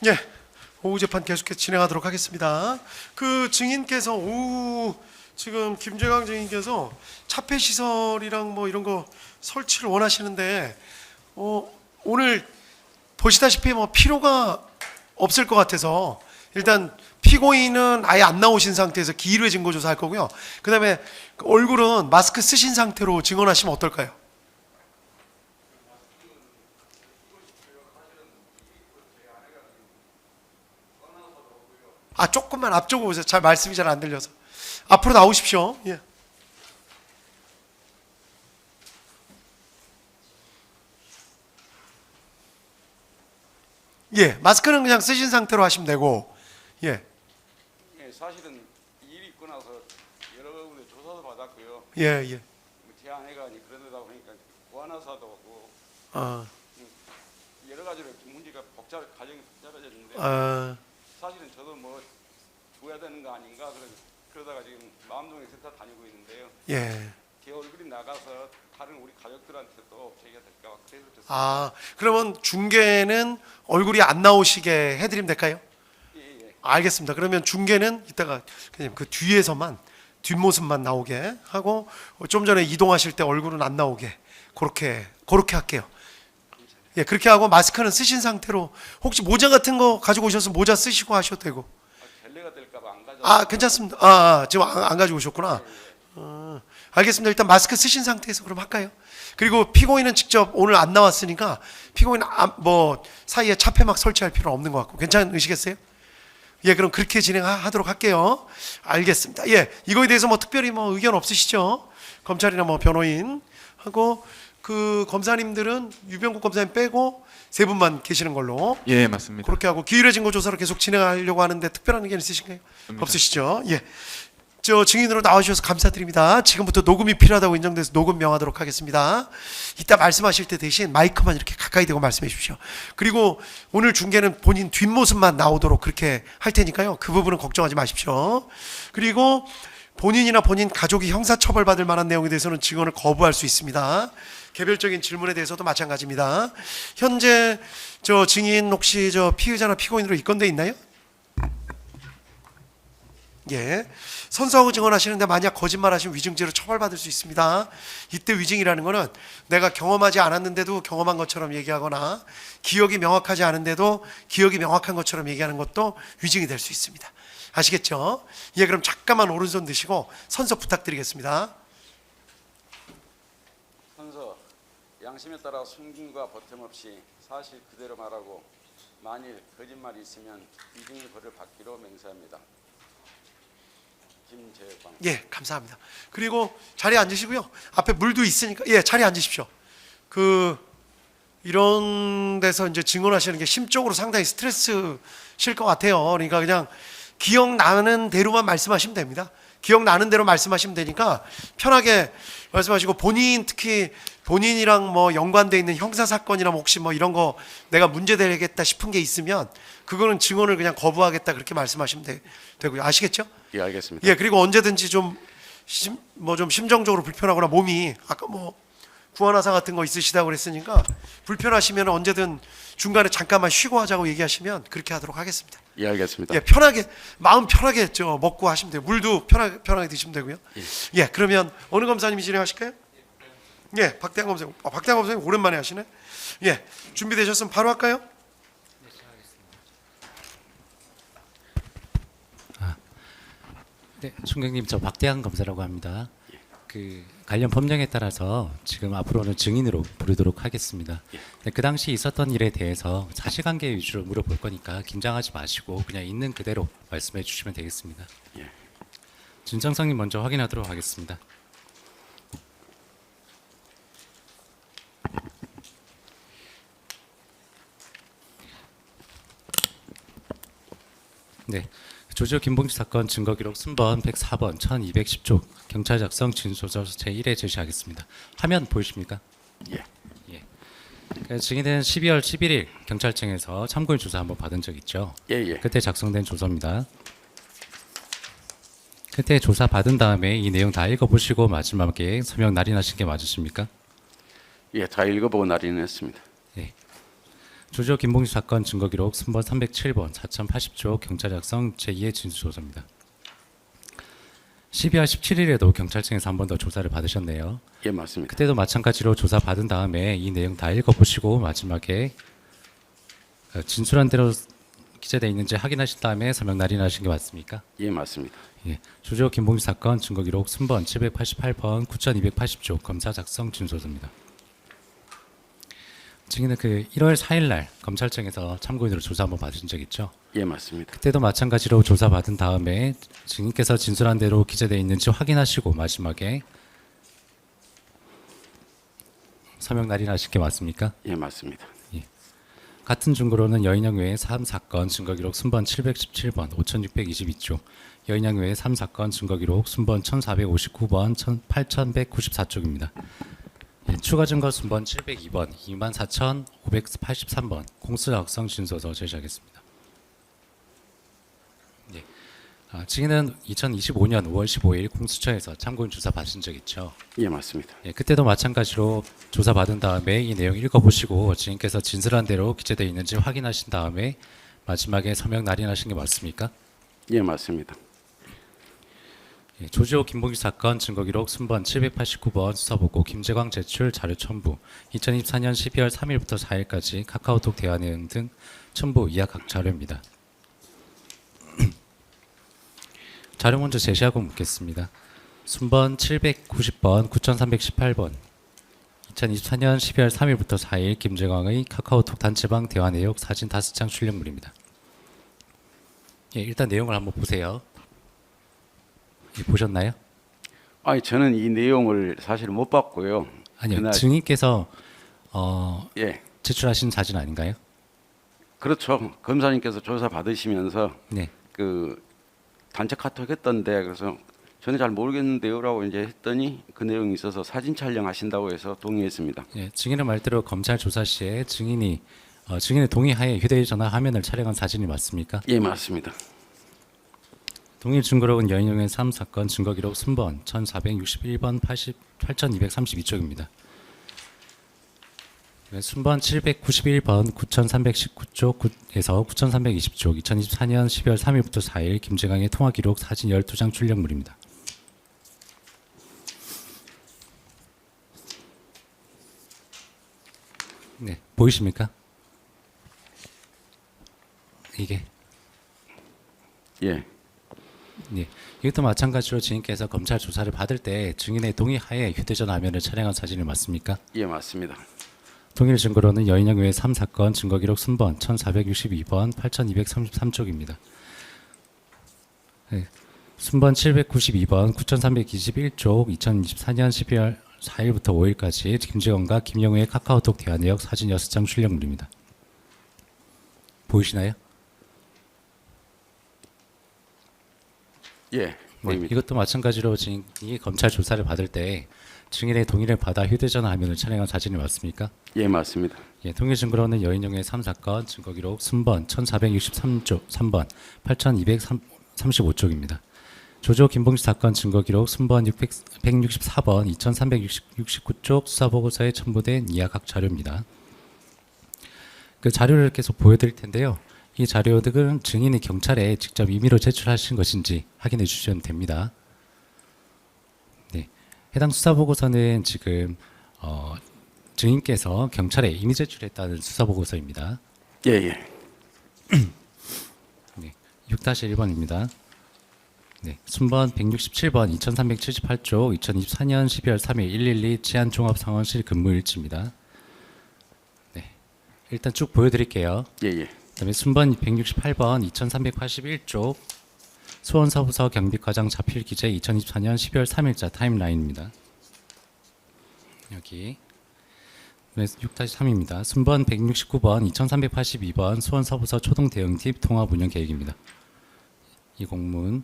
예, 오후 재판 계속해서 진행하도록 하겠습니다. 그 증인께서 오후 지금 김재강 증인께서 차폐 시설이랑 뭐 이런 거 설치를 원하시는데 오늘 보시다시피 뭐 필요가 없을 것 같아서 일단 피고인은 아예 안 나오신 상태에서 기일회 증거 조사할 거고요. 그다음에 얼굴은 마스크 쓰신 상태로 증언하시면 어떨까요? 아, 조금만 앞쪽으로 오세요. 잘 말씀이 잘 안 들려서. 앞으로 나오십시오. 예. 예, 마스크는 그냥 쓰신 상태로 하시면 되고, 예, 예, 사실은 일이 있고 나서 여러 군데 조사도 받았고요. 예, 예. 제 아내가 그러다 보니까 구안화사도 오고 아, 여러 가지로 문제가 가정이 복잡해졌는데 아, 사실은 저도 뭐 줘야 되는 거 아닌가 그러다가 지금 마음동에 센터 다니고 있는데요. 예. 제 얼굴이 나가서 다른 우리 가족들한테도 제가 될까 봐 그래서 줬습니다. 아, 그러면 중계는 얼굴이 안 나오시게 해드리면 될까요? 예, 예. 알겠습니다. 그러면 중계는 이따가 그냥 그 뒤에서만 뒷모습만 나오게 하고 좀 전에 이동하실 때 얼굴은 안 나오게 그렇게 할게요. 예, 그렇게 하고 마스크는 쓰신 상태로 혹시 모자 같은 거 가지고 오셨으면 모자 쓰시고 하셔도 되고. 젤레가 될까 봐 안 가져. 아, 괜찮습니다. 지금 안 가지고 오셨구나. 알겠습니다. 일단 마스크 쓰신 상태에서 그럼 할까요? 그리고 피고인은 직접 오늘 안 나왔으니까 피고인은 뭐 사이에 차폐막 설치할 필요는 없는 것 같고 괜찮으시겠어요? 예, 그럼 그렇게 진행하도록 할게요. 알겠습니다. 예, 이거에 대해서 뭐 특별히 뭐 의견 없으시죠? 검찰이나 뭐 변호인 하고 그 검사님들은 유병국 검사님 빼고 세 분만 계시는 걸로. 예, 맞습니다. 그렇게 하고 기일의 증거 조사를 계속 진행하려고 하는데 특별한 의견 있으신가요? 없습니다. 없으시죠? 예. 저 증인으로 나와주셔서 감사드립니다. 지금부터 녹음이 필요하다고 인정돼서 녹음 명하도록 하겠습니다. 이따 말씀하실 때 대신 마이크만 이렇게 가까이 대고 말씀해 주십시오. 그리고 오늘 중계는 본인 뒷모습만 나오도록 그렇게 할 테니까요. 그 부분은 걱정하지 마십시오. 그리고 본인이나 본인 가족이 형사처벌받을 만한 내용에 대해서는 증언을 거부할 수 있습니다. 개별적인 질문에 대해서도 마찬가지입니다. 현재 저 증인 혹시 저 피의자나 피고인으로 입건돼 있나요? 예. 선서하고 증언하시는데 만약 거짓말하시면 위증죄로 처벌받을 수 있습니다. 이때 위증이라는 거는 내가 경험하지 않았는데도 경험한 것처럼 얘기하거나 기억이 명확하지 않은데도 기억이 명확한 것처럼 얘기하는 것도 위증이 될 수 있습니다. 아시겠죠? 예, 그럼 잠깐만 오른손 드시고 선서 부탁드리겠습니다. 선서 양심에 따라 숨김과 보탬없이 사실 그대로 말하고 만일 거짓말이 있으면 위증의 벌을 받기로 맹세합니다. 김재광. 예, 감사합니다. 그리고 자리에 앉으시고요. 앞에 물도 있으니까 예, 자리에 앉으십시오. 이런 데서 이제 증언하시는 게 심적으로 상당히 스트레스실 것 같아요. 그러니까 그냥 기억나는 대로만 말씀하시면 됩니다. 기억나는 대로 말씀하시면 되니까 편하게 말씀하시고 특히 본인이랑 뭐 연관돼 있는 형사 사건이나 뭐 혹시 뭐 이런 거 내가 문제되겠다 싶은 게 있으면 그거는 증언을 그냥 거부하겠다 그렇게 말씀하시면 되고요. 아시겠죠? 예, 알겠습니다. 예, 그리고 언제든지 좀 심정적으로 불편하거나 몸이 아까 뭐 구안화사 같은 거 있으시다고 그랬으니까 불편하시면 언제든 중간에 잠깐만 쉬고 하자고 얘기하시면 그렇게 하도록 하겠습니다. 예, 알겠습니다. 예, 편하게 마음 편하게 먹고 하시면 돼요. 물도 편하게 드시면 되고요. 예, 그러면 어느 검사님이 진행하실까요? 예, 박대한 검사님. 박대한 검사님 오랜만에 하시네. 예, 준비되셨으면 바로 할까요? 네, 총장님, 저 박대한 검사라고 합니다. 그 관련 법령에 따라서 지금 앞으로는 증인으로 부르도록 하겠습니다. 네, 그 당시 있었던 일에 대해서 사실관계 위주로 물어볼 거니까 긴장하지 마시고 그냥 있는 그대로 말씀해 주시면 되겠습니다. 예. 진정성님 먼저 확인하도록 하겠습니다. 네. 조지호 김봉지 사건 증거기록 순번 104번 1210조 경찰 작성 진술서서 제1회 제시하겠습니다. 화면 보이십니까? 예. 예. 증인은 12월 11일 경찰청에서 참고인 조사 한번 받은 적 있죠? 예, 예. 그때 작성된 조서입니다. 그때 조사 받은 다음에 이 내용 다 읽어보시고 마지막에 서명 날인하신 게 맞으십니까? 예, 다 읽어보고 날인했습니다. 조지호 김봉주 사건 증거 기록 순번 307번 4080조 경찰 작성 제2의 진술 조서입니다. 12월 17일에도 경찰청에서 한 번 더 조사를 받으셨네요. 예, 맞습니다. 그때도 마찬가지로 조사 받은 다음에 이 내용 다 읽어보시고 마지막에 진술한 대로 기재되어 있는지 확인하신 다음에 서명 날인하신 게 맞습니까? 예, 맞습니다. 예. 조지호 김봉주 사건 증거 기록 순번 788번 9280조 검사 작성 진술서입니다. 증인은 그 1월 4일 날 검찰청에서 참고인으로 조사 한번 받으신 적 있죠? 예, 맞습니다. 그때도 마찬가지로 조사 받은 다음에 증인께서 진술한 대로 기재되어 있는지 확인하시고 마지막에 서명 날인하신 게 맞습니까? 예, 맞습니다. 같은 증거로는 여인영 외에 3사건 증거기록 순번 717번 5622조, 여인영 외에 3사건 증거기록 순번 1459번 8194쪽입니다. 추가 증거 순번 702번 24583번 공수처 작성 진술서 제시하겠습니다. 증인은 2025년 5월 15일 공수처에서 참고인 조사 받으신 적 있죠? 예, 맞습니다. 그때도 마찬가지로 조사 받은 다음에 이 내용 읽어보시고 증인께서 진술한 대로 기재되어 있는지 확인하신 다음에 마지막에 서명 날인하신 게 맞습니까? 예, 맞습니다. 조지호 김봉주 사건 증거기록 순번 789번 수사보고 김재광 제출 자료 첨부 2024년 12월 3일부터 4일까지 카카오톡 대화 내용 등 첨부 이하 각 자료입니다. 자료 먼저 제시하고 묻겠습니다. 순번 790번 9318번 2024년 12월 3일부터 4일 김재광의 카카오톡 단체방 대화 내용 사진 5장 출력물입니다. 일단 내용을 한번 보세요. 보셨나요? 아니, 저는 이 내용을 사실 못 봤고요. 아니요. 그날- 증인께서 예, 제출하신 사진 아닌가요? 그렇죠. 검사님께서 조사 받으시면서 네. 그 단체 카톡 했던데 그래서 저는 잘 모르겠는데요라고 이제 했더니 그 내용이 있어서 사진 촬영하신다고 해서 동의했습니다. 증인의 말대로 검찰 조사 시에 증인의 동의하에 휴대전화 화면을 촬영한 사진이 맞습니까? 예, 맞습니다. 동일 증거록은 여인영의 3사건 증거기록 순번 1461번 8232쪽입니다. 순번 791번 9319쪽에서 9320쪽 2024년 12월 3일부터 4일 김재광의 통화기록 사진 12장 출력물입니다. 네, 보이십니까? 이게 예, 네, 이것도 마찬가지로 증인께서 검찰 조사를 받을 때 증인의 동의하에 휴대전화 화면을 촬영한 사진이 맞습니까? 예, 맞습니다. 동일 증거로는 여인영 외 3사건 증거기록 순번 1462번 8233쪽입니다. 네, 순번 792번 9321쪽 2024년 12월 4일부터 5일까지 김재원과 김영우의 카카오톡 대화 내역 사진 6장 출력물입니다. 보이시나요? 예, 보입니다. 이것도 마찬가지로 증인이 검찰 조사를 받을 때 증인의 동의를 받아 휴대전화 화면을 촬영한 사진이 맞습니까? 예, 맞습니다. 동일 증거로는 여인영의 3사건 증거기록 순번 1463쪽 3번 8235쪽입니다. 조지호 김봉주 사건 증거기록 순번 164번 2369쪽 수사보고서에 첨부된 이하 각 자료입니다. 그 자료를 계속 보여드릴 텐데요. 이 자료들은 증인이 경찰에 직접 임의로 제출하신 것인지 확인해 주시면 됩니다. 네, 해당 수사보고서는 지금 증인께서 경찰에 임의 제출했다는 수사보고서입니다. 예, 예. 네, 6-1번입니다. 네, 순번 167번 2378쪽 2024년 12월 3일 112 치안종합상황실 근무일지입니다. 네, 일단 쭉 보여드릴게요. 예, 예. 그다음에 순번 168번 2381쪽 수원서부서 경비과장 자필 기재 2024년 12월 3일자 타임라인입니다. 여기 6-3입니다. 순번 169번 2382번 수원서부서 초동대응팀 통합운영계획입니다. 이 공문.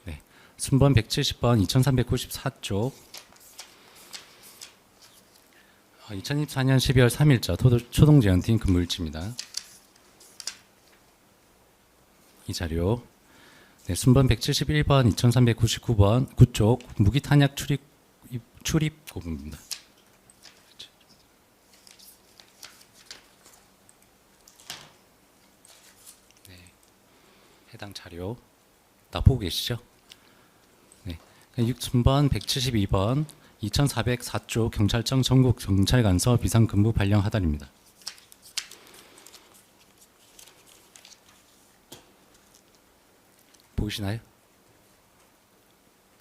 네. 순번 170번 2394쪽 2024년 12월 3일자 초동재현팀 근무일지입니다. 이 자료. 네, 순번 171번 2399번 9쪽 무기탄약 출입 공문입니다. 해당 자료 다 보고 계시죠? 네. 순번 172번 2404조 경찰청 전국 경찰관서 비상근무 발령 하단입니다. 보이시나요?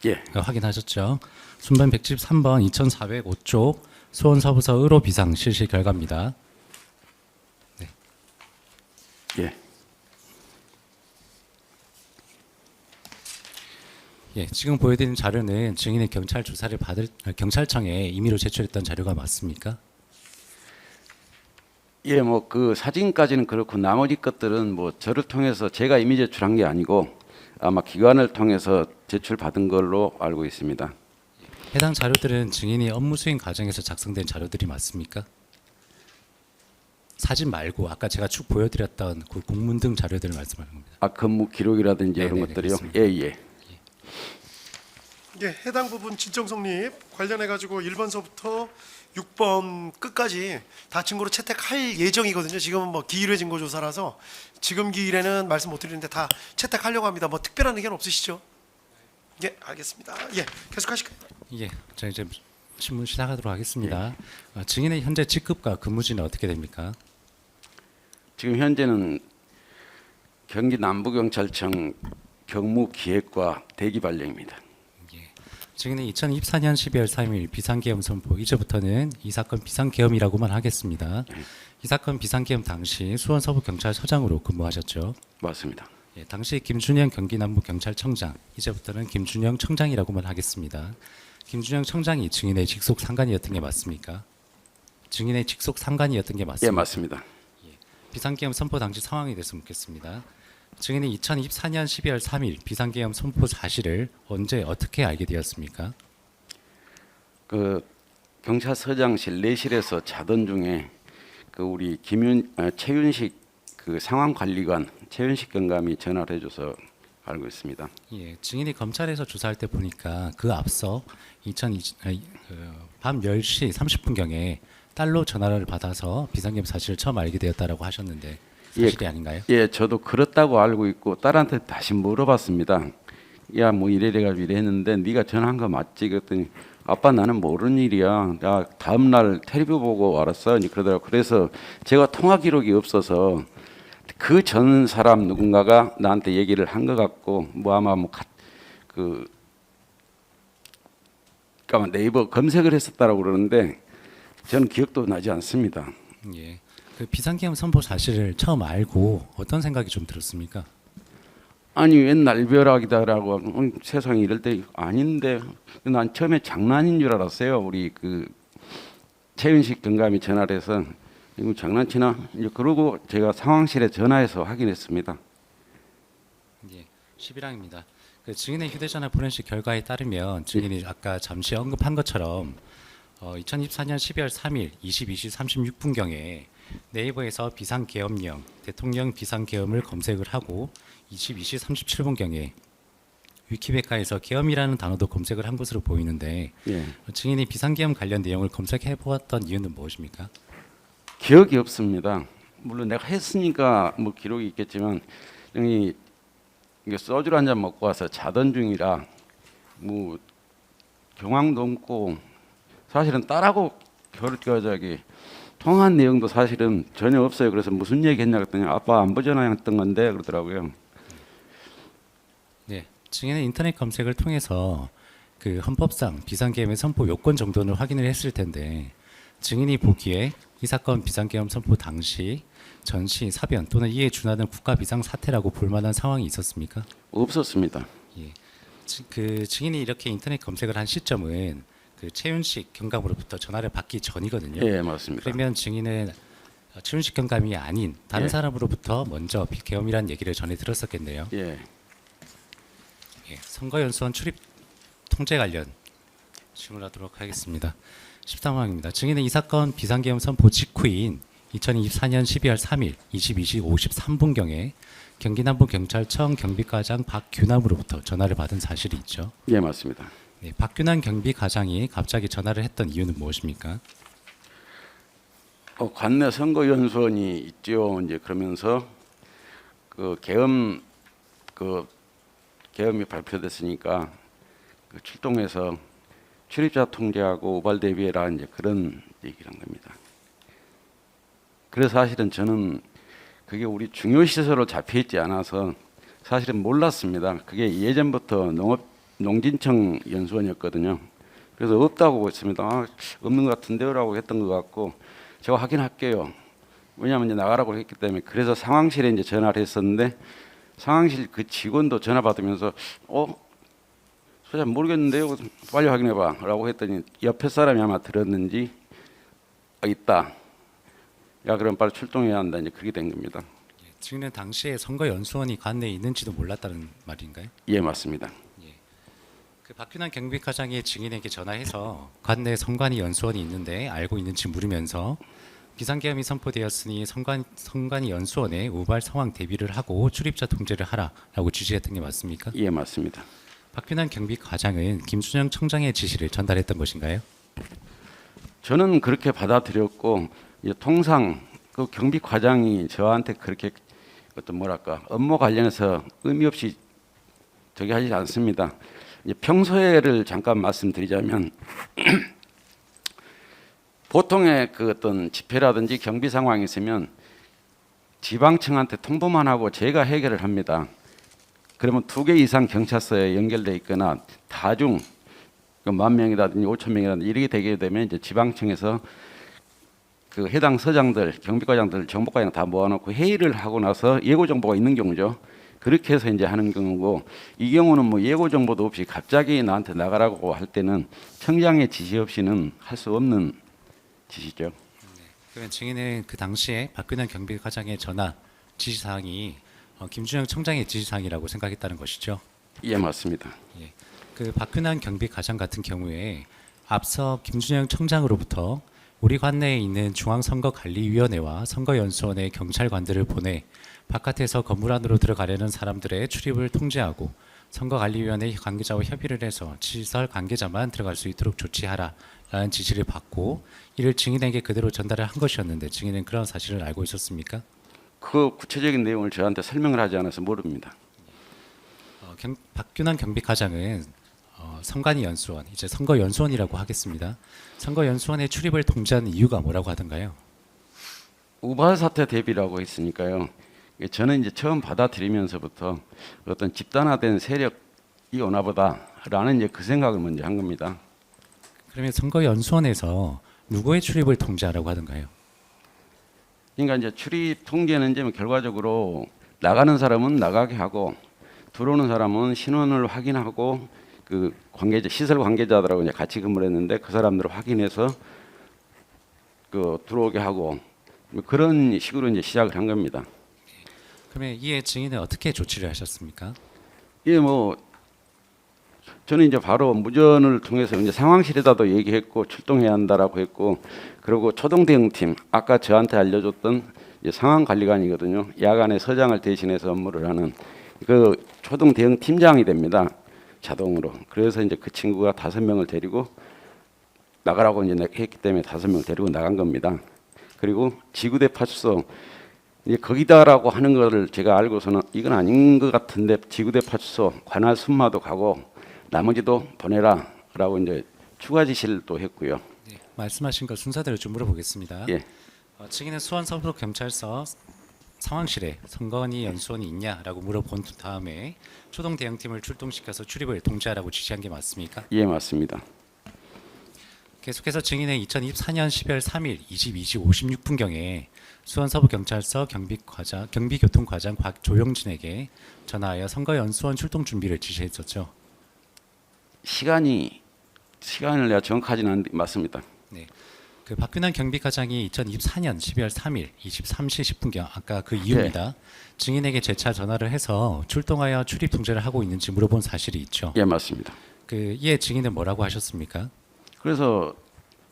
예, 확인하셨죠? 순번 113번 2405조 수원서부서 의료 비상 실시 결과입니다. 예, 예, 지금 보여드린 자료는 증인의 경찰 조사를 받을 경찰청에 임의로 제출했던 자료가 맞습니까? 예, 뭐 그 사진까지는 그렇고 나머지 것들은 뭐 저를 통해서 제가 이미 제출한 게 아니고 아마 기관을 통해서 제출받은 걸로 알고 있습니다. 해당 자료들은 증인이 업무 수행 과정에서 작성된 자료들이 맞습니까? 사진 말고 아까 제가 쭉 보여드렸던 그 공문 등 자료들을 말씀하는 겁니다. 아, 근무 기록이라든지 이런 네네네, 것들이요. 그렇습니다. 예, 예. 예, 해당 부분 진정 성립 관련해 가지고 1번서부터 6번 끝까지 다 증거로 채택할 예정이거든요. 지금은 뭐 기일회 증거 조사라서 지금 기일에는 말씀 못 드리는데 다 채택하려고 합니다. 뭐 특별한 의견 없으시죠? 예, 알겠습니다. 예, 계속하실까요? 예, 저 이제 신문 시작하도록 하겠습니다. 증인의 현재 직급과 근무지는 어떻게 됩니까? 지금 현재는 경기 남부경찰청 경무기획과 대기발령입니다. 증인은 2024년 12월 3일 비상계엄 선포 이제부터는 이 사건 비상계엄이라고만 하겠습니다. 이 사건 비상계엄 당시 수원 서부경찰서장으로 근무하셨죠. 맞습니다. 예, 당시 김준영 경기남부경찰청장 이제부터는 김준영 청장이라고만 하겠습니다. 김준영 청장이 증인의 직속 상관이었던 게 맞습니까? 증인의 직속 상관이었던 게 맞습니까? 예, 맞습니다. 비상계엄 선포 당시 상황에 대해서 묻겠습니다. 증인이 2024년 12월 3일 비상계엄 선포 사실을 언제 어떻게 알게 되었습니까? 그 경찰서장실 내실에서 자던 중에 그 우리 최윤식 그 상황관리관 최윤식 경감이 전화를 해줘서 알고 있습니다. 예, 증인이 검찰에서 조사할 때 보니까 그 앞서 밤 10시 30분경에 딸로 전화를 받아서 비상계엄 사실을 처음 알게 되었다라고 하셨는데 사실이 아닌가요? 예, 저도 그렇다고 알고 있고 딸한테 다시 물어봤습니다. 야, 뭐 이래가지고 이래 했는데 네가 전화한 거 맞지? 그랬더니 아빠 나는 모르는 일이야. 나 다음 날 텔레비 보고 알았어. 그러더라고. 그래서 제가 통화 기록이 없어서 그 전 사람 누군가가 나한테 얘기를 한 것 같고 뭐 아마 아마 네이버 검색을 했었다라고 그러는데 저는 기억도 나지 않습니다. 예. 그 비상계엄 선포 사실을 처음 알고 어떤 생각이 좀 들었습니까? 아니 웬 날벼락이다라고 세상에 이럴 때 아닌데 난 처음에 장난인 줄 알았어요. 우리 그 최윤식 경감이 전화를 해서 이거 장난치나? 이제 그러고 제가 상황실에 전화해서 확인했습니다. 예. 11항입니다. 그 증인의 휴대전화 포렌식 결과에 따르면 증인이 아까 잠시 언급한 것처럼 2024년 12월 3일 22시 36분경에 네이버에서 비상계엄령, 대통령 비상계엄을 검색을 하고 22시 37분경에 위키백과에서 계엄이라는 단어도 검색을 한 것으로 보이는데 예. 증인이 비상계엄 관련 내용을 검색해 보았던 이유는 무엇입니까? 기억이 없습니다. 물론 내가 했으니까 뭐 기록이 있겠지만 형이 이게 소주를 한 잔 먹고 와서 자던 중이라 뭐 경황도 없고 사실은 딸하고 저기 통화한 내용도 사실은 전혀 없어요. 그래서 무슨 얘기했냐 그랬더니 아빠 안부 전화했던 건데 그러더라고요. 네, 증인은 인터넷 검색을 통해서 그 헌법상 비상계엄의 선포 요건 정도는 확인을 했을 텐데 증인이 보기에 이 사건 비상계엄 선포 당시 전시, 사변 또는 이에 준하는 국가 비상 사태라고 볼 만한 상황이 있었습니까? 없었습니다. 예, 그 증인이 이렇게 인터넷 검색을 한 시점은 그 최윤식 경감으로부터 전화를 받기 전이거든요. 예, 맞습니다. 그러면 증인은 최윤식 경감이 아닌 다른 예. 사람으로부터 먼저 계엄이라는 얘기를 전해 들었었겠네요. 예. 예, 선거연수원 출입 통제 관련 질문하도록 하겠습니다. 13항입니다. 증인은 이 사건 비상계엄 선포 직후인 2024년 12월 3일 22시 53분경에 경기남부경찰청 경비과장 박규남으로부터 전화를 받은 사실이 있죠. 예, 맞습니다. 네, 박규남 경비과장이 갑자기 전화를 했던 이유는 무엇입니까? 관내 선거연수원이 있죠. 이제 그러면서 그 계엄 그 계엄이 발표됐으니까 그 출동해서 출입자 통제하고 우발 대비해라 이제 그런 얘기를 한 겁니다. 그래서 사실은 저는 그게 우리 중요 시설로 잡혀 있지 않아서 사실은 몰랐습니다. 그게 예전부터 농진청 연수원이었거든요. 그래서 없다고 보고 있습니다. 아, 없는 것 같은데요라고 했던 것 같고 제가 확인할게요. 왜냐하면 이제 나가라고 했기 때문에. 그래서 상황실에 이제 전화를 했었는데 상황실 그 직원도 전화 받으면서 소장 모르겠는데요. 빨리 확인해봐라고 했더니 옆에 사람이 아마 들었는지 있다. 야 그럼 빨리 출동해야 한다. 이제 그렇게 된 겁니다. 증인은 당시에 선거 연수원이 관내에 있는지도 몰랐다는 말인가요? 예 맞습니다. 그 박균환 경비과장이 증인에게 전화해서 관내에 선관위 연수원이 있는데 알고 있는지 물으면서 비상계엄이 선포되었으니 선관위 연수원에 우발 상황 대비를 하고 출입자 통제를 하라라고 지시했던 게 맞습니까? 예 맞습니다. 박균환 경비과장은 김준영 청장의 지시를 전달했던 것인가요? 저는 그렇게 받아들였고 이제 통상 그 경비과장이 저한테 그렇게 어떤 뭐랄까 업무 관련해서 의미 없이 저기 하지 않습니다. 이제 평소에를 잠깐 말씀드리자면 보통의 그 어떤 집회라든지 경비 상황이 있으면 지방청한테 통보만 하고 제가 해결을 합니다. 그러면 2개 이상 경찰서에 연결돼 있거나 다중 10,000명이라든지 5,000명이라든지 이렇게 되게 되면 이제 지방청에서 그 해당 서장들, 경비과장들, 정보과장 다 모아놓고 회의를 하고 나서 예고 정보가 있는 경우죠. 그렇게 해서 이제 하는 경우고 이 경우는 뭐 예고 정보도 없이 갑자기 나한테 나가라고 할 때는 청장의 지시 없이는 할 수 없는 지시죠. 그러면 증인은 그 당시에 박균환 경비과장의 전화 지시사항이 김준영 청장의 지시사항이라고 생각했다는 것이죠. 예 맞습니다. 그 박균환 경비과장 같은 경우에 앞서 김준영 청장으로부터 우리 관내에 있는 중앙선거관리위원회와 선거연수원의 경찰관들을 보내 바깥에서 건물 안으로 들어가려는 사람들의 출입을 통제하고 선거관리위원회 관계자와 협의를 해서 시설 관계자만 들어갈 수 있도록 조치하라라는 지시를 받고 이를 증인에게 그대로 전달을 한 것이었는데 증인은 그런 사실을 알고 있었습니까? 그 구체적인 내용을 저한테 설명을 하지 않아서 모릅니다. 박균환 경비과장은 선관위 연수원, 이제 선거연수원이라고 하겠습니다. 선거연수원의 출입을 통제한 이유가 뭐라고 하던가요? 우발 사태 대비라고 했으니까요. 저는 이제 처음 받아들이면서부터 어떤 집단화된 세력이 오나보다라는 이제 그 생각을 먼저 한 겁니다. 그러면 선거연수원에서 누구의 출입을 통제하라고 하던가요? 그러니까 이제 출입 통제는 이제 결과적으로 나가는 사람은 나가게 하고 들어오는 사람은 신원을 확인하고 그 관계자 시설 관계자들하고 이제 같이 근무를 했는데 그 사람들을 확인해서 그 들어오게 하고 뭐 그런 식으로 이제 시작을 한 겁니다. 그러면 이에 증인은 어떻게 조치를 하셨습니까? 예, 뭐 저는 이제 바로 무전을 통해서 이제 상황실에다도 얘기했고 출동해야 한다라고 했고 그리고 초동 대응팀 아까 저한테 알려줬던 이제 상황관리관이거든요. 야간에 서장을 대신해서 업무를 하는 그 초동 대응 팀장이 됩니다. 자동으로. 그래서 이제 그 친구가 5명을 데리고 나가라고 이제 했기 때문에 5명을 데리고 나간 겁니다. 그리고 지구대 파출소 이제 거기다라고 하는 거를 제가 알고서는 이건 아닌 것 같은데 지구대 파출소 관할 순마도 가고 나머지도 보내라라고 이제 추가 지시를 또 했고요. 네, 말씀하신 것 순서대로 좀 물어보겠습니다. 예. 증인은 수원 서부 경찰서 상황실에 선관위 연수원이 있냐라고 물어본 다음에 초동 대응팀을 출동시켜서 출입을 통제하라고 지시한 게 맞습니까? 예, 맞습니다. 계속해서 증인은 2024년 12월 3일 22시 56분경에 수원 서부 경찰서 경비교통과장 곽조용진에게 전화하여 선거연수원 출동 준비를 지시했었죠. 시간을 내가 정확하지는 않은데 맞습니다. 네. 그 박균환 경비과장이 2024년 12월 3일 23시 10분경 아까 그 이유입니다. 증인에게 재차 전화를 해서 출동하여 출입 통제를 하고 있는지 물어본 사실이 있죠. 예, 맞습니다. 그 이에 증인은 뭐라고 하셨습니까? 그래서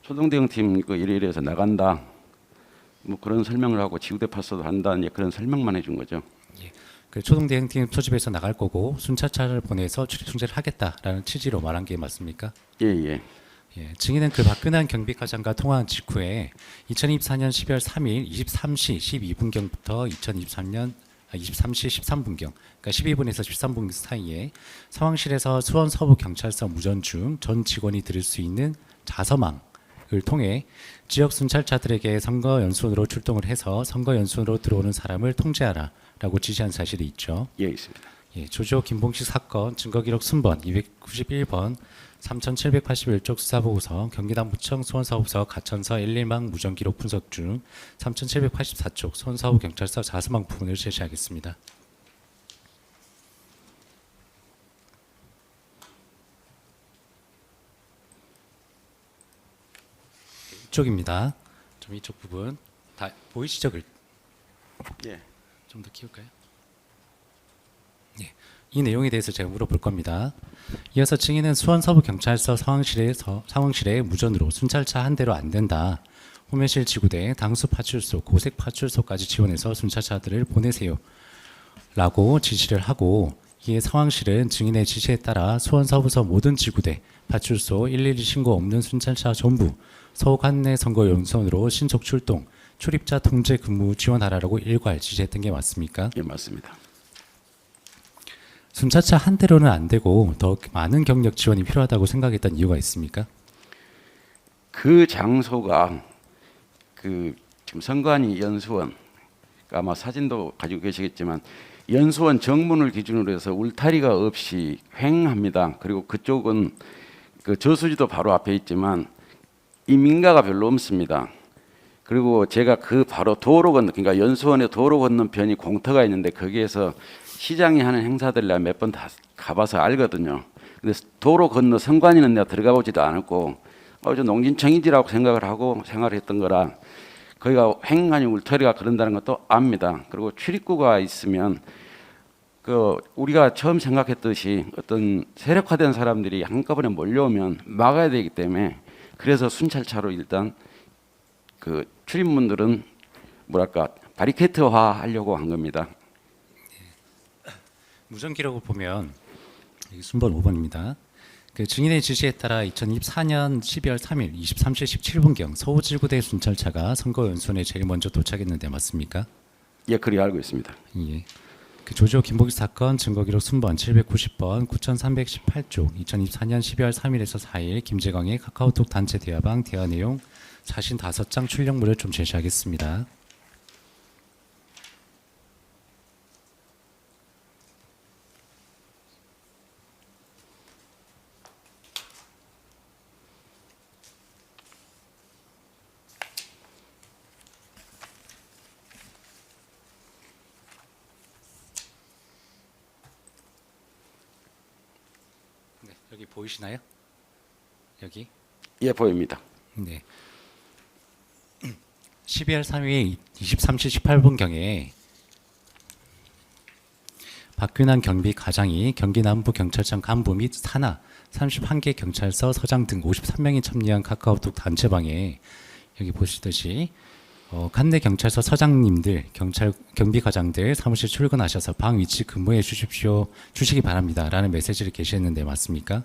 초동대응팀 그 이래서 나간다. 뭐 그런 설명을 하고 지구대 파서도 한다. 이제 그런 설명만 해준 거죠. 그 초동 대응팀 소집해서 나갈 거고 순찰차를 보내서 출입 통제를 하겠다라는 취지로 말한 게 맞습니까? 예, 예. 예, 증인은 그 박근환 경비과장과 통화한 직후에 2024년 12월 3일 23시 12분경부터 2023년 23시 13분경, 그러니까 12분에서 13분 사이에 상황실에서 수원 서부 경찰서 무전 중 전 직원이 들을 수 있는 자서망을 통해 지역 순찰차들에게 선거 연수원으로 출동을 해서 선거 연수원으로 들어오는 사람을 통제하라라고 지시한 사실이 있죠. 예, 있습니다. 예, 조지호 김봉식 사건 증거기록 순번 291번 3781쪽 수사보고서 경기남부청 수원서부서 가천서 11망 무전기록 분석 중 3784쪽 수원서부 경찰서 자수망 부분을 제시하겠습니다. 이쪽입니다. 좀 이쪽 부분 다 보이시죠? 예. 좀 더 키울까요? 예, 이 내용에 대해서 제가 물어볼 겁니다. 이어서 증인은 수원 서부 경찰서 상황실에 무전으로 순찰차 한 대로 안 된다. 호면실 지구대 당수 파출소, 고색 파출소까지 지원해서 순찰차들을 보내세요. 라고 지시를 하고 이에 상황실은 증인의 지시에 따라 수원 서부서 모든 지구대, 파출소 112 신고 없는 순찰차 전부 서울 관내 선거 연수원으로 신속 출동, 출입자 통제 근무 지원하라고 일괄 지시했던 게 맞습니까? 예, 맞습니다. 순찰차 한 대로는 안 되고 더 많은 경력 지원이 필요하다고 생각했던 이유가 있습니까? 그 장소가 그 지금 선관위 연수원, 아마 사진도 가지고 계시겠지만 연수원 정문을 기준으로 해서 울타리가 없이 횡합니다. 그리고 그쪽은 그 저수지도 바로 앞에 있지만 이 민가가 별로 없습니다. 그리고 제가 그 바로 도로 건너, 그러니까 연수원의 도로 건너편이 공터가 있는데 거기에서 시장이 하는 행사들 내가 몇 번 다 가봐서 알거든요. 근데 도로 건너 선관위는 내가 들어가 보지도 않았고 저 농진청이지라고 생각을 하고 생활을 했던 거라 거기가 횡하니 울타리가 그런다는 것도 압니다. 그리고 출입구가 있으면 그 우리가 처음 생각했듯이 어떤 세력화된 사람들이 한꺼번에 몰려오면 막아야 되기 때문에 그래서 순찰차로 일단 그 출입문들은 뭐랄까 바리케이트화 하려고 한 겁니다. 무전 기록을 보면 여기 순번 5번입니다. 그 증인의 지시에 따라 2024년 12월 3일 23시 17분경 서울지구대 순찰차가 선거 연수원에 제일 먼저 도착했는데 맞습니까? 예, 그리 알고 있습니다. 예. 그 조지호 김복희 사건 증거기록 순번 790번 9318쪽 2024년 12월 3일에서 4일 김재광의 카카오톡 단체 대화방 대화 내용 사진 5장 출력물을 좀 제시하겠습니다. 네, 여기 보이시나요? 여기? 예, 보입니다. 네. 12월 3일 23시 18분경에 박균환 경비과장이 경기 남부경찰청 간부 및 산하 31개 경찰서 서장 등 53명이 참여한 카카오톡 단체방에 여기 보시듯이 관내 경찰서 서장님들, 경비과장들 사무실 출근하셔서 방 위치 근무해 주시기 바랍니다라는 메시지를 게시했는데 맞습니까?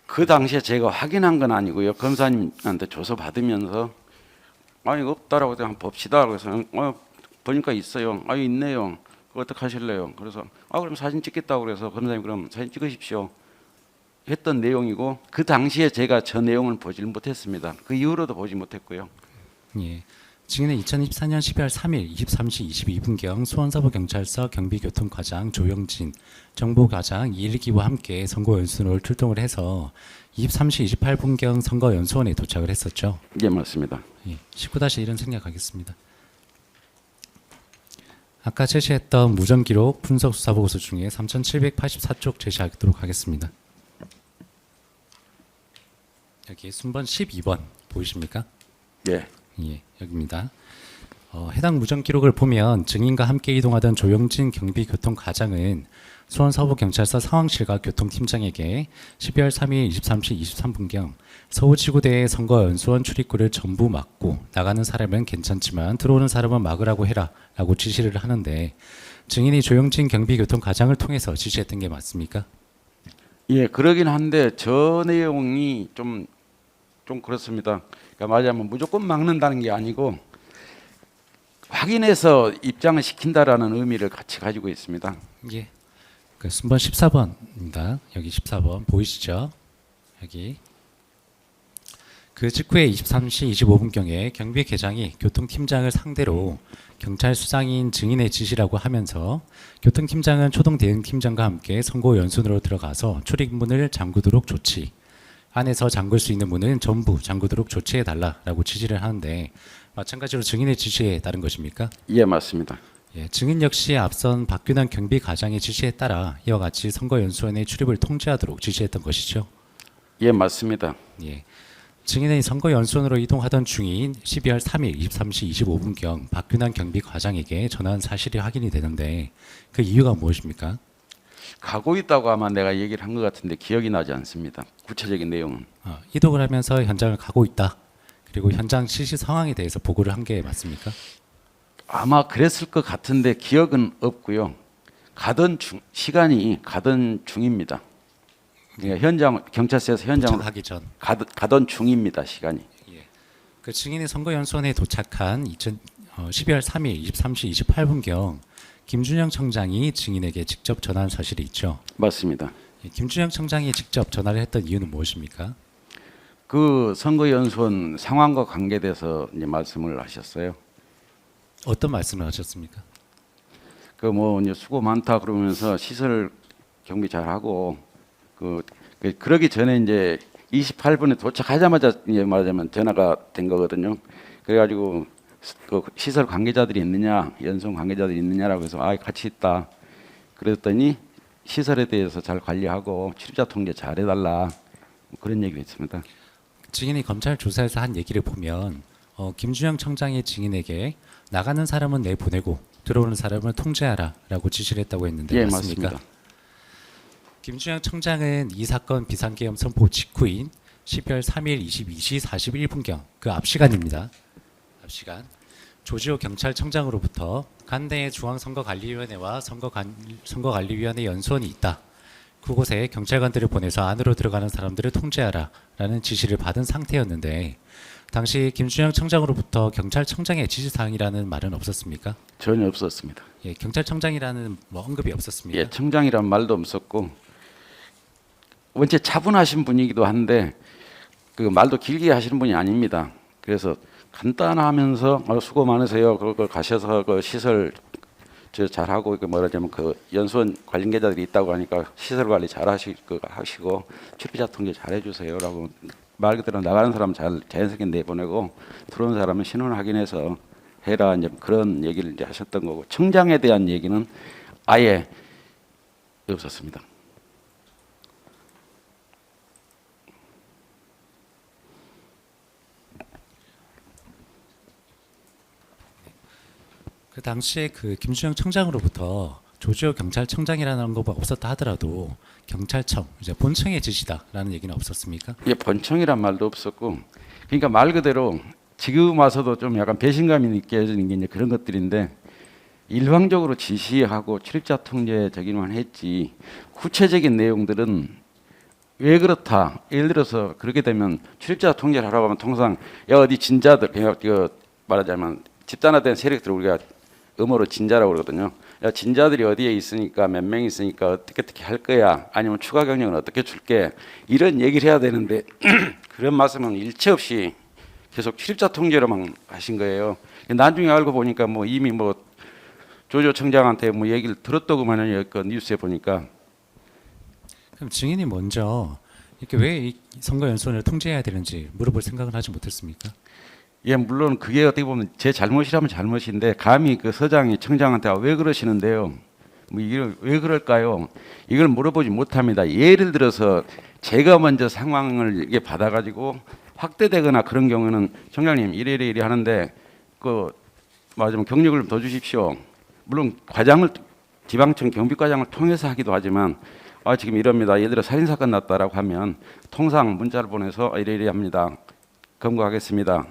그 당시에 제가 확인한 건 아니고요. 검사님한테 조서 받으면서 이거 없다라고 한번 봅시다. 그래서 보니까 있어요. 있네요. 그거 어떻게 하실래요? 그래서 그럼 사진 찍겠다고 그래서 검사님 그럼 사진 찍으십시오. 했던 내용이고 그 당시에 제가 저 내용을 보질 못했습니다. 그 이후로도 보지 못했고요. 예. 증인은 2024년 12월 3일 23시 22분경 수원서부경찰서 경비교통과장 조영진 정보과장 이일기와 함께 선거연수원으로 출동을 해서 23시 28분경 선거연수원에 도착을 했었죠. 예, 맞습니다. 예. 19-1은 생략하겠습니다. 아까 제시했던 무전기록 분석수사보고서 중에 3784쪽 제시하도록 하겠습니다. 여기 순번 12번 보이십니까? 예. 예, 여기입니다. 해당 무전 기록을 보면 증인과 함께 이동하던 조영진 경비교통과장은 수원 서부경찰서 상황실과 교통팀장에게 12월 3일 23시 23분경 서울지구대의 선거연수원 출입구를 전부 막고 나가는 사람은 괜찮지만 들어오는 사람은 막으라고 해라 라고 지시를 하는데 증인이 조영진 경비교통과장을 통해서 지시했던 게 맞습니까? 예, 그러긴 한데 저 내용이 좀 그렇습니다. 그러니까 말하자면 무조건 막는다는 게 아니고 확인해서 입장을 시킨다라는 의미를 같이 가지고 있습니다. 예. 그 순번 14번입니다. 여기 14번 보이시죠? 여기. 그 직후에 23시 25분경에 경비계장이 교통팀장을 상대로 경찰 수장인 증인의 지시라고 하면서 교통팀장은 초동대응팀장과 함께 선고 연순으로 들어가서 출입문을 잠그도록 조치, 안에서 잠글 수 있는 문은 전부 잠그도록 조치해달라라고 지시를 하는데 마찬가지로 증인의 지시에 따른 것입니까? 예, 맞습니다. 예, 증인 역시 앞선 박균환 경비과장의 지시에 따라 이와 같이 선거연수원의 출입을 통제하도록 지시했던 것이죠. 예, 맞습니다. 예. 증인의 선거연수원으로 이동하던 중인 12월 3일 23시 25분경 박균환 경비과장에게 전화한 사실이 확인이 되는데 그 이유가 무엇입니까? 가고 있다고 아마 내가 얘기를 한 것 같은데 기억이 나지 않습니다. 구체적인 내용은. 이동을 하면서 현장을 가고 있다. 그리고 현장 실시 상황에 대해서 보고를 한 게 맞습니까? 아마 그랬을 것 같은데 기억은 없고요. 시간이 가던 중입니다. 그러니까 현장 경찰서에서 현장으로 도착하기 전. 가던 중입니다. 시간이. 그 증인의 선거연수원에 도착한 12월 3일 23시 28분경 김준영 청장이 증인에게 직접 전화한 사실이 있죠. 맞습니다. 예, 김준영 청장이 직접 전화를 했던 이유는 무엇입니까? 그 선거연수원 상황과 관계돼서 이제 말씀을 하셨어요. 어떤 말씀을 하셨습니까? 그 뭐 이제 수고 많다 그러면서 시설 경비 잘하고 그러기 전에 이제 28분에 도착하자마자 이제 말하자면 전화가 된 거거든요. 그래가지고 그 시설 관계자들이 있느냐, 연수원 관계자들이 있느냐라고 해서 같이 있다. 그랬더니 시설에 대해서 잘 관리하고 출입자 통제 잘해달라 그런 얘기를 했습니다. 증인이 검찰 조사에서 한 얘기를 보면 김준영 청장이 증인에게 나가는 사람은 내보내고 들어오는 사람을 통제하라라고 지시를 했다고 했는데 예, 맞습니까? 맞습니다. 김준영 청장은 이 사건 비상계엄 선포 직후인 12월 3일 22시 41분경 그 앞 시간입니다. 앞 시간 조지호 경찰청장으로부터 간대의 중앙선거관리위원회와 선거관리위원회 연수원이 있다. 그곳에 경찰관들을 보내서 안으로 들어가는 사람들을 통제하라라는 지시를 받은 상태였는데 당시 김준영 청장으로부터 경찰청장의 지시사항이라는 말은 없었습니까? 전혀 없었습니다. 예, 경찰청장이라는 언급이 없었습니까? 예, 청장이란 말도 없었고 원체 차분하신 분이기도 한데 그 말도 길게 하시는 분이 아닙니다. 그래서 간단하면서 수고 많으세요. 그걸 가셔서 그 시설 잘하고 말하자면 그 연수원 관계자들이 있다고 하니까 시설 관리 잘 하시고 출입자 통제 잘 해주세요라고 말 그대로 나가는 사람 잘 자연스럽게 내보내고 들어오는 사람은 신원 확인해서 해라 이제 그런 얘기를 이제 하셨던 거고 청장에 대한 얘기는 아예 없었습니다. 그 당시에 그 김준영 청장으로부터 조지호 경찰청장이라는 언급은 없었다 하더라도 경찰청 이제 본청의 지시다라는 얘기는 없었습니까? 예, 본청이란 말도 없었고 그러니까 말 그대로 지금 와서도 좀 약간 배신감이 느껴지는 게 이제 그런 것들인데 일방적으로 지시하고 출입자 통제적인만 했지 구체적인 내용들은 왜 그렇다. 예를 들어서 그렇게 되면 출입자 통제를 하라고 하면 통상 어디 진자들 그냥 말하자면 집단화된 세력들 우리가 음어로 진자라고 그러거든요. 야, 진자들이 어디에 있으니까 몇 명 있으니까 어떻게 할 거야 아니면 추가 경력은 어떻게 줄게 이런 얘기를 해야 되는데 그런 말씀은 일체 없이 계속 출입자 통제로만 하신 거예요. 나중에 알고 보니까 뭐 이미 뭐 조조 청장한테 뭐 얘기를 들었더구만요. 그 뉴스에 보니까. 그럼 증인이 먼저 이렇게 왜 이 선거연수원을 통제해야 되는지 물어볼 생각은 하지 못했습니까? 예, 물론 그게 어떻게 보면 제 잘못이라면 잘못인데 감히 그 서장이 청장한테 왜 그러시는데요? 뭐 이걸 왜 그럴까요? 이걸 물어보지 못합니다. 예를 들어서 제가 먼저 상황을 이게 받아가지고 확대되거나 그런 경우는 청장님 이래 하는데 그 말하자면 경력을 좀 더 주십시오. 물론 지방청 경비과장을 통해서 하기도 하지만 지금 이럽니다. 예를 들어 살인사건 났다라고 하면 통상 문자를 보내서 이래 합니다. 검거하겠습니다.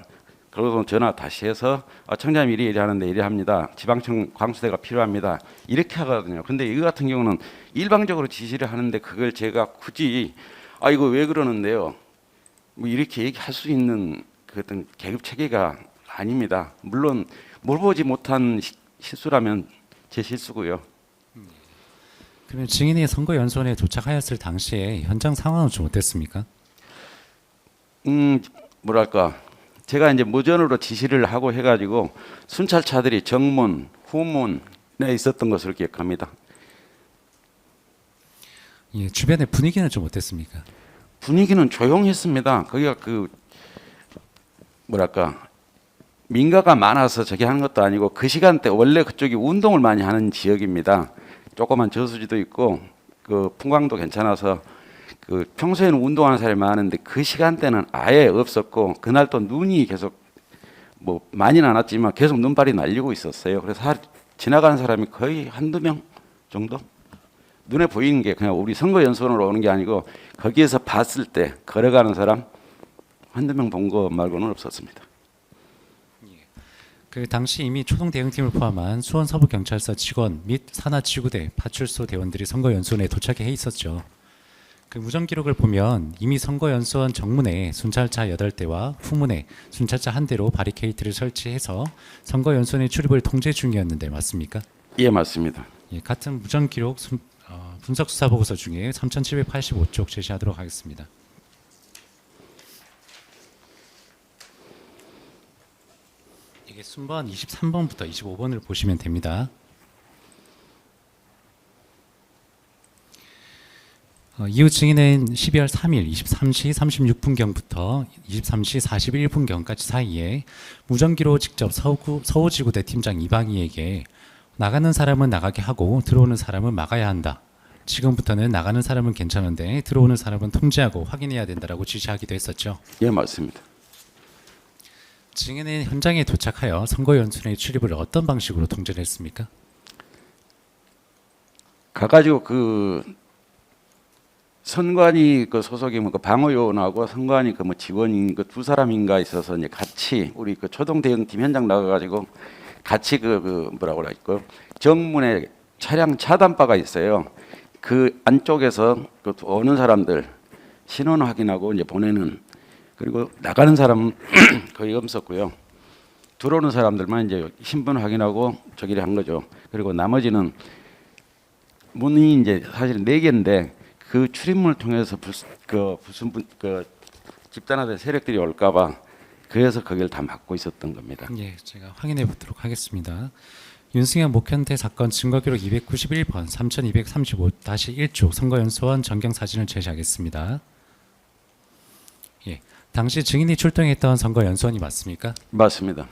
그러고 전화 다시 해서 청장님 이래 하는데 이래 합니다. 지방청 광수대가 필요합니다. 이렇게 하거든요. 근데 이거 같은 경우는 일방적으로 지시를 하는데 그걸 제가 굳이 이거 왜 그러는데요? 뭐 이렇게 얘기할 수 있는 그 어떤 계급 체계가 아닙니다. 물론 물어보지 못한 실수라면 제 실수고요. 그러면 증인이 선거연수원에 도착하였을 당시에 현장 상황은 좀 어땠습니까? 뭐랄까, 제가 이제 무전으로 지시를 하고 해가지고 순찰차들이 정문, 후문에 있었던 것으로 기억합니다. 예, 주변의 분위기는 좀 어땠습니까? 분위기는 조용했습니다. 거기가 그 뭐랄까, 민가가 많아서 저기 하는 것도 아니고 그 시간대 원래 그쪽이 운동을 많이 하는 지역입니다. 조그만 저수지도 있고 그 풍광도 괜찮아서 그 평소에는 운동하는 사람이 많은데 그 시간대는 아예 없었고 그날 또 눈이 계속 뭐 많이는 안 왔지만 계속 눈발이 날리고 있었어요. 그래서 지나가는 사람이 거의 한두 명 정도 눈에 보이는 게 그냥 우리 선거연수원으로 오는 게 아니고 거기에서 봤을 때 걸어가는 사람 한두 명 본 거 말고는 없었습니다. 그 당시 이미 초동 대응팀을 포함한 수원 서부경찰서 직원 및 산하지구대 파출소 대원들이 선거연수원에 도착해 있었죠. 그 무전 기록을 보면 이미 선거연수원 정문에 순찰차 8대와 후문에 순찰차 1대로 바리케이트를 설치해서 선거연수원의 출입을 통제 중이었는데 맞습니까? 예, 맞습니다. 예, 같은 무전 기록 분석 수사 보고서 중에 3785쪽 제시하도록 하겠습니다. 이게 순번 23번부터 25번을 보시면 됩니다. 이후 증인은 12월 3일 23시 36분경부터 23시 41분경까지 사이에 무전기로 직접 서우지구대 팀장 이방희에게 나가는 사람은 나가게 하고 들어오는 사람은 막아야 한다. 지금부터는 나가는 사람은 괜찮은데 들어오는 사람은 통제하고 확인해야 된다라고 지시하기도 했었죠. 예, 맞습니다. 증인은 현장에 도착하여 선거연수원의 출입을 어떤 방식으로 통제를 했습니까? 가가지고 그 선관위 그 소속이 뭐 그 방어요원하고 선관위 그 뭐 직원인 그 두 사람인가 있어서 이제 같이 우리 그 초동 대응팀 현장 나가가지고 같이 그 뭐라고 할까 정문에 차량 차단바가 있어요. 그 안쪽에서 그 오는 사람들 신원 확인하고 이제 보내는 그리고 나가는 사람은 거의 없었고요. 들어오는 사람들만 이제 신분 확인하고 저기를 한 거죠. 그리고 나머지는 문이 이제 사실 4개인데 그 출입문을 통해서 그 집단화된 세력들이 올까봐 그래서 거기를 다 막고 있었던 겁니다. 예, 제가 확인해 보도록 하겠습니다. 윤승현 목현태 사건 증거기록 291번 3235-1쪽 선거연수원 전경 사진을 제시하겠습니다. 예, 당시 증인이 출동했던 선거연수원이 맞습니까? 맞습니다.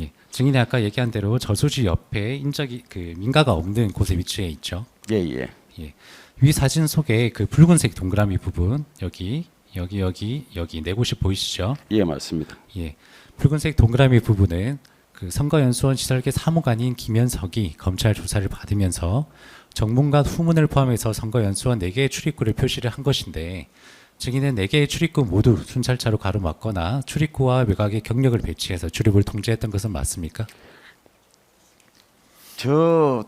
예, 증인이 아까 얘기한 대로 저수지 옆에 인적이 그 민가가 없는 곳에 위치해 있죠. 예, 예. 예, 위 사진 속에 그 붉은색 동그라미 부분 여기 네 곳이 보이시죠? 예, 맞습니다. 예, 붉은색 동그라미 부분은 그 선거연수원 시설계 사무관인 김현석이 검찰 조사를 받으면서 정문과 후문을 포함해서 선거연수원 4개의 출입구를 표시를 한 것인데 증인은 4개의 출입구 모두 순찰차로 가로막거나 출입구와 외곽에 경력을 배치해서 출입을 통제했던 것은 맞습니까? 저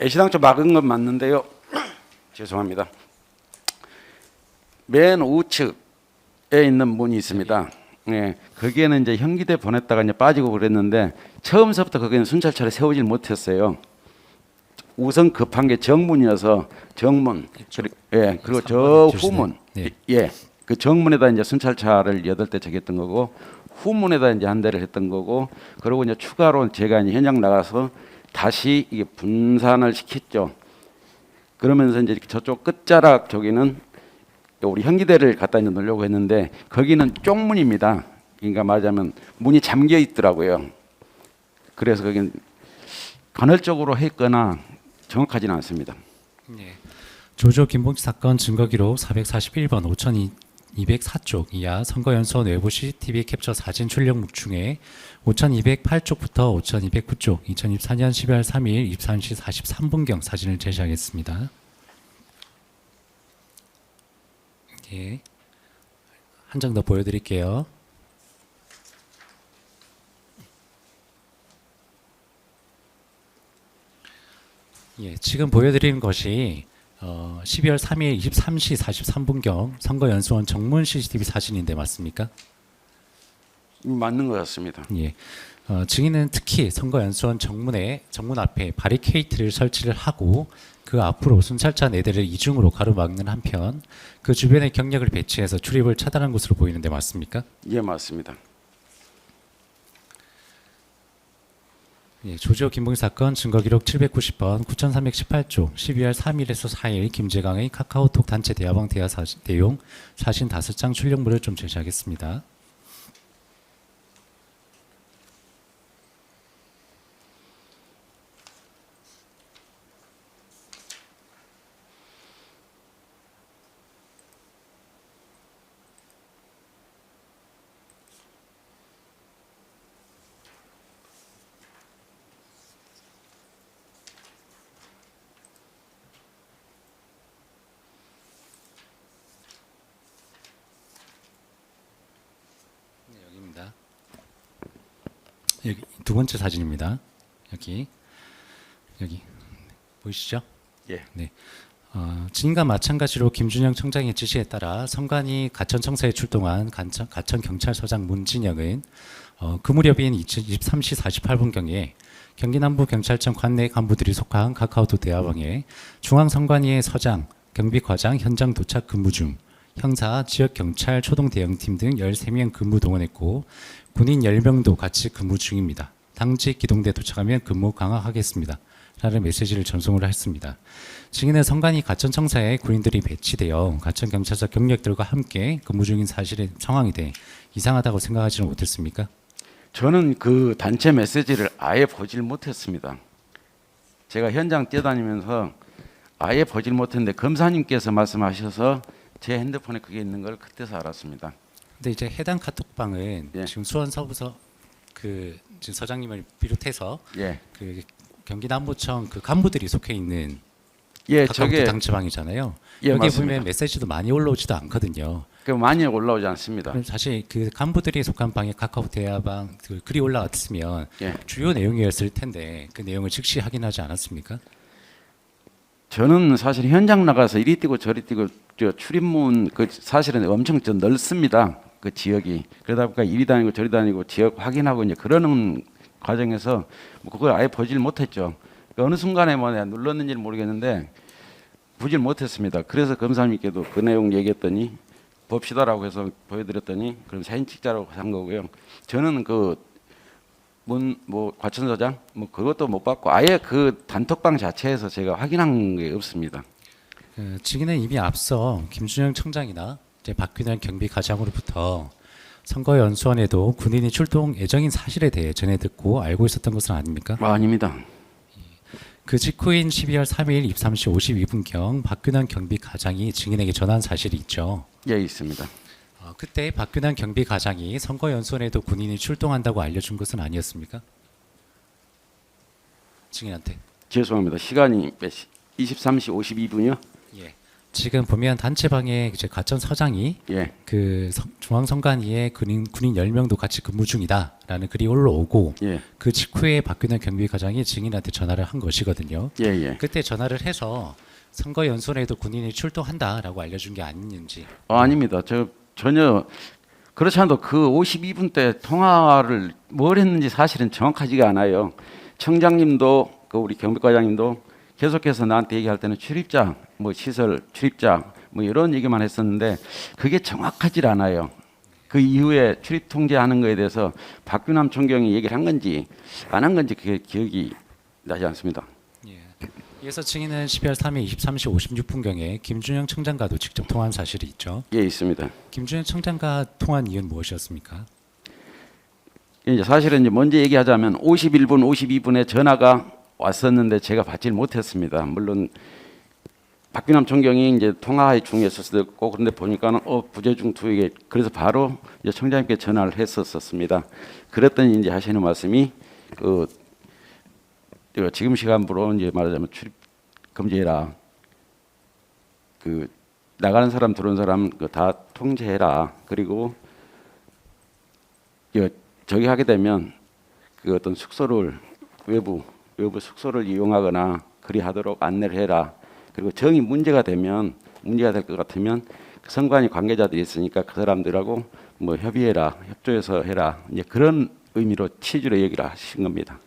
애시당초 막은 건 맞는데요. 죄송합니다. 맨 우측에 있는 문이 있습니다. 예, 거기에는 이제 형기대 보냈다가 이제 빠지고 그랬는데 처음서부터 거기는 순찰차를 세우질 못했어요. 우선 급한 게 정문이어서 정문, 예, 그리고 저 후문, 네. 예, 그 정문에다 이제 순찰차를 8대 적했던 거고 후문에다 이제 1대를 했던 거고 그리고 이제 추가로 제가 이제 현장 나가서 다시 이게 분산을 시켰죠. 그러면서 이제 저쪽 끝자락 저기는 우리 현기대를 갖다 이제 놓으려고 했는데 거기는 쪽문입니다. 그러니까 말하자면 문이 잠겨 있더라고요. 그래서 거기는 간헐적으로 했거나 정확하지는 않습니다. 예. 조조 김봉지 사건 증거기록 441번 5204쪽 이하 선거연수원 외부 CCTV 캡처 사진 출력물 중에 5208쪽부터 5209쪽 2024년 12월 3일 23시 43분경 사진을 제시하겠습니다. 예. 한 장 더 보여드릴게요. 예, 지금 보여드리는 것이 12월 3일 23시 43분경 선거연수원 정문 CCTV 사진인데 맞습니까? 맞는 것 같습니다. 예. 증인은 특히 선거연수원 정문 앞에 바리케이트를 설치를 하고 그 앞으로 순찰차 4대를 이중으로 가로막는 한편 그 주변에 경력을 배치해서 출입을 차단한 것으로 보이는데 맞습니까? 예, 맞습니다. 예, 조지호 김봉희 사건 증거기록 790번 9318조 12월 3일에서 4일 김재강의 카카오톡 단체 대화방 대화 내용 사진 5장 출력물을 좀 제시하겠습니다. 여기입니다. 여기 두 번째 사진입니다. 여기 보이시죠? 예. 네. 증인과 마찬가지로 김준영 청장의 지시에 따라 선관위 가천청사에 출동한 가천경찰서장 문진영은 그 무렵인 23시 48분경에 경기남부경찰청 관내 간부들이 속한 카카오톡 대화방에 중앙선관위의 서장, 경비과장 현장 도착 근무 중 형사, 지역경찰, 초동대응팀 등 13명 근무 동원했고 군인 10명도 같이 근무 중입니다. 당직 기동대 도착하면 근무 강화하겠습니다. 라는 메시지를 전송을 했습니다. 증인은 선관위 가천청사에 군인들이 배치되어 가천경찰서 경력들과 함께 근무 중인 사실의 상황이 돼 이상하다고 생각하지는 못했습니까? 저는 그 단체 메시지를 아예 보질 못했습니다. 제가 현장 뛰어다니면서 아예 보질 못했는데 검사님께서 말씀하셔서 제 핸드폰에 그게 있는 걸 그때서 알았습니다. 근데 이제 해당 카톡방은 예. 지금 수원서부서 지금 서장님을 비롯해서 예, 그 경기 남부청 그 간부들이 속해 있는 예, 카카오톡 저게 단체방이잖아요. 예, 여기에 맞습니다. 보면 메시지도 많이 올라오지도 않거든요. 그 많이 올라오지 않습니다. 그럼 사실 그 간부들이 속한 방에 카카오톡 대화방 그 글이 올라왔으면 예, 주요 내용이었을 텐데 그 내용을 즉시 확인하지 않았습니까? 저는 사실 현장 나가서 이리 뛰고 저리 뛰고 저 출입문 그 사실은 엄청 좀 넓습니다. 그 지역이 그러다 보니까 이리 다니고 저리 다니고 지역 확인하고 이제 그러는 과정에서 뭐 그걸 아예 보질 못했죠. 그 어느 순간에 뭐 내가 눌렀는지는 모르겠는데 보질 못했습니다. 그래서 검사님께도 그 내용 얘기했더니 봅시다라고 해서 보여드렸더니 그럼 사진 찍자라고 한 거고요. 저는 그 뭐 과천서장 뭐 그것도 못 받고 아예 그 단톡방 자체에서 제가 확인한 게 없습니다. 증인은 이미 앞서 김준영 청장이나 이제 박균현 경비과장으로부터 선거연수원에도 군인이 출동 예정인 사실에 대해 전해 듣고 알고 있었던 것은 아닙니까? 아닙니다. 그 직후인 12월 3일 23시 52분경 박균현 경비과장이 증인에게 전한 사실이 있죠. 예, 있습니다. 그때 박균현 경비과장이 선거연수원에도 군인이 출동한다고 알려준 것은 아니었습니까? 증인한테. 죄송합니다. 시간이 몇 시? 23시 52분이요? 예. 지금 보면 단체방에 이제 가천 서장이 예, 그 중앙선관위에 군인 10명도 같이 근무 중이다라는 글이 올라오고 예, 그 직후에 박균현 경비과장이 증인한테 전화를 한 것이거든요. 예, 예. 그때 전화를 해서 선거연수원에도 군인이 출동한다라고 알려준 게 아닌지. 아닙니다. 저 전혀 그렇지 않아도 그 52분 때 통화를 뭘 했는지 사실은 정확하지가 않아요. 청장님도 그 우리 경비과장님도 계속해서 나한테 얘기할 때는 출입자, 뭐 시설 출입자, 뭐 이런 얘기만 했었는데 그게 정확하지 않아요. 그 이후에 출입 통제하는 거에 대해서 박균남 총경이 얘기를 한 건지 안 한 건지 그게 기억이 나지 않습니다. 예. 이어서 증인은 12월 3일 23시 56분경에 김준영 청장과도 직접 통화한 사실이 있죠. 예, 있습니다. 김준영 청장과 통화한 이유는 무엇이었습니까? 이제 사실은 이제 먼저 얘기하자면 51분, 52분에 전화가 왔었는데 제가 받질 못했습니다. 물론 박균남 총경이 이제 통화 중에 있었고 그런데 보니까는 부재중 투입에 그래서 바로 이제 청장님께 전화를 했었습니다. 그랬더니 이제 하시는 말씀이 그 지금 시간부로 이제 말하자면 출입 금지해라. 그 나가는 사람 들어오는 사람 그 다 통제해라. 그리고 저기 하게 되면 그 어떤 숙소를 외부 숙소를 이용하거나 그리 하도록 안내를 해라. 그리고 정이 문제가 되면 문제가 될 것 같으면 그 선관위 관계자들이 있으니까 그 사람들하고 뭐 협의해라, 협조해서 해라 이제 그런 의미로 취지로 얘기를 하신 겁니다.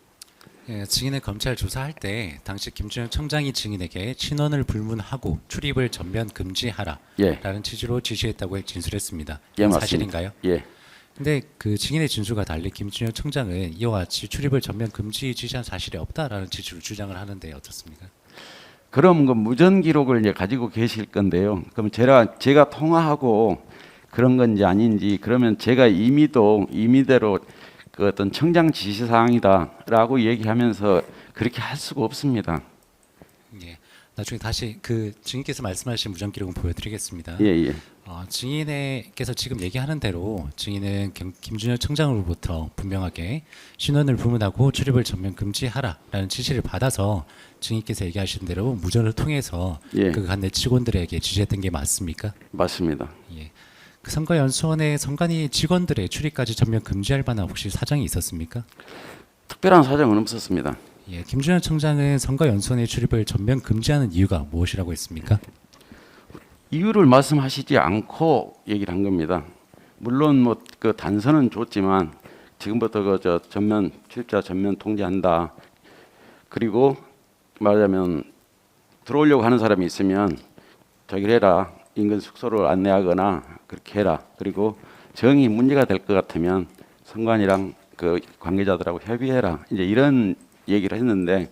예, 증인은 검찰 조사할 때 당시 김준영 청장이 증인에게 친원을 불문하고 출입을 전면 금지하라라는 예. 취지로 지시했다고 진술했습니다. 예, 맞습니다. 사실인가요? 예. 근데 그 증인의 진술과 달리 김준영 청장은 이와 같이 출입을 전면 금지 지시한 사실이 없다라는 취지로 주장을 하는데 어떻습니까? 그럼 그 무전 기록을 이제 가지고 계실 건데요. 그럼 제가 통화하고 그런 건지 아닌지 그러면 제가 임의대로 그 어떤 청장 지시 사항이다라고 얘기하면서 그렇게 할 수가 없습니다. 예. 나중에 다시 그 증인께서 말씀하신 무전 기록은 보여드리겠습니다. 예, 예. 증인께서 지금 얘기하는 대로 증인은 김준현 청장으로부터 분명하게 신원을 불문하고 출입을 전면 금지하라라는 지시를 받아서 증인께서 얘기하신 대로 무전을 통해서 예. 그 관내 직원들에게 지시했던 게 맞습니까? 맞습니다. 예. 그 선거연수원의 선관위 직원들의 출입까지 전면 금지할 만한 혹시 사정이 있었습니까? 특별한 사정은 없었습니다. 예. 김준현 청장은 선거연수원의 출입을 전면 금지하는 이유가 무엇이라고 했습니까? 이유를 말씀하시지 않고 얘기를 한 겁니다. 물론 뭐 그 단서는 줬지만 지금부터 그 전면 출입자 전면 통제한다. 그리고 말하자면 들어오려고 하는 사람이 있으면 저기를 해라. 인근 숙소를 안내하거나 그렇게 해라. 그리고 정이 문제가 될 것 같으면 선관이랑 그 관계자들하고 협의해라. 이제 이런 얘기를 했는데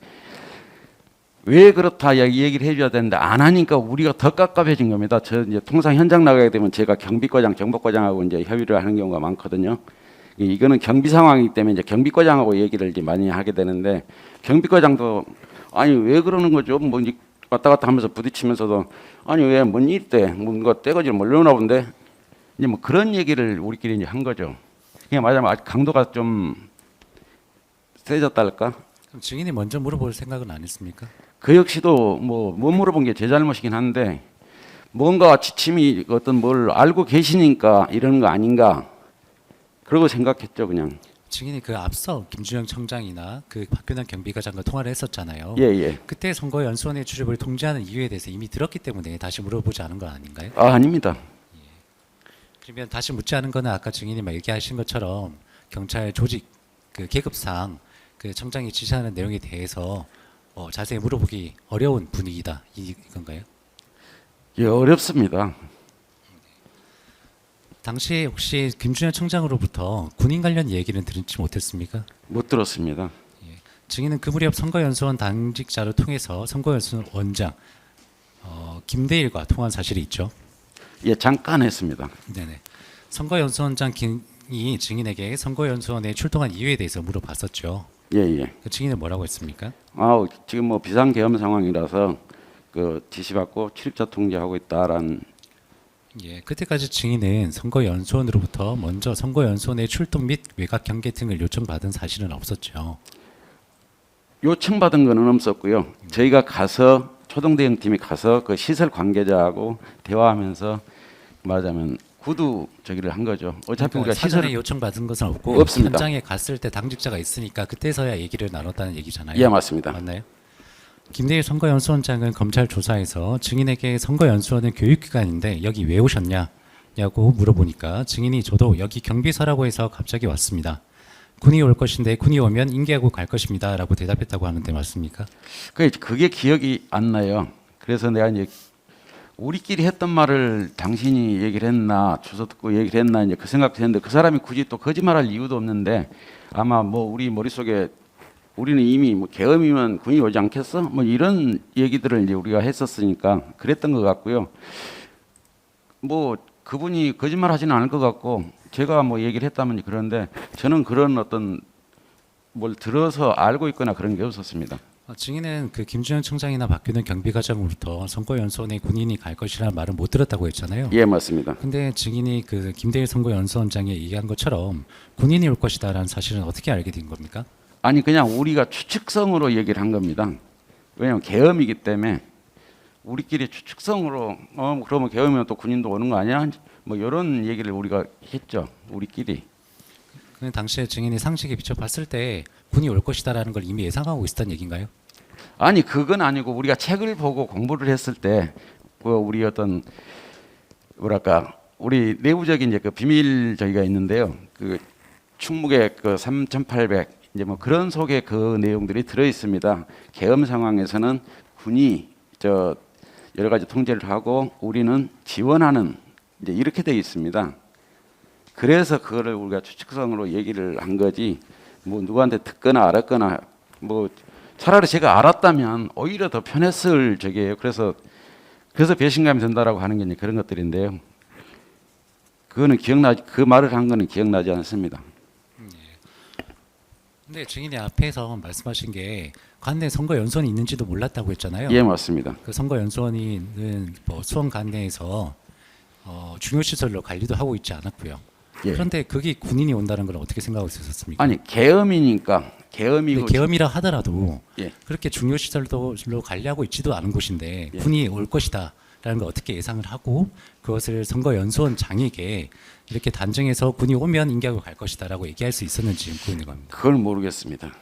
왜 그렇다 이 얘기를 해줘야 되는데 안 하니까 우리가 더 깝깝해진 겁니다. 저 이제 통상 현장 나가게 되면 제가 경비과장, 정보과장하고 이제 협의를 하는 경우가 많거든요. 이거는 경비 상황이기 때문에 이제 경비과장하고 얘기를 이제 많이 하게 되는데 경비과장도 아니 왜 그러는 거죠? 뭐 이제 왔다 갔다 하면서 부딪히면서도 아니 왜 뭔 일 때 뭔가 떼거지를 몰려오나 본데 이제 뭐 그런 얘기를 우리끼리 이제 한 거죠. 그냥 말하자면 아직 강도가 좀 세졌달까? 그럼 증인이 먼저 물어볼 생각은 안 했습니까? 그 역시도 뭐 못 물어본 게 제 잘못이긴 한데 뭔가 지침이 어떤 뭘 알고 계시니까 이러는 거 아닌가 그러고 생각했죠 그냥. 증인이 그 앞서 김준영 청장이나 그 박균환 경비과장과 통화를 했었잖아요. 예. 그때 선거연수원의 출입을 통제하는 이유에 대해서 이미 들었기 때문에 다시 물어보지 않은 건 아닌가요? 아닙니다. 그러면 다시 묻지 않은 거는 아까 증인이 막 얘기하신 것처럼 경찰 조직 그 계급상 그 청장이 지시하는 내용에 대해서 자세히 물어보기 어려운 분위기다 이건가요? 예, 어렵습니다. 당시에 혹시 김준현 청장으로부터 군인 관련 얘기는 들지 못했습니까? 못 들었습니다. 증인은 그 무렵 선거연수원 당직자를 통해서 선거연수원 원장 김대일과 통화한 사실이 있죠. 예, 잠깐 했습니다. 네네. 선거연수원장 김이 증인에게 선거연수원에 출동한 이유에 대해서 물어봤었죠. 예. 그 증인은 뭐라고 했습니까? 지금 뭐 비상계엄 상황이라서 그 지시받고 출입자 통제하고 있다라는. 예, 그때까지 증인은 선거연수원으로부터 먼저 선거연수원의 출동 및 외곽 경계 등을 요청받은 사실은 없었죠. 요청받은 거는 없었고요. 저희가 가서 초동대응팀이 가서 그 시설 관계자하고 대화하면서 말하자면 구두 저기를 한 거죠. 어차피 우리가 사전에 시설 요청받은 것은 없고 없습니다. 현장에 갔을 때 당직자가 있으니까 그때서야 얘기를 나눴다는 얘기잖아요. 예, 맞습니다. 맞나요? 김대일 선거연수원장은 검찰 조사에서 증인에게 선거연수원은 교육기관인데 여기 왜 오셨냐고 물어보니까 증인이 저도 여기 경비서라고 해서 갑자기 왔습니다. 군이 올 것인데 군이 오면 인계하고 갈 것입니다라고 대답했다고 하는데 맞습니까? 그게 기억이 안 나요. 그래서 내가 이제 우리끼리 했던 말을 당신이 얘기를 했나 주소 듣고 얘기를 했나 이제 그 생각도 했는데 그 사람이 굳이 또 거짓말할 이유도 없는데 아마 뭐 우리 머릿속에 우리는 이미 뭐 계엄이면 군이 오지 않겠어? 뭐 이런 얘기들을 이제 우리가 했었으니까 그랬던 것 같고요. 뭐 그분이 거짓말 하지는 않을 것 같고 제가 뭐 얘기를 했다면 그런데 저는 그런 어떤 뭘 들어서 알고 있거나 그런 게 없었습니다. 증인은 그 김준현 청장이나 박균현 경비과장으로부터 선거연수원에 군인이 갈 것이라는 말을 못 들었다고 했잖아요. 예, 맞습니다. 근데 증인이 그 김대일 선거연수원장이 얘기한 것처럼 군인이 올 것이다라는 사실은 어떻게 알게 된 겁니까? 아니 그냥 우리가 추측성으로 얘기를 한 겁니다. 왜냐하면 계엄이기 때문에 우리끼리 추측성으로 그러면 계엄이면 또 군인도 오는 거 아니야? 뭐 이런 얘기를 우리가 했죠. 우리끼리. 그 당시에 증인이 상식에 비춰 봤을 때 군이 올 것이다라는 걸 이미 예상하고 있었던 얘기인가요? 아니 그건 아니고 우리가 책을 보고 공부를 했을 때 그 우리 어떤 뭐랄까 우리 내부적인 이제 그 비밀 저기가 있는데요. 그 충무계 그 3,800 이제 뭐 그런 속에 그 내용들이 들어 있습니다. 계엄 상황에서는 군이 저 여러 가지 통제를 하고 우리는 지원하는 이제 이렇게 되어 있습니다. 그래서 그거를 우리가 추측성으로 얘기를 한 거지 뭐 누구한테 듣거나 알았거나 뭐 차라리 제가 알았다면 오히려 더 편했을 적이에요. 그래서 배신감이 든다라고 하는 게 이제 그런 것들인데요. 그거는 그 말을 한 거는 기억나지 않습니다. 근데 증인이 앞에서 말씀하신 게 관내 선거 연수원이 있는지도 몰랐다고 했잖아요. 예, 맞습니다. 그 선거 연수원은 뭐 수원 관내에서 중요 시설로 관리도 하고 있지 않았고요. 예. 그런데 거기 군인이 온다는 걸 어떻게 생각하고 있었습니까? 아니 계엄이니까 계엄이고 근데 계엄이라 하더라도 예. 그렇게 중요 시설로 관리하고 있지도 않은 곳인데 예. 군이 올 것이다라는 걸 어떻게 예상을 하고 그것을 선거 연수원장에게 이렇게 단정해서 군이 오면 인계하고 갈 것이다라고 얘기할 수 있었는지 궁금합니다. 그걸 모르겠습니다.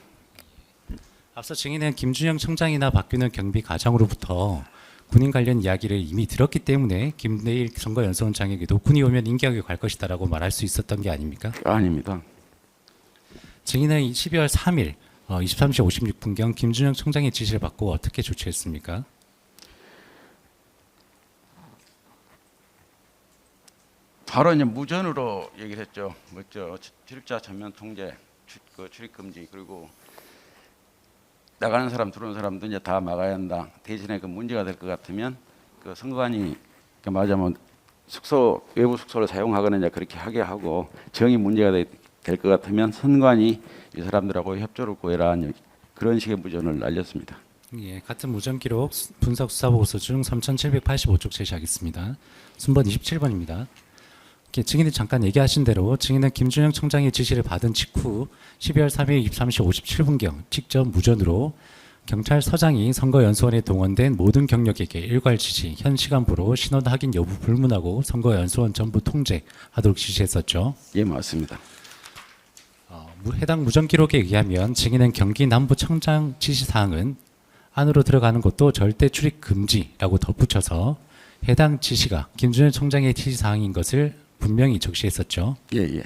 앞서 증인은 김준영 청장이나 박균현 경비과장으로부터 군인 관련 이야기를 이미 들었기 때문에 김내일 선거연수원장에게도 군이 오면 인계하고 갈 것이다라고 말할 수 있었던 게 아닙니까? 아닙니다. 증인은 12월 3일 23시 56분경 김준영 청장의 지시를 받고 어떻게 조치했습니까? 바로 이제 무전으로 얘기를 했죠. 뭐죠? 출입자 전면 통제, 출입 금지 그리고 나가는 사람 들어오는 사람도 이제 다 막아야 한다. 대신에 그 문제가 될 것 같으면 그 선거관이 말하자면 숙소 외부 숙소를 사용하거나 이제 그렇게 하게 하고 정이 문제가 될 것 같으면 선관이 이 사람들하고 협조를 구해라 그런 식의 무전을 날렸습니다. 예, 같은 무전 기록 분석 수사 보고서 중 3,785쪽 제시하겠습니다. 순번 27번입니다. 증인이 잠깐 얘기하신 대로 증인은 김준영 청장의 지시를 받은 직후 12월 3일 23시 57분경 직접 무전으로 경찰서장이 선거연수원에 동원된 모든 경력에게 일괄 지시, 현 시간부로 신원 확인 여부 불문하고 선거연수원 전부 통제하도록 지시했었죠. 예, 맞습니다. 해당 무전 기록에 의하면 증인은 경기 남부청장 지시사항은 안으로 들어가는 것도 절대 출입 금지라고 덧붙여서 해당 지시가 김준현 청장의 지시사항인 것을 분명히 적시했었죠. 예, 예.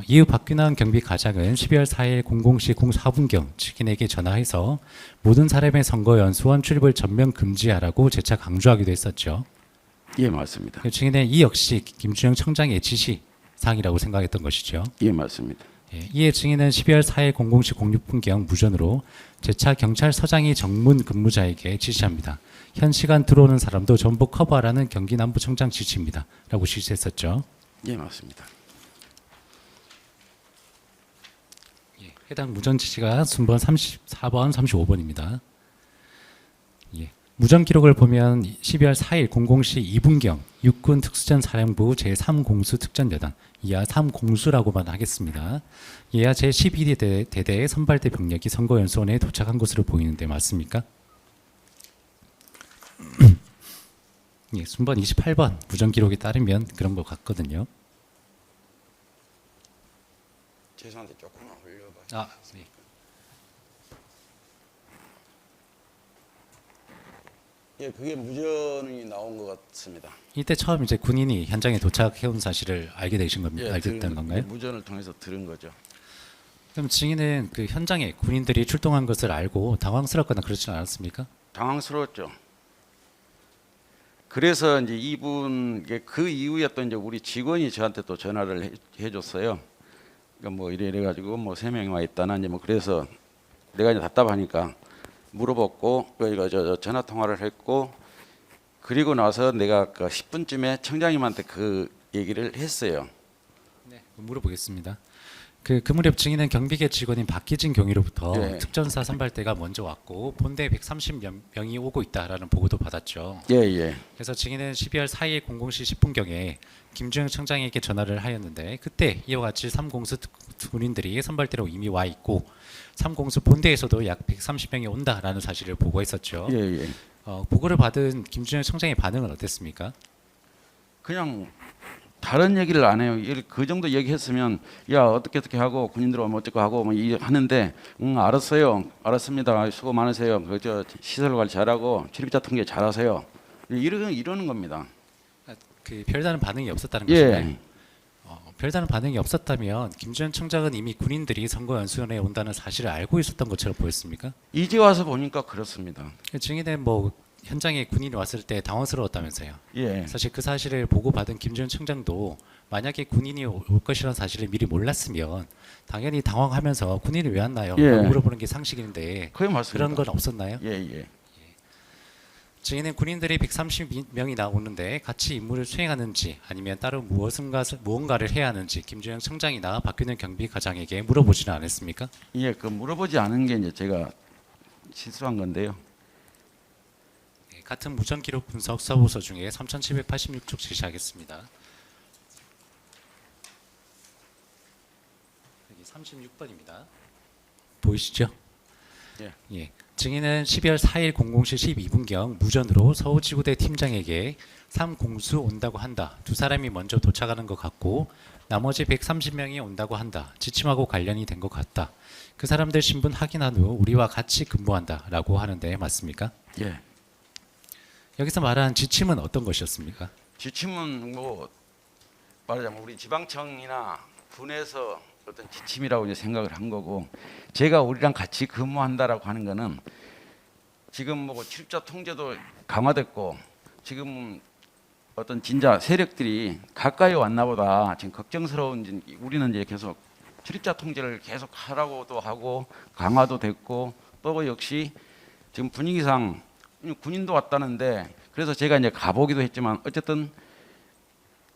이후 박균환 경비과장은 12월 4일 00시 04분경 증인에게 전화해서 모든 사람의 선거연수원 출입을 전면 금지하라고 재차 강조하기도 했었죠. 예, 맞습니다. 증인은 이 역시 김준영 청장의 지시사항이라고 생각했던 것이죠. 예, 맞습니다. 예, 이에 증인은 12월 4일 00시 06분경 무전으로 재차 경찰서장이 정문 근무자에게 지시합니다. 현 시간 들어오는 사람도 전부 커버하라는 경기 남부청장 지시입니다. 라고 지시했었죠. 예, 맞습니다. 예, 해당 무전 지시가 순번 34번, 35번입니다. 예, 무전 기록을 보면 12월 4일 00시 2분경 육군 특수전 사령부 제3공수 특전여단 이하 3공수라고만 하겠습니다. 이하 제12대대 선발대 병력이 선거연수원에 도착한 것으로 보이는데 맞습니까? 예, 순번 28번 무전 기록에 따르면 그런 것 같거든요. 죄송한데 조금만 올려봐. 아, 네. 예, 그게 무전이 나온 것 같습니다. 이때 처음 이제 군인이 현장에 도착해온 사실을 알게 되신 겁니까? 예, 알게 된 건가요? 무전을 통해서 들은 거죠. 그럼 증인은 그 현장에 군인들이 출동한 것을 알고 당황스럽거나 그렇지는 않았습니까? 당황스러웠죠. 그래서 이제 이분 그 이후에 또 이제 우리 직원이 저한테 또 전화를 해줬어요. 그러니까 뭐 이래 가지고 뭐 3명이 와 있다나 이제 뭐 그래서 내가 이제 답답하니까 물어봤고 그러니까 저 전화 통화를 했고 그리고 나서 내가 그 10분쯤에 청장님한테 그 얘기를 했어요. 네, 물어보겠습니다. 그 무렵 증인은 경비계 직원인 박기진 경위로부터 네. 특전사 선발대가 먼저 왔고 본대 130명이 오고 있다라는 보고도 받았죠. 예, 예. 그래서 증인은 12월 4일 00시 10분경에 김주영 청장에게 전화를 하였는데 그때 이와 같이 3공수 군인들이 선발대로 이미 와 있고 3공수 본대에서도 약 130명이 온다라는 사실을 보고했었죠. 예, 예. 보고를 받은 김주영 청장의 반응은 어땠습니까? 그냥 다른 얘기를 안 해요. 그 정도 얘기했으면 야 어떻게 하고 군인들 오면 어쩌고 하고 뭐 하는데 알았어요. 알았습니다. 수고 많으세요. 저 시설 관리 잘하고 출입자 통제 잘하세요. 이러는 겁니다. 그 별다른 반응이 없었다는 예. 것인가요? 별다른 반응이 없었다면 김주현 청장은 이미 군인들이 선거 연수원에 온다는 사실을 알고 있었던 것처럼 보였습니까? 이제 와서 보니까 그렇습니다. 증인은 뭐 현장에 군인이 왔을 때 당황스러웠다면서요. 예. 사실 그 사실을 보고받은 김주현 청장도 만약에 군인이 올 것이라는 사실을 미리 몰랐으면 당연히 당황하면서 군인이 왜 왔나요? 예. 라고 물어보는 게 상식인데 그게 맞습니다. 그런 건 없었나요? 예, 예. 증인은 군인들이 130명이 나오는데 같이 임무를 수행하는지 아니면 따로 무언가를 해야 하는지 김주영 청장이나 박균현 경비과장에게 물어보지는 않았습니까? 예, 그 물어보지 않은 게 이제 제가 실수한 건데요. 네, 같은 무전 기록 분석 서보서 중에 3786쪽 제시하겠습니다. 여기 36번입니다. 보이시죠? 예. 예. 증인은 12월 4일 00시 12분경 무전으로 서울지구대 팀장에게 3공수 온다고 한다. 두 사람이 먼저 도착하는 것 같고 나머지 130명이 온다고 한다. 지침하고 관련이 된 것 같다. 그 사람들 신분 확인한 후 우리와 같이 근무한다. 라고 하는데 맞습니까? 예. 여기서 말한 지침은 어떤 것이었습니까? 지침은 뭐 말하자면 우리 지방청이나 군에서 어떤 지침이라고 이제 생각을 한 거고, 제가 우리랑 같이 근무한다라고 하는 거는 지금 뭐 출입자 통제도 강화됐고 지금 어떤 진짜 세력들이 가까이 왔나 보다 지금 걱정스러운, 우리는 이제 계속 출입자 통제를 계속 하라고도 하고 강화도 됐고, 또 역시 지금 분위기상 군인도 왔다는데, 그래서 제가 이제 가보기도 했지만 어쨌든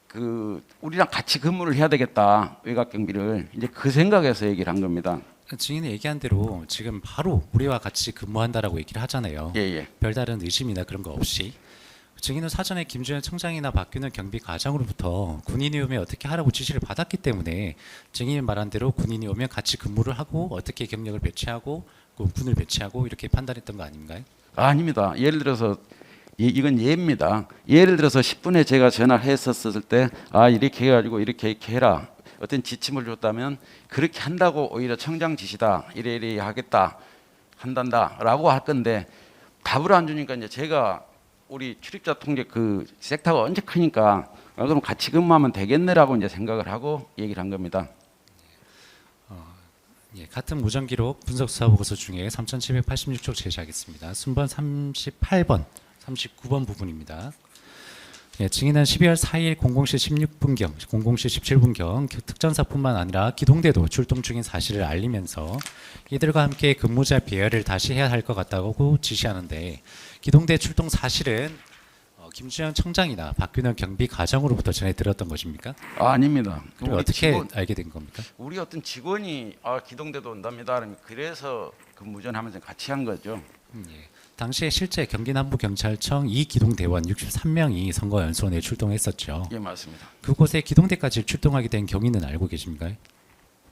그 우리랑 같이 근무를 해야 되겠다, 외곽 경비를, 이제 그 생각에서 얘기를 한 겁니다. 증인이 얘기한 대로 지금 바로 우리와 같이 근무한다라고 얘기를 하잖아요. 예, 예. 별다른 의심이나 그런 거 없이. 증인은 사전에 김주현 청장이나 박균현 경비과장으로부터 군인이 오면 어떻게 하라고 지시를 받았기 때문에 증인이 말한 대로 군인이 오면 같이 근무를 하고 어떻게 경력을 배치하고 군을 배치하고 이렇게 판단했던 거 아닌가요? 아닙니다. 예를 들어서 이건 예입니다. 예를 들어서 10분에 제가 전화를 했었을 때, 이렇게 해가지고 이렇게 해라, 어떤 지침을 줬다면 그렇게 한다고 오히려 청장 지시다, 이래 하겠다, 한단다라고 할 건데, 답을 안 주니까 이제 제가 우리 출입자 통제 그 섹터가 언제 크니까 그럼 같이 근무하면 되겠네라고 이제 생각을 하고 얘기를 한 겁니다. 예, 같은 무전 기록 분석 수사 보고서 중에 3786쪽 제시하겠습니다. 순번 38번, 39번 부분입니다. 예, 증인은 12월 4일 00시 16분경, 00시 17분경 특전사뿐만 아니라 기동대도 출동 중인 사실을 알리면서 이들과 함께 근무자 배열을 다시 해야 할 것 같다고 지시하는데, 기동대 출동 사실은 김주영 청장이나 박균현 경비과장으로부터 전해 들었던 것입니까? 아닙니다. 그리고 우리 어떻게 직원, 알게 된 겁니까? 우리 어떤 직원이 기동대도 온답니다, 그래서 근무전하면서 같이 한 거죠. 예. 당시에 실제 경기남부경찰청 2기동대원 63명이 선거연수원에 출동했었죠. 예, 맞습니다. 그곳에 기동대까지 출동하게 된 경위는 알고 계십니까?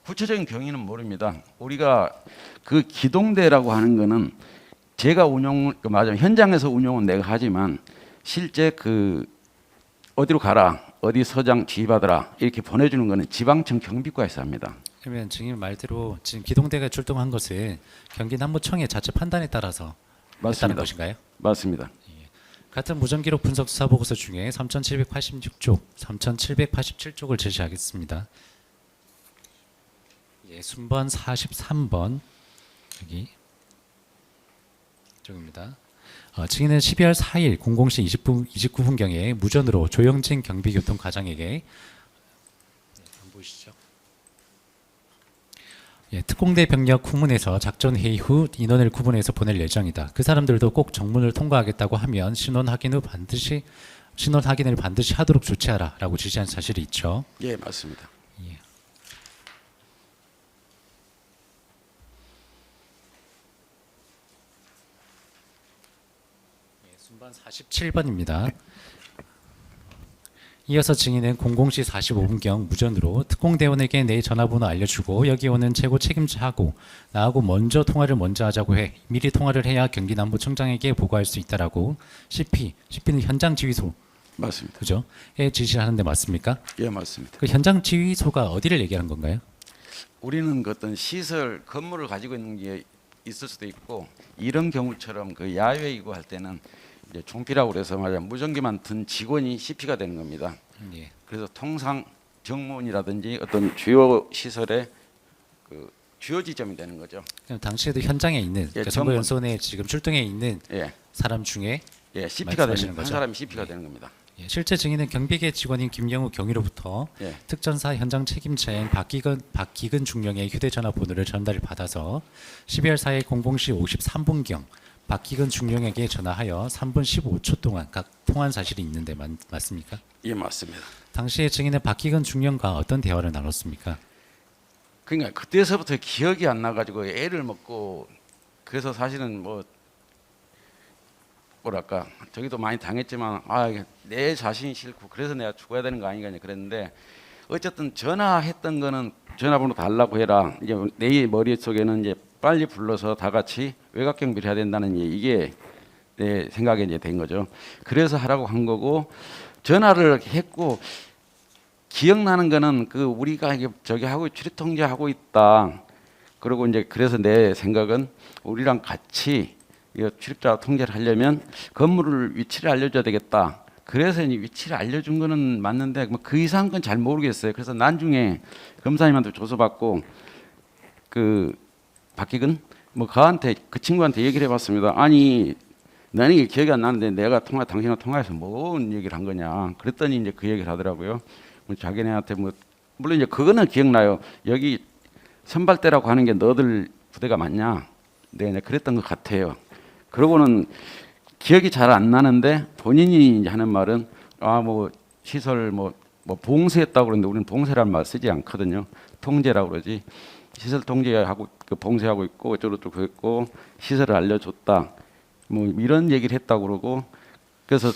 구체적인 경위는 모릅니다. 우리가 그 기동대라고 하는 거는 제가 맞아요. 현장에서 운영은 내가 하지만 실제 그 어디로 가라, 어디 서장 지휘받으라 이렇게 보내주는 거는 지방청 경비과에서 합니다. 그러면 증인 말대로 지금 기동대가 출동한 것은 경기남부청의 자체 판단에 따라서 했다는 맞습니다. 것인가요? 맞습니다. 같은 무전기록 분석 수사 보고서 중에 3786쪽, 3787쪽을 제시하겠습니다. 예, 순번 43번 여기 쪽입니다. 증인은 12월 4일 00시 29분경에 무전으로 조영진 경비교통과장에게 안 보이시죠? 예, 특공대 병력 후문에서 작전 회의 후 인원을 구분해서 보낼 예정이다. 그 사람들도 꼭 정문을 통과하겠다고 하면 신원 확인을 반드시 하도록 조치하라라고 지시한 사실이 있죠. 예, 맞습니다. 예. 순번 47번입니다. 이어서 증인은 00시 45분경 무전으로 특공대원에게 내 전화번호 알려주고 여기 오는 최고 책임자하고 나하고 먼저 통화를 하자고 해. 미리 통화를 해야 경기남부청장에게 보고할 수 있다라고 CP는 현장 지휘소, 맞습니다. 그죠? 에 지시를 하는데 맞습니까? 예, 맞습니다. 그 현장 지휘소가 어디를 얘기하는 건가요? 우리는 그 어떤 시설 건물을 가지고 있는 게 있을 수도 있고, 이런 경우처럼 그 야외이고 할 때는 이제 중피라고 그래서 말이야 무전기만 든 직원이 CP가 되는 겁니다. 예. 그래서 통상 정문이라든지 어떤 주요 시설의 그 주요 지점이 되는 거죠. 그럼 당시에도 현장에 있는 그러니까 전문. 선거연수원에 지금 출동해 있는 예, 사람 중에 예, CP가 말씀하시는 되는 한 거죠? 사람이 CP가 되는 겁니다. 예, 실제 증인은 경비계 직원인 김영우 경위로부터 예, 특전사 현장 책임자인 박기근 중령의 휴대전화 번호를 전달받아서 12월 4일 00시 53분경 박기근 중령에게 전화하여 3분 15초 동안 각 통화한 사실이 있는데 맞습니까? 예, 맞습니다. 당시에 증인은 박기근 중령과 어떤 대화를 나눴습니까? 그러니까 그때서부터 기억이 안 나가지고 애를 먹고 그래서 사실은 뭐랄까 저기도 많이 당했지만 내 자신이 싫고 그래서 내가 죽어야 되는 거 아닌가 그랬는데 어쨌든 전화했던 거는 전화번호 달라고 해라. 이제 내 머릿속에는 이제 빨리 불러서 다 같이 외곽 경비를 해야 된다는 이게 내 생각에 이제 된 거죠. 그래서 하라고 한 거고 전화를 했고 기억나는 거는 그 우리가 이게 저기 하고 출입 통제하고 있다. 그리고 이제 그래서 내 생각은 우리랑 같이 이 출입자 통제를 하려면 건물을 위치를 알려줘야 되겠다. 그래서 이 위치를 알려준 거는 맞는데 그 이상 건 잘 모르겠어요. 그래서 나중에 검사님한테 조서받고 그 박기근 그한테 그 친구한테 얘기를 해봤습니다. 아니 나는 이게 기억이 안 나는데 내가 당신과 통화해서 뭔 얘기를 한 거냐. 그랬더니 이제 그 얘기를 하더라고요. 자기네한테 물론 이제 그거는 기억나요. 여기 선발대라고 하는 게 너들 부대가 맞냐? 네, 그랬던 것 같아요. 그러고는 기억이 잘 안 나는데 본인이 하는 말은 시설 봉쇄했다고 그러는데 우리는 봉쇄란 말 쓰지 않거든요. 통제라고 그러지. 시설 통제하고 봉쇄하고 있고 어쩌고저쩌고 그랬고 시설을 알려줬다. 이런 얘기를 했다고 그러고 그래서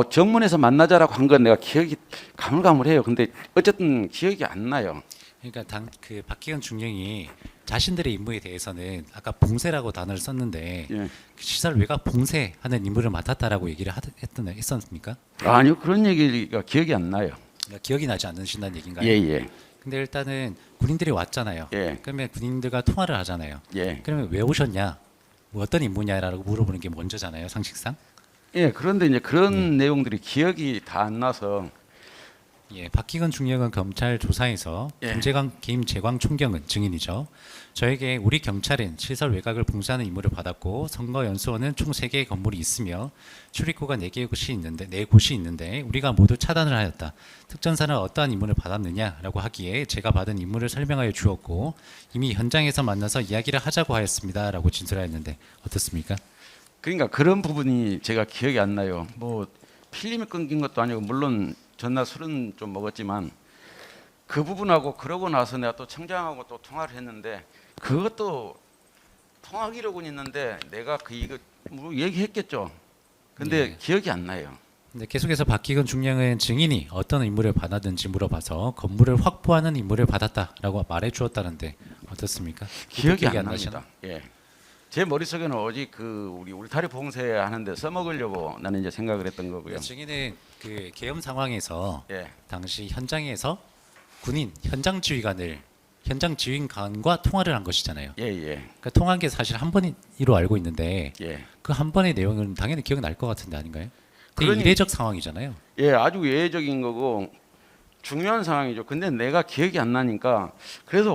정문에서 만나자라고 한 건 내가 기억이 가물가물해요. 근데 어쨌든 기억이 안 나요. 그러니까 그 박기근 중령이 자신들의 임무에 대해서는 아까 봉쇄라고 단어를 썼는데 예. 그 시설 외곽 봉쇄하는 임무를 맡았다라고 얘기를 했었습니까? 아니요, 그런 얘기가 기억이 안 나요. 그러니까 기억이 나지 않으신다는 얘기인가요? 예, 예, 근데 일단은 군인들이 왔잖아요. 예. 그러면 군인들과 통화를 하잖아요. 예. 그러면 왜 오셨냐? 어떤 임무냐라고 물어보는 게 먼저잖아요, 상식상. 예, 그런데 이제 그런 내용들이 기억이 다 안 나서 예, 박기근 중령은 검찰 조사에서 예. 김재광 총경은 증인이죠. 저에게 우리 경찰은 시설 외곽을 봉쇄하는 임무를 받았고 선거연수원은 총 3개의 건물이 있으며 출입구가 4곳이 있는데 우리가 모두 차단을 하였다. 특전사는 어떠한 임무를 받았느냐라고 하기에 제가 받은 임무를 설명하여 주었고 이미 현장에서 만나서 이야기를 하자고 하였습니다라고 진술하였는데 어떻습니까? 그러니까 그런 부분이 제가 기억이 안 나요. 필름이 끊긴 것도 아니고 물론 전날 술은 좀 먹었지만 그 부분하고 그러고 나서 내가 또 청장하고 또 통화를 했는데 그것도 통화 기록은 있는데 내가 이거 얘기했겠죠. 근데 네. 기억이 안 나요. 근데 계속해서 박기근 중령은 증인이 어떤 임무를 받았는지 물어봐서 건물을 확보하는 임무를 받았다라고 말해 주었다는데 어떻습니까? 기억이 안 나시나? 납니다. 예. 제 머릿속에는 오직 우리 울타리 봉쇄하는데 써먹으려고 나는 이제 생각을 했던 거고요. 증인은 그 계엄 상황에서 예. 당시 현장에서 군인 현장 지휘관과 통화를 한 것이잖아요. 예, 예. 그러니까 통화한 게 사실 한 번이로 알고 있는데 예. 그 한 번의 내용은 당연히 기억 날 것 같은데 아닌가요? 되게 그러니- 이례적 상황이잖아요. 예, 아주 예외적인 거고 중요한 상황이죠. 근데 내가 기억이 안 나니까 그래서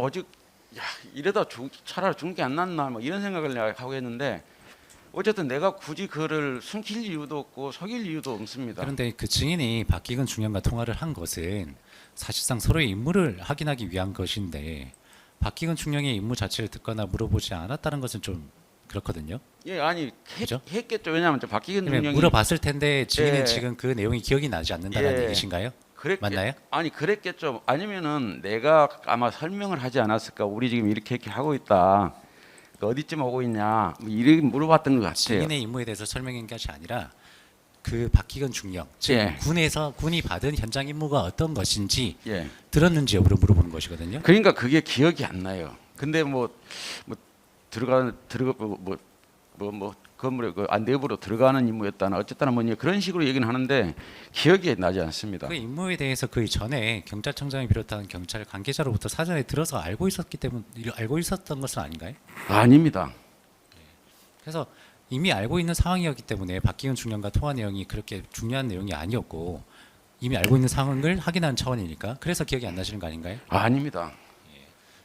이러다 차라리 죽는 게 안 낫나 이런 생각을 내가 하고 했는데 어쨌든 내가 굳이 그를 숨길 이유도 없고 속일 이유도 없습니다. 그런데 그 증인이 박기근 중령과 통화를 한 것은 사실상 서로의 임무를 확인하기 위한 것인데 박기근 중령의 임무 자체를 듣거나 물어보지 않았다는 것은 좀 그렇거든요. 예, 아니 그죠? 했겠죠. 왜냐하면 박기근 그러면 중령이 물어봤을 텐데 증인은 예. 지금 그 내용이 기억이 나지 않는다는 예. 얘기신가요? 맞나요? 아니 그랬겠죠. 아니면은 내가 아마 설명을 하지 않았을까. 우리 지금 이렇게 하고 있다. 어디쯤 오고 있냐. 이렇게 물어봤던 것 같아요. 증인의 임무에 대해서 설명한 것이 아니라 그 박기근 중령, 즉 예. 군이 받은 현장 임무가 어떤 것인지 예. 들었는지 여부를 물어보는 것이거든요. 그러니까 그게 기억이 안 나요. 근데 건물에 내부로 들어가는 임무였다나 어쨌다나 그런 식으로 얘기는 하는데 기억이 나지 않습니다. 그 임무에 대해서 그 전에 경찰청장이 비롯한 경찰 관계자로부터 사전에 들어서 알고 있었던 것은 아닌가요? 아닙니다. 그래서 이미 알고 있는 상황이었기 때문에 박기근 중령과 통화 내용이 그렇게 중요한 내용이 아니었고 이미 알고 있는 상황을 확인하는 차원이니까 그래서 기억이 안 나시는 거 아닌가요? 아닙니다.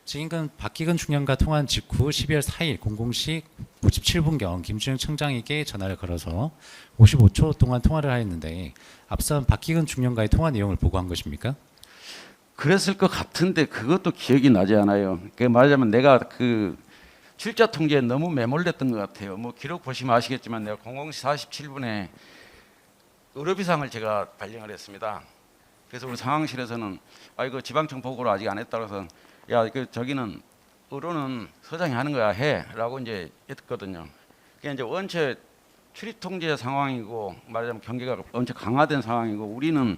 지금 박기근 중령과 통화한 직후 12월 4일 00시 57분경 김준영 청장에게 전화를 걸어서 55초 동안 통화를 하였는데 앞선 박기근 중령과의 통화 내용을 보고한 것입니까? 그랬을 것 같은데 그것도 기억이 나지 않아요. 그 말하자면 내가 그 출자 통제에 너무 매몰됐던 것 같아요. 뭐 기록 보시면 아시겠지만 내가 00시 47분에 의료비상을 제가 발령을 했습니다. 그래서 우리 상황실에서는 이거 지방청 보고를 아직 안 했다고 해서 야, 저기는 의료는 서장이 하는 거야 해라고 이제 했거든요. 그게 이제 원체 출입 통제 상황이고 말하자면 경계가 원체 강화된 상황이고 우리는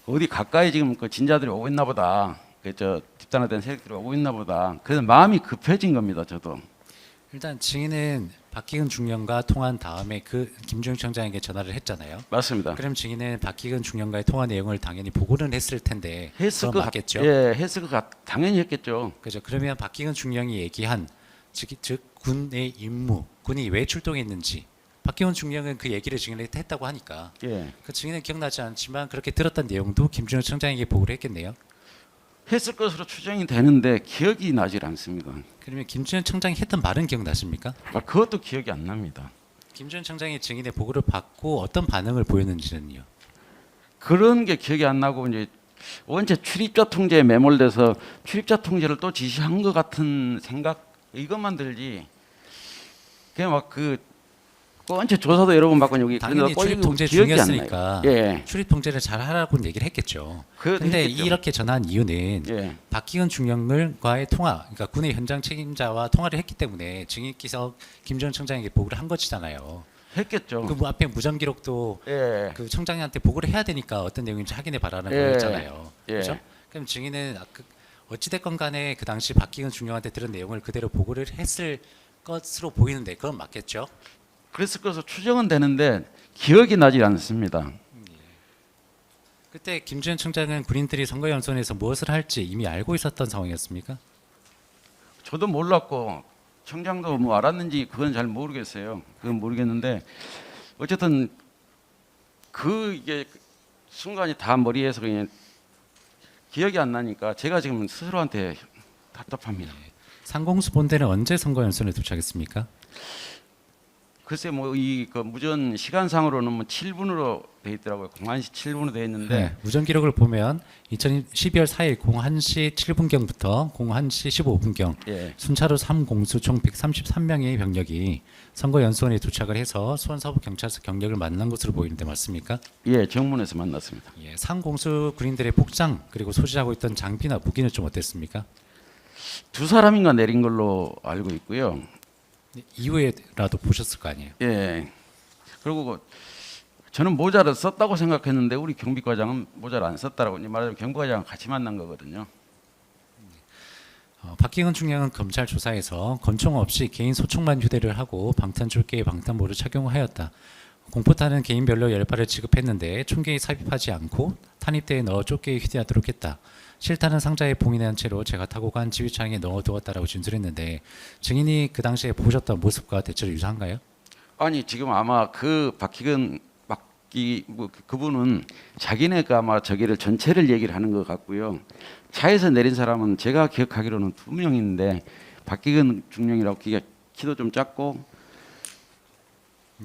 어디 가까이 지금 그 진자들이 오고 있나 보다. 저 집단화된 세력들이 오고 있나 보다. 그래서 마음이 급해진 겁니다. 저도. 일단 증인은 박기근 중령과 통화한 다음에 그 김준영 청장에게 전화를 했잖아요. 맞습니다. 그럼 증인은 박기근 중령과의 통화 내용을 당연히 보고는 했을 텐데 했을 그건 것 맞겠죠? 예, 했을 것 당연히 했겠죠. 그죠. 그러면 박기근 중령이 얘기한 즉 군의 임무, 군이 왜 출동했는지 박기근 중령은 그 얘기를 증인을 했다고 하니까 예. 그 증인은 기억나지 않지만 그렇게 들었던 내용도 김준영 청장에게 보고를 했겠네요. 했을 것으로 추정이 되는데 기억이 나질 않습니다. 그러면 김준영 청장이 했던 말은 기억나십니까? 그것도 기억이 안 납니다. 김준영 청장이 증인의 보고를 받고 어떤 반응을 보였는지는요. 그런 게 기억이 안 나고 이제 원체 출입자 통제에 매몰돼서 출입자 통제를 또 지시한 것 같은 생각 이것만 들지. 그냥 원체 조사도 여러 번 받고 여기 당연히 그래서 출입 통제 기억이 안 나요. 중이었으니까 예. 출입 통제를 잘 하라고 얘기를 했겠죠. 그런데 근데 이렇게 전화한 이유는 예. 박기근 중령과의 통화, 그러니까 군의 현장 책임자와 통화를 했기 때문에 증인께서 김준영 청장에게 보고를 한 것이잖아요. 했겠죠. 그 앞에 무전 기록도 예. 그 청장한테 보고를 해야 되니까 어떤 내용인지 확인해 봐라는 예. 거였잖아요. 예. 그렇죠? 그럼 증인은 어찌됐건 간에 그 당시 박기근 중령한테 들은 내용을 그대로 보고를 했을 것으로 보이는데 그건 맞겠죠? 그랬을 것으로 추정은 되는데 기억이 나질 않습니다. 그때 김준현 청장은 군인들이 선거연수원에서 무엇을 할지 이미 알고 있었던 상황이었습니까? 저도 몰랐고 청장도 뭐 알았는지 그건 잘 모르겠어요. 그건 모르겠는데 어쨌든 이게 순간이 다 머리에서 그냥 기억이 안 나니까 제가 지금 스스로한테 답답합니다. 상공수 본대는 언제 선거연수원에 도착했습니까? 글쎄 뭐 그 무전 시간상으로는 뭐 7분으로 돼 있더라고요. 01시 7분으로 돼 있는데 네, 무전 기록을 보면 12월 4일 01시 7분경부터 01시 15분경 예. 순차로 3공수 총 133명의 병력이 선거연수원에 도착을 해서 수원서부경찰서 경력을 만난 것으로 보이는데 맞습니까? 예, 정문에서 만났습니다. 예, 상공수 군인들의 복장 그리고 소지하고 있던 장비나 무기는 좀 어땠습니까? 두 사람인가 내린 걸로 알고 있고요. 이후에라도 보셨을 거 아니에요? 예. 그리고 저는 모자를 썼다고 생각했는데 우리 경비과장은 모자를 안 썼다라고 말하자면 경비과장은 같이 만난 거거든요. 박기근 중령은 검찰 조사에서 권총 없이 개인 소총만 휴대를 하고 방탄조끼에 방탄모를 착용하였다. 공포탄은 개인별로 10발을 지급했는데 총기에 삽입하지 않고 탄입대에 넣어 조끼에 휴대하도록 했다. 실탄은 상자에 봉인한 채로 제가 타고 간 지휘창에 넣어두었다라고 진술했는데 증인이 그 당시에 보셨던 모습과 대체로 유사한가요? 아니 지금 아마 그 박희근 그분은 자기네가 아마 저기를 전체를 얘기를 하는 것 같고요. 차에서 내린 사람은 제가 기억하기로는 2명인데 박희근 중령이라고 키도 좀 작고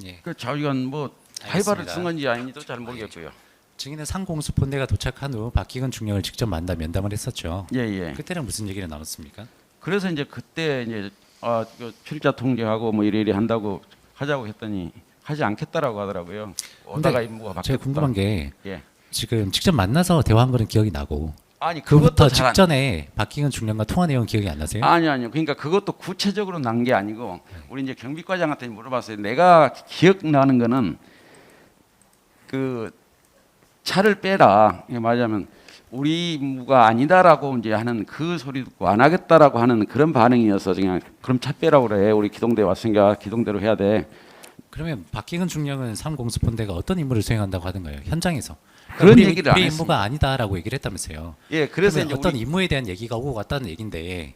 예. 그 자기가 뭐 알겠습니다. 발발을 쓴 건지 아닌지도 잘 모르겠고요. 증인은 상공수 본대가 도착한 후 박기근 중령을 직접 만나 면담을 했었죠. 예. 그때는 무슨 얘기를 나눴습니까? 그래서 이제 그때 이제 출입자 통제하고 뭐 이래 한다고 하자고 했더니 하지 않겠다라고 하더라고요. 오다가 임무가 바뀌었다. 제가 궁금한 게 예. 지금 직접 만나서 대화한 거는 기억이 나고 아니 그부터 그것도 잘 직전에 박기근 중령과 통화 내용 기억이 안 나세요? 아니요. 그러니까 그것도 구체적으로 난 게 아니고 우리 이제 경비과장한테 물어봤어요. 내가 기억나는 거는 그 차를 빼라. 이게 말하자면 우리 임무가 아니다라고 이제 하는 그 소리 듣고 안 하겠다라고 하는 그런 반응이어서 그냥 그럼 차 빼라고 그래. 우리 기동대 왔으니까 기동대로 해야 돼. 그러면 박기근 중령은 상공수 본대가 어떤 임무를 수행한다고 하던가요? 현장에서 그런 우리, 얘기를 안 우리 했습니다. 임무가 아니다라고 얘기를 했다면서요. 예, 그래서 그러면 이제 어떤 우리, 임무에 대한 얘기가 오고 갔다는 얘긴데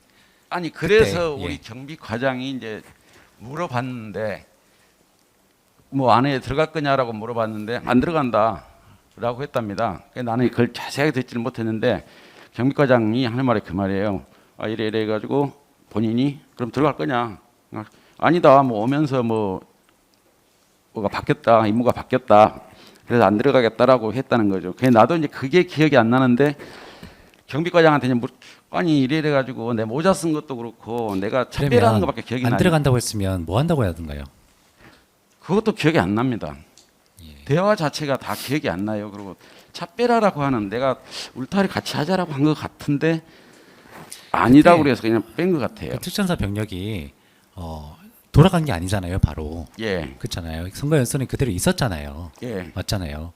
아니 그래서 그때, 우리 예. 경비과장이 이제 물어봤는데 뭐 안에 들어갈 거냐라고 물어봤는데 안 들어간다라고 했답니다. 나는 그걸 자세하게 듣지를 못했는데 경비과장이 하는 말이 그 말이에요. 아, 이래 해가지고 본인이 그럼 들어갈 거냐? 아니다. 뭐 오면서 뭐가 바뀌었다, 임무가 바뀌었다. 그래서 안 들어가겠다라고 했다는 거죠. 나도 이제 그게 기억이 안 나는데 경비과장한테 이제 아니 이래 가지고 내 모자 쓴 것도 그렇고 내가 차별하는 것밖에 기억이 안 나요. 들어간다고 했으면 뭐 한다고 해야 하던가요? 그것도 기억이 안 납니다. 대화 자체가 다 기억이 안 나요. 그리고 차별하라고 하는 내가 울타리 같이 하자라고 한 것 같은데 아니다고 그래서 그냥 뺀 것 같아요. 그 특전사 병력이 돌아간 게 아니잖아요, 바로. 예, 그렇잖아요. 선거 연수는 그대로 있었잖아요. 예. 맞잖아요.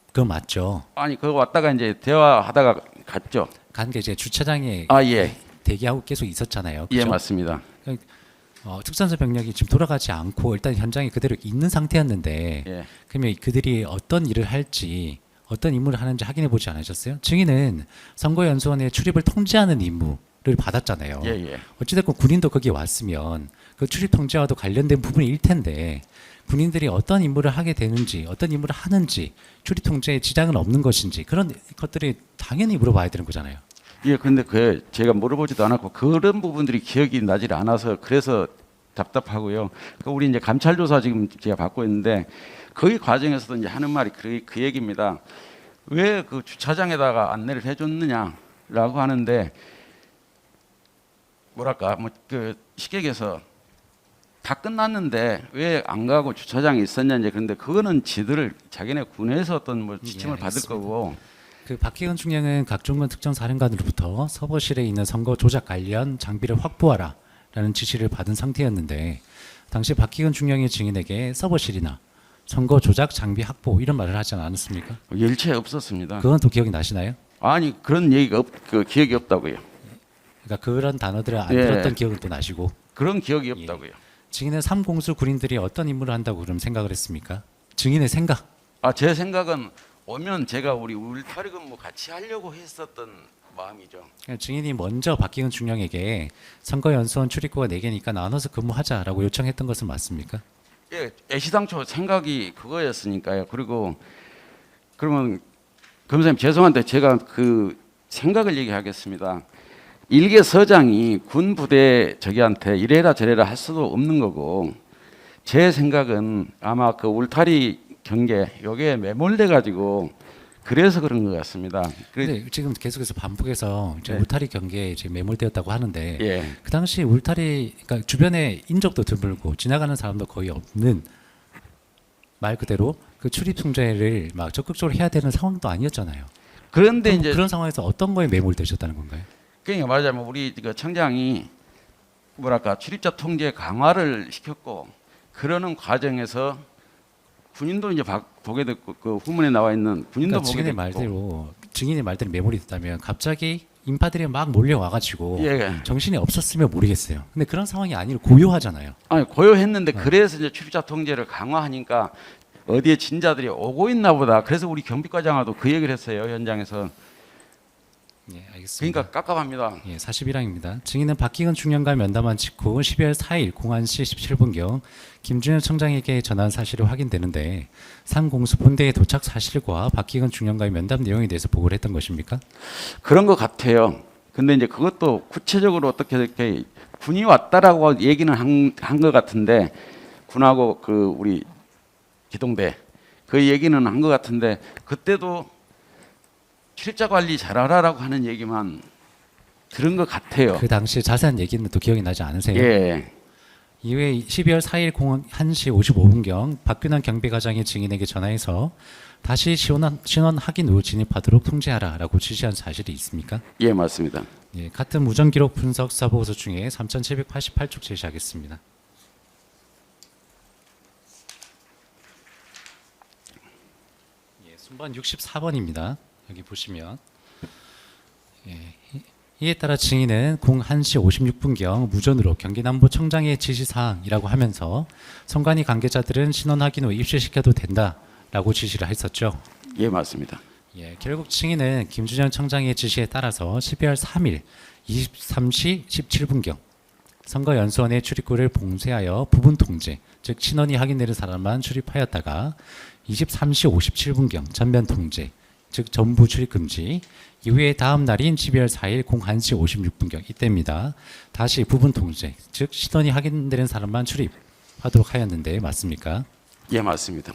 그건 맞죠. 아니 그거 왔다가 이제 대화하다가 갔죠. 간 게 이제 주차장에 아 예, 대기하고 계속 있었잖아요. 예 그죠? 맞습니다. 특전사 병력이 지금 돌아가지 않고 일단 현장에 그대로 있는 상태였는데 예, 그러면 그들이 어떤 일을 할지 어떤 임무를 하는지 확인해 보지 않으셨어요? 증인은 선거연수원의 출입을 통제하는 임무를 받았잖아요. 예, 예. 어찌됐건 군인도 거기에 왔으면 그 출입 통제와도 관련된 부분일 텐데 군인들이 어떤 임무를 하게 되는지 어떤 임무를 하는지 출입 통제에 지장은 없는 것인지 그런 것들이 당연히 물어봐야 되는 거잖아요. 예, 근데 그 제가 물어보지도 않았고 그런 부분들이 기억이 나질 않아서 그래서 답답하고요. 우리 이제 감찰 조사 지금 제가 받고 있는데 그 과정에서도 이제 하는 말이 그 얘기입니다. 왜 그 주차장에다가 안내를 해줬느냐라고 하는데 뭐랄까 뭐 그 쉽게 얘기해서 다 끝났는데 왜 안 가고 주차장에 있었냐 이제 그런데 그거는 지들을 자기네 군에서 어떤 뭐 지침을 받을 알겠습니다. 거고. 그 박희근 중령은 각종군 특전사령관으로부터 서버실에 있는 선거 조작 관련 장비를 확보하라라는 지시를 받은 상태였는데 당시 박희근 중령의 증인에게 서버실이나 선거 조작 장비 확보 이런 말을 하지 않았습니까? 일체 없었습니다. 그건 또 기억이 나시나요? 아니 그런 얘기가 그 기억이 없다고요. 그러니까 그런 단어들을 안 예. 들었던 기억은 또 나시고 그런 기억이 없다고요. 증인은 삼공수 군인들이 어떤 임무를 한다고 그럼 생각을 했습니까? 증인의 생각. 아, 제 생각은 오면 제가 우리 울타리 근무 같이 하려고 했었던 마음이죠. 그러니까 증인이 먼저 박기근 중령에게 선거연수원 출입구가 4개니까 나눠서 근무하자라고 요청했던 것은 맞습니까? 예, 애시당초 생각이 그거였으니까요. 그리고 그러면 검사님 죄송한데 제가 그 생각을 얘기하겠습니다. 일개 서장이 군 부대 저기한테 이래라 저래라 할 수도 없는 거고 제 생각은 아마 그 울타리 경계 요게 매몰돼 가지고 그래서 그런 것 같습니다. 근데 지금 계속해서 반복해서 이제 네. 울타리 경계에 이제 매몰되었다고 하는데 예, 그 당시 울타리 그러니까 주변에 인적도 드물고 지나가는 사람도 거의 없는 말 그대로 그 출입 통제를 막 적극적으로 해야 되는 상황도 아니었잖아요. 그런데 그럼 이제 그런 상황에서 어떤 거에 매몰되셨다는 건가요? 그러니까 말하자면 우리 그 청장이 뭐랄까 출입자 통제 강화를 시켰고 그러는 과정에서 군인도 이제 보게 됐고 그 후문에 나와 있는 군인도 그러니까 보게 증인의 됐고 말대로 증인의 말대로 매몰이 됐다면 갑자기 인파들이 막 몰려와가지고 예. 정신이 없었으면 모르겠어요. 근데 그런 상황이 아니라 고요하잖아요. 아니 고요했는데 그래서 이제 출입자 통제를 강화하니까 어디에 진자들이 오고 있나 보다. 그래서 우리 경비과장하고 그 얘기를 했어요 현장에서. 예, 알겠습니다. 그러니까 깝깝합니다. 예, 41항입니다. 증인은 박기근 중령과 면담한 직후 12월 4일 01시 17분경 김준현 청장에게 전한 사실이 확인되는데 상공수 본대의 도착 사실과 박기근 중령과의 면담 내용에 대해서 보고를 했던 것입니까? 그런 것 같아요. 근데 이제 그것도 구체적으로 어떻게 이렇게 군이 왔다라고 얘기는 한 것 같은데 군하고 그 우리 기동대 그 얘기는 한 것 같은데 그때도 출입자 관리 잘하라라고 하는 얘기만 들은 것 같아요. 그 당시 자세한 얘기는 또 기억이 나지 않으세요? 예. 이후에 12월 4일 1시 55분경 박균환 경비과장이 증인에게 전화해서 다시 신원 확인 후 진입하도록 통제하라라고 지시한 사실이 있습니까? 예, 맞습니다. 예, 같은 무전 기록 분석 사보고서 중에 3,788쪽 제시하겠습니다. 예, 순번 64번입니다. 여기 보시면 이에 따라 증인은 01시 56분경 무전으로 경기남부청장의 지시사항이라고 하면서 선관위 관계자들은 신원 확인 후 입실시켜도 된다라고 지시를 했었죠. 예, 맞습니다. 예, 결국 증인은 김준현 청장의 지시에 따라서 12월 3일 23시 17분경 선거연수원의 출입구를 봉쇄하여 부분 통제, 즉 신원이 확인되는 사람만 출입하였다가 23시 57분경 전면 통제, 즉 전부 출입 금지. 이후에 다음 날인 12월 4일 01시 56분경 이때입니다. 다시 부분 통제, 즉 신원이 확인되는 사람만 출입하도록 하였는데 맞습니까? 예, 맞습니다.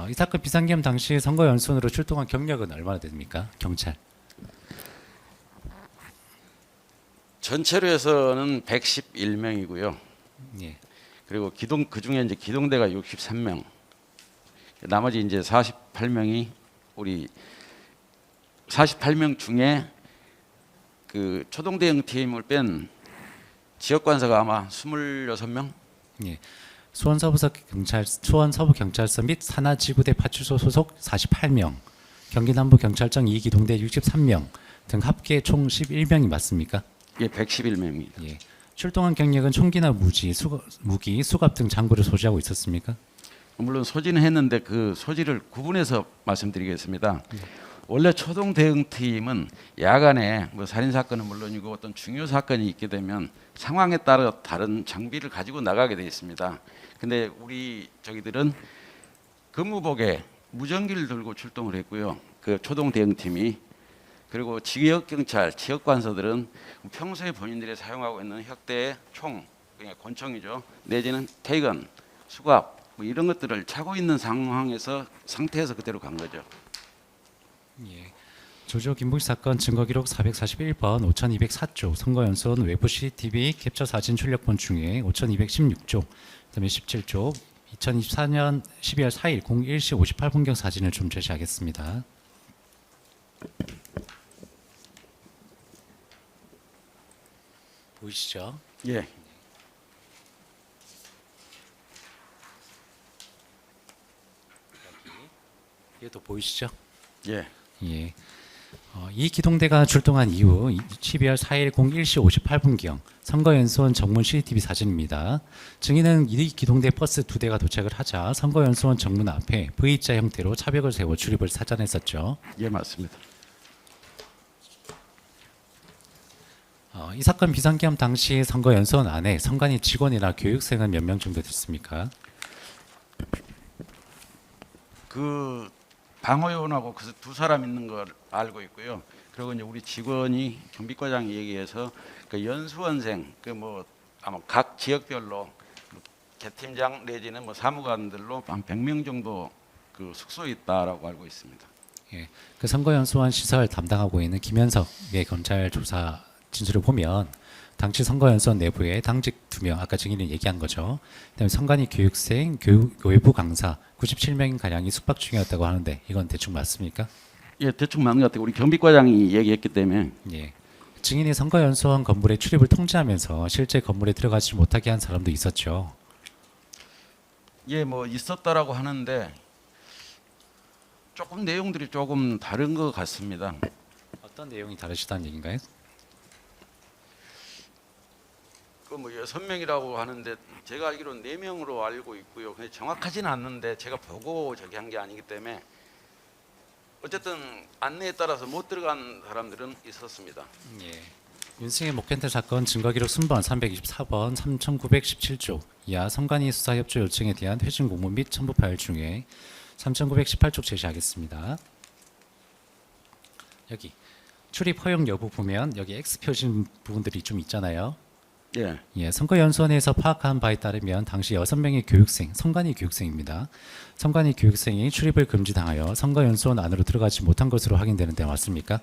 이 사건 비상계엄 당시 선거연수원으로 출동한 경력은 얼마나 됩니까? 경찰. 전체로 해서는 111명이고요. 예. 그리고 그 중에 이제 기동대가 63명. 나머지 이제 48명이 우리 48명 중에 그 초동 대응 팀을 뺀 지역 관사가 아마 26명. 예. 수원서부경찰서 및 산하지구대 파출소 소속 48명, 경기남부경찰청 2기동대 63명 등 합계 총 11명이 맞습니까? 예, 111명입니다. 예. 출동한 경력은 총기나 무기, 수갑 등 장구를 소지하고 있었습니까? 물론 소지는 했는데 그 소지를 구분해서 말씀드리겠습니다. 원래 초동 대응팀은 야간에 뭐 살인 사건은 물론이고 어떤 중요 사건이 있게 되면 상황에 따라 다른 장비를 가지고 나가게 돼 있습니다. 근데 우리 저기들은 근무복에 무전기를 들고 출동을 했고요. 그 초동 대응팀이. 그리고 지역 경찰, 지역 관서들은 평소에 본인들이 사용하고 있는 혁대, 총, 그냥 권총이죠. 내지는 태건, 수갑 뭐 이런 것들을 차고 있는 상태에서 그대로 간 거죠. 예. 조조 김부식 사건 증거 기록 441번 5204쪽 선거연수원 외부 CCTV 캡처 사진 출력본 중에 5216쪽 그다음에 17쪽 2024년 12월 4일 01시 58분경 사진을 좀 제시하겠습니다. 보이시죠? 예. 얘도 보이시죠? 예. 예. 이 기동대가 출동한 이후 12월 4일 01시 58분경 선거연수원 정문 CCTV 사진입니다. 증인은 이 기동대 버스 2대가 도착을 하자 선거연수원 정문 앞에 V자 형태로 차벽을 세워 출입을 사전했었죠. 예, 맞습니다. 이 사건 비상계엄 당시 선거연수원 안에 선관위 직원이나 교육생은 몇 명 정도 됐습니까? 그 방어요원하고 그 두 사람 있는 걸 알고 있고요. 그리고 이제 우리 직원이 경비과장이 얘기해서 그 연수원생 그 뭐 아마 각 지역별로 뭐 개팀장 내지는 뭐 사무관들로 한 100명 정도 그 숙소에 있다라고 알고 있습니다. 예, 그 선거연수원 시설 담당하고 있는 김현석의 검찰 조사 진술을 보면 당시 선거연수원 내부에 당직 2명, 아까 증인이 얘기한 거죠. 그다음에 선관위 교육생, 외부 강사 97명 가량이 숙박 중이었다고 하는데 이건 대충 맞습니까? 예, 대충 맞는 것 같아요. 우리 경비과장이 얘기했기 때문에. 예. 증인이 선거연수원 건물의 출입을 통제하면서 실제 건물에 들어가지 못하게 한 사람도 있었죠. 예, 뭐 있었다라고 하는데 조금 내용들이 조금 다른 것 같습니다. 어떤 내용이 다르시다는 얘기인가요? 그 뭐 6명이라고 하는데 제가 알기로는 4명으로 알고 있고요. 근데 정확하지는 않는데 제가 보고 저기 한 게 아니기 때문에 어쨌든 안내에 따라서 못 들어간 사람들은 있었습니다. 예. 윤승의 목현태 사건 증거기록 순번 324번 3917쪽 이하 선관위 수사협조 요청에 대한 회신 공문 및 첨부 파일 중에 3918쪽 제시하겠습니다. 여기 출입 허용 여부 보면 여기 X 표신 부분들이 좀 있잖아요. 예. 예, 선거연수원에서 파악한 바에 따르면 당시 6명의 교육생, 선관위 교육생입니다. 선관위 교육생이 출입을 금지당하여 선거연수원 안으로 들어가지 못한 것으로 확인되는데 맞습니까?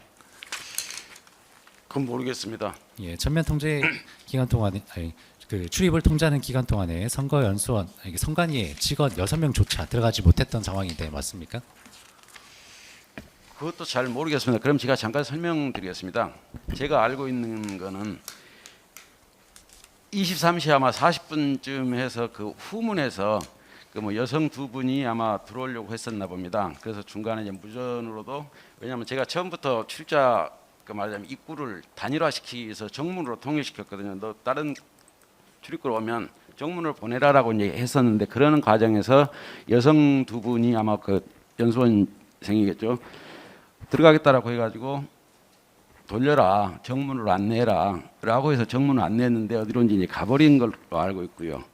그건 모르겠습니다. 예, 전면 통제 기간 동안에 그 출입을 통제하는 기간 동안에 선거연수원 선관위에 직원 6명조차 들어가지 못했던 상황인데 맞습니까? 그것도 잘 모르겠습니다. 그럼 제가 잠깐 설명드리겠습니다. 제가 알고 있는 거는 23시 아마 40분쯤 해서 그 후문에서 그 뭐 여성 2분이 아마 들어오려고 했었나 봅니다. 그래서 중간에 이제 무전으로도 왜냐하면 제가 처음부터 출자 그 말하자면 입구를 단일화시키기 위해서 정문으로 통일시켰거든요. 너 다른 출입구로 오면 정문을 보내라라고 이제 했었는데 그러는 과정에서 여성 2분이 아마 그 연수원생이겠죠. 들어가겠다라고 해가지고 돌려라, 정문으로 안내해라라고 해서 정문을 안 냈는데 어디론지 이제 가버린 걸로 알고 있고요.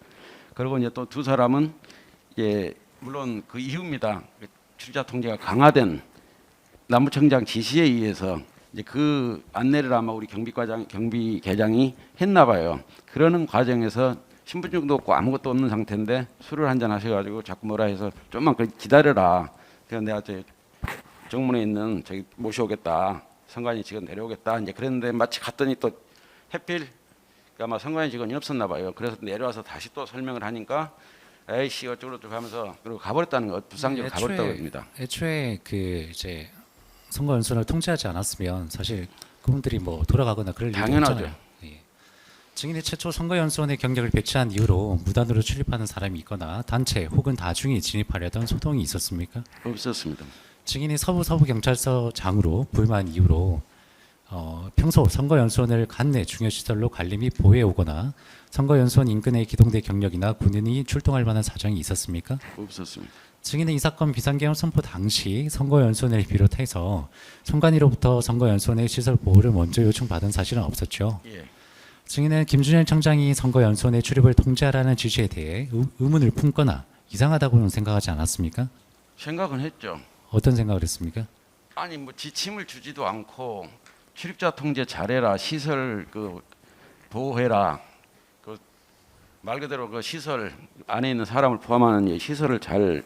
그리고 이제 또 두 사람은 물론 그 이후입니다. 출입자 통제가 강화된 남부청장 지시에 의해서 이제 그 안내를 아마 우리 경비계장이 했나 봐요. 그러는 과정에서 신분증도 없고 아무것도 없는 상태인데 술을 한잔 하셔가지고 자꾸 뭐라 해서 좀만 기다려라. 그래서 내가 정문에 있는 저기 모셔오겠다. 선관위 직원 내려오겠다. 이제 그랬는데 마치 갔더니 또 해필 아마 선관위 직원이 없었나 봐요. 그래서 내려와서 다시 또 설명을 하니까 에이씨 어쩌고저쩌고 하면서 그리고 가버렸다는 거, 부상적으로 가버렸다고 합니다. 애초에 그 이제 선거 연수원을 통제하지 않았으면 사실 그분들이 뭐 돌아가거나 그럴 일도 당연하죠. 없잖아요. 예. 증인이 최초 선거 연수원에 경력을 배치한 이후로 무단으로 출입하는 사람이 있거나 단체 혹은 다중이 진입하려던 소동이 있었습니까? 없었습니다. 증인이 서부경찰서장으로 부임한 이후로 평소 선거연수원을 관내 중요시설로 관리 및 보호해 오거나 선거연수원 인근의 기동대 경력이나 군인이 출동할 만한 사정이 있었습니까? 없었습니다. 증인은 이 사건 비상계엄 선포 당시 선거연수원을 비롯해서 선관위로부터 선거연수원의 시설 보호를 먼저 요청받은 사실은 없었죠. 예. 증인은 김준현 청장이 선거연수원의 출입을 통제하라는 지시에 대해 의문을 품거나 이상하다고는 생각하지 않았습니까? 생각은 했죠. 어떤 생각을 했습니까? 아니 뭐 지침을 주지도 않고 출입자 통제 잘해라, 시설 그 보호해라, 그 말 그대로 그 시설 안에 있는 사람을 포함하는 이 시설을 잘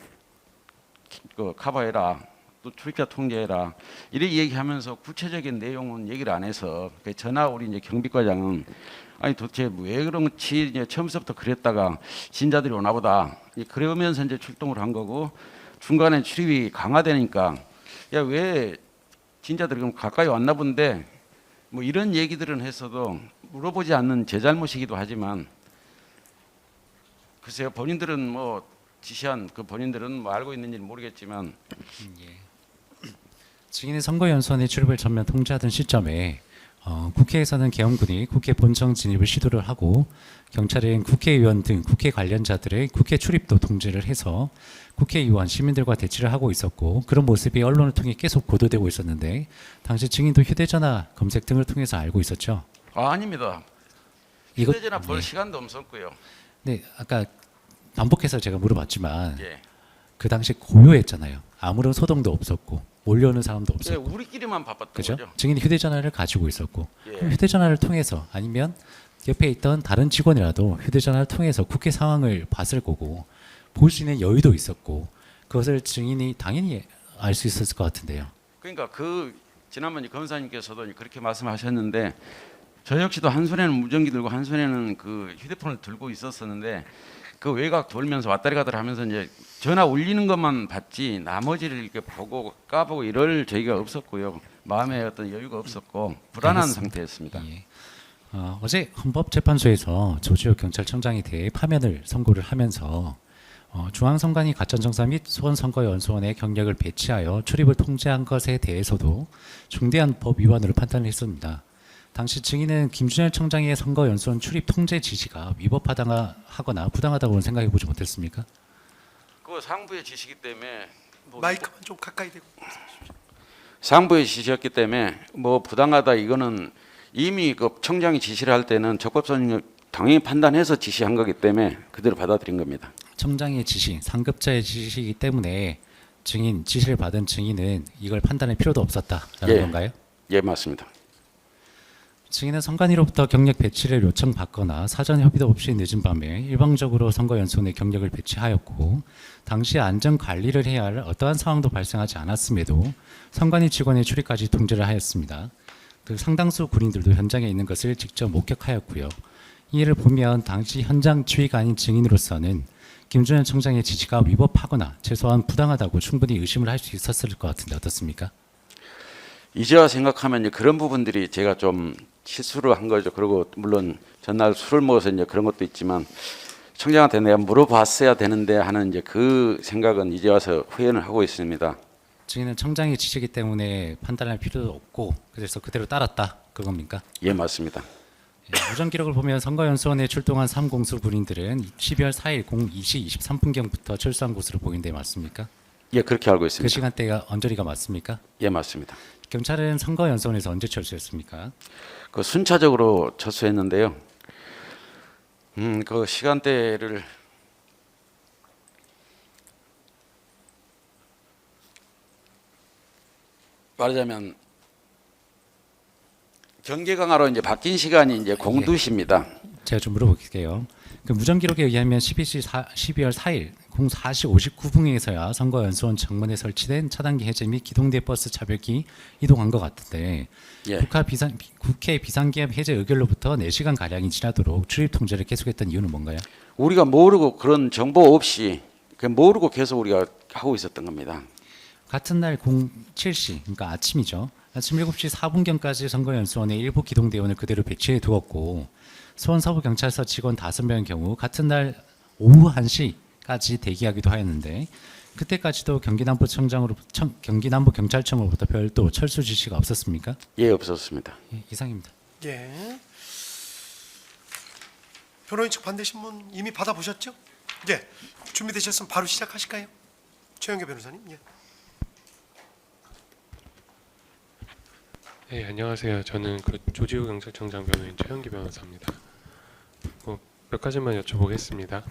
커버해라, 또 출입자 통제해라 이렇게 얘기하면서 구체적인 내용은 얘기를 안 해서 전화 우리 이제 경비과장은 아니 도대체 왜 그런지 이제 처음부터 그랬다가 진자들이 오나보다 그러면서 이제 출동을 한 거고 중간에 출입이 강화되니까 야 왜 진자들이 그럼 가까이 왔나 본데 뭐 이런 얘기들은 했어도 물어보지 않는 제 잘못이기도 하지만 글쎄요 본인들은 뭐 지시한 그 본인들은 뭐 알고 있는지 모르겠지만 증인이 선거연수원의 출입을 전면 통제하던 시점에 국회에서는 계엄군이 국회 본청 진입을 시도를 하고 경찰은 국회의원 등 국회 관련자들의 국회 출입도 통제를 해서 국회의원 시민들과 대치를 하고 있었고 그런 모습이 언론을 통해 계속 보도되고 있었는데 당시 증인도 휴대전화 검색 등을 통해서 알고 있었죠. 아닙니다. 이것- 휴대전화 볼 예. 시간도 없었고요. 네, 아까 반복해서 제가 물어봤지만 예. 그 당시 고요했잖아요. 아무런 소동도 없었고 몰려오는 사람도 예, 없었고. 우리끼리만 바빴던 그죠? 거죠. 증인이 휴대전화를 가지고 있었고 예. 그럼 휴대전화를 통해서 아니면 옆에 있던 다른 직원이라도 휴대전화를 통해서 국회 상황을 봤을 거고 볼 수 있는 여유도 있었고 그것을 증인이 당연히 알 수 있었을 것 같은데요. 그러니까 그 지난번 검사님께서도 그렇게 말씀하셨는데 저 역시도 한 손에는 무전기 들고 한 손에는 그 휴대폰을 들고 있었었는데 그 외곽 돌면서 왔다리 갔다리 하면서 이제 전화 울리는 것만 봤지 나머지를 이렇게 보고 까보고 이럴 저희가 없었고요. 마음에 어떤 여유가 없었고 불안한 알겠습니다. 상태였습니다. 예. 어제 헌법재판소에서 조지호 경찰청장에 대해 파면을 선고를 하면서 중앙선관위 가천정사 및 수원선거연수원의 경력을 배치하여 출입을 통제한 것에 대해서도 중대한 법 위반으로 판단을 했습니다. 당시 증인은 김준현 청장의 선거연수원 출입 통제 지시가 위법하거나 부당하다고는 생각해 보지 못했습니까? 그 상부의 지시기 때문에 마이크만 좀 가까이 대고. 상부의 지시였기 때문에 뭐 부당하다 이거는 이미 그 청장이 지시를 할 때는 적법성을 당연히 판단해서 지시한 거기 때문에 그대로 받아들인 겁니다. 청장의 지시, 상급자의 지시이기 때문에 지시를 받은 증인은 이걸 판단할 필요도 없었다라는 예. 건가요? 예, 맞습니다. 증인은 선관위로부터 경력 배치를 요청받거나 사전 협의도 없이 늦은 밤에 일방적으로 선거연수원에 경력을 배치하였고 당시 안전 관리를 해야 할 어떠한 상황도 발생하지 않았음에도 선관위 직원의 출입까지 통제를 하였습니다. 그 상당수 군인들도 현장에 있는 것을 직접 목격하였고요. 이를 보면 당시 현장 지휘가 아닌 증인으로서는 김준현 청장의 지시가 위법하거나 최소한 부당하다고 충분히 의심을 할 수 있었을 것 같은데 어떻습니까? 이제와 생각하면 이제 그런 부분들이 제가 좀 실수를 한 거죠. 그리고 물론 전날 술을 먹어서 이제 그런 것도 있지만 청장한테 내가 물어봤어야 되는데 하는 이제 그 생각은 이제 와서 후회는 하고 있습니다. 증인은 청장의 지시이기 때문에 판단할 필요도 없고 그래서 그대로 따랐다 그겁니까? 예, 맞습니다. 예, 우정 기록을 보면 선거연수원에 출동한 3공수 군인들은 12월 4일 02시 23분경부터 철수한 것으로 보이는데 맞습니까? 예, 그렇게 알고 그 있습니다. 시간대가 언저리가 맞습니까? 예, 맞습니다. 경찰은 선거연수원에서 언제 철수했습니까? 그 순차적으로 철수했는데요. 그 시간대를 말하자면 경계 강화로 이제 바뀐 시간이 이제 02시입니다. 제가 좀 물어볼게요. 그 무전 기록에 의하면 12월 4일 04시 59분에서야 선거연수원 정문에 설치된 차단기 해제 및 기동대 버스 차별기 이동한 것 같은데 예. 국회 비상기업 해제 의결로부터 4시간 가량이 지나도록 출입 통제를 계속했던 이유는 뭔가요? 우리가 모르고 그런 정보 없이 모르고 계속 우리가 하고 있었던 겁니다. 같은 날 07시 그러니까 아침이죠. 아침 7시 4분경까지 선거연수원에 일부 기동대원을 그대로 배치해 두었고 수원 서부경찰서 직원 5명의 경우 같은 날 오후 1시까지 대기하기도 하였는데 그때까지도 경기남부 경찰청으로부터 별도 철수 지시가 없었습니까? 예, 없었습니다. 예, 이상입니다. 예. 변호인 측 반대 신문 이미 받아보셨죠? 예. 준비되셨으면 바로 시작하실까요? 최영규 변호사님. 예. 네, 안녕하세요. 저는 그 조지호 경찰청장 변호인 최영기 변호사입니다. 몇 가지만 여쭤보겠습니다.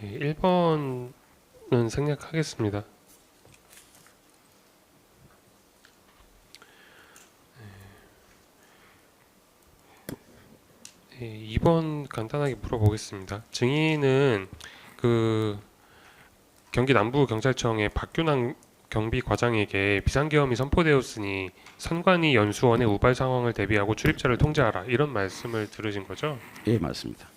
1번은 생략하겠습니다. 2번 간단하게 물어보겠습니다. 증인은 그 경기 남부경찰청의 박균환 경비과장에게 비상계엄이 선포되었으니 선관위 연수원의 우발 상황을 대비하고 출입자를 통제하라 이런 말씀을 들으신 거죠? 예, 맞습니다.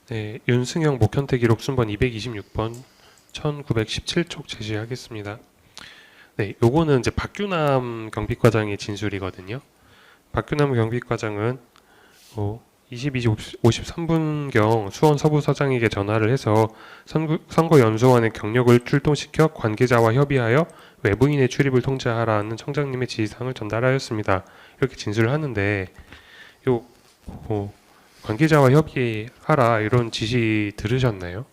네, 윤승영 목현태 기록 순번 226번 1917쪽 제시하겠습니다. 네, 요거는 이제 박규남 경비과장의 진술이거든요. 박규남 경비과장은 22시 53분경 수원 서부서장에게 전화를 해서 선거연수원의 경력을 출동시켜 관계자와 협의하여 외부인의 출입을 통제하라는 청장님의 지시사항을 전달하였습니다. 이렇게 진술을 하는데 관계자와 협의하라 이런 지시 들으셨나요?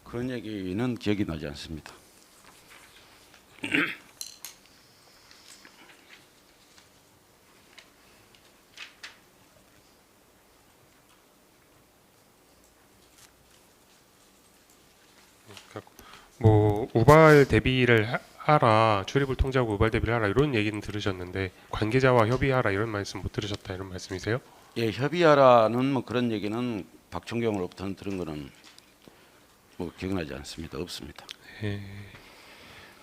그런 얘기는 기억이 나지 않습니다. 우발 대비를 하라, 출입을 통제하고 우발 대비를 하라 이런 얘기는 들으셨는데 관계자와 협의하라 이런 말씀 못 들으셨다 이런 말씀이세요? 예, 협의하라는 그런 얘기는 박총경으로부터는 들은 거는 기억나지 않습니다. 없습니다. 예.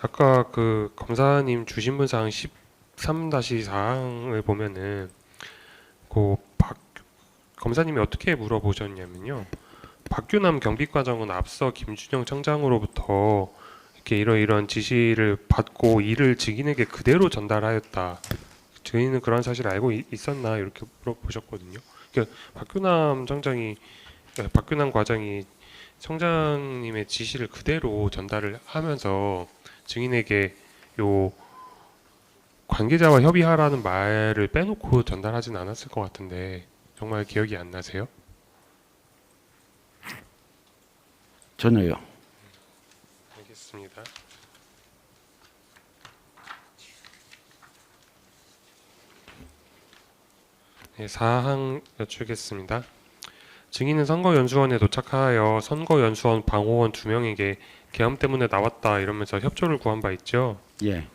아까 그 검사님 주신 분 사항 13-4항을 보면은 검사님이 어떻게 물어보셨냐면요. 박규남 경비과장은 앞서 김준영 청장으로부터 이렇게 이러이러한 지시를 받고 이를 증인에게 그대로 전달하였다. 증인은 그런 사실을 알고 있었나 이렇게 물어보셨거든요. 그러니까 박규남 과장이 청장님의 지시를 그대로 전달을 하면서 증인에게 요 관계자와 협의하라는 말을 빼놓고 전달하진 않았을 것 같은데 정말 기억이 안 나세요? 전혀요. 알겠습니다. 네, 사항 여쭈겠습니다. 증인은 선거연수원에 도착하여 선거연수원 방호원 2명에게 계엄 때문에 나왔다 이러면서 협조를 구한 바 있죠. 예,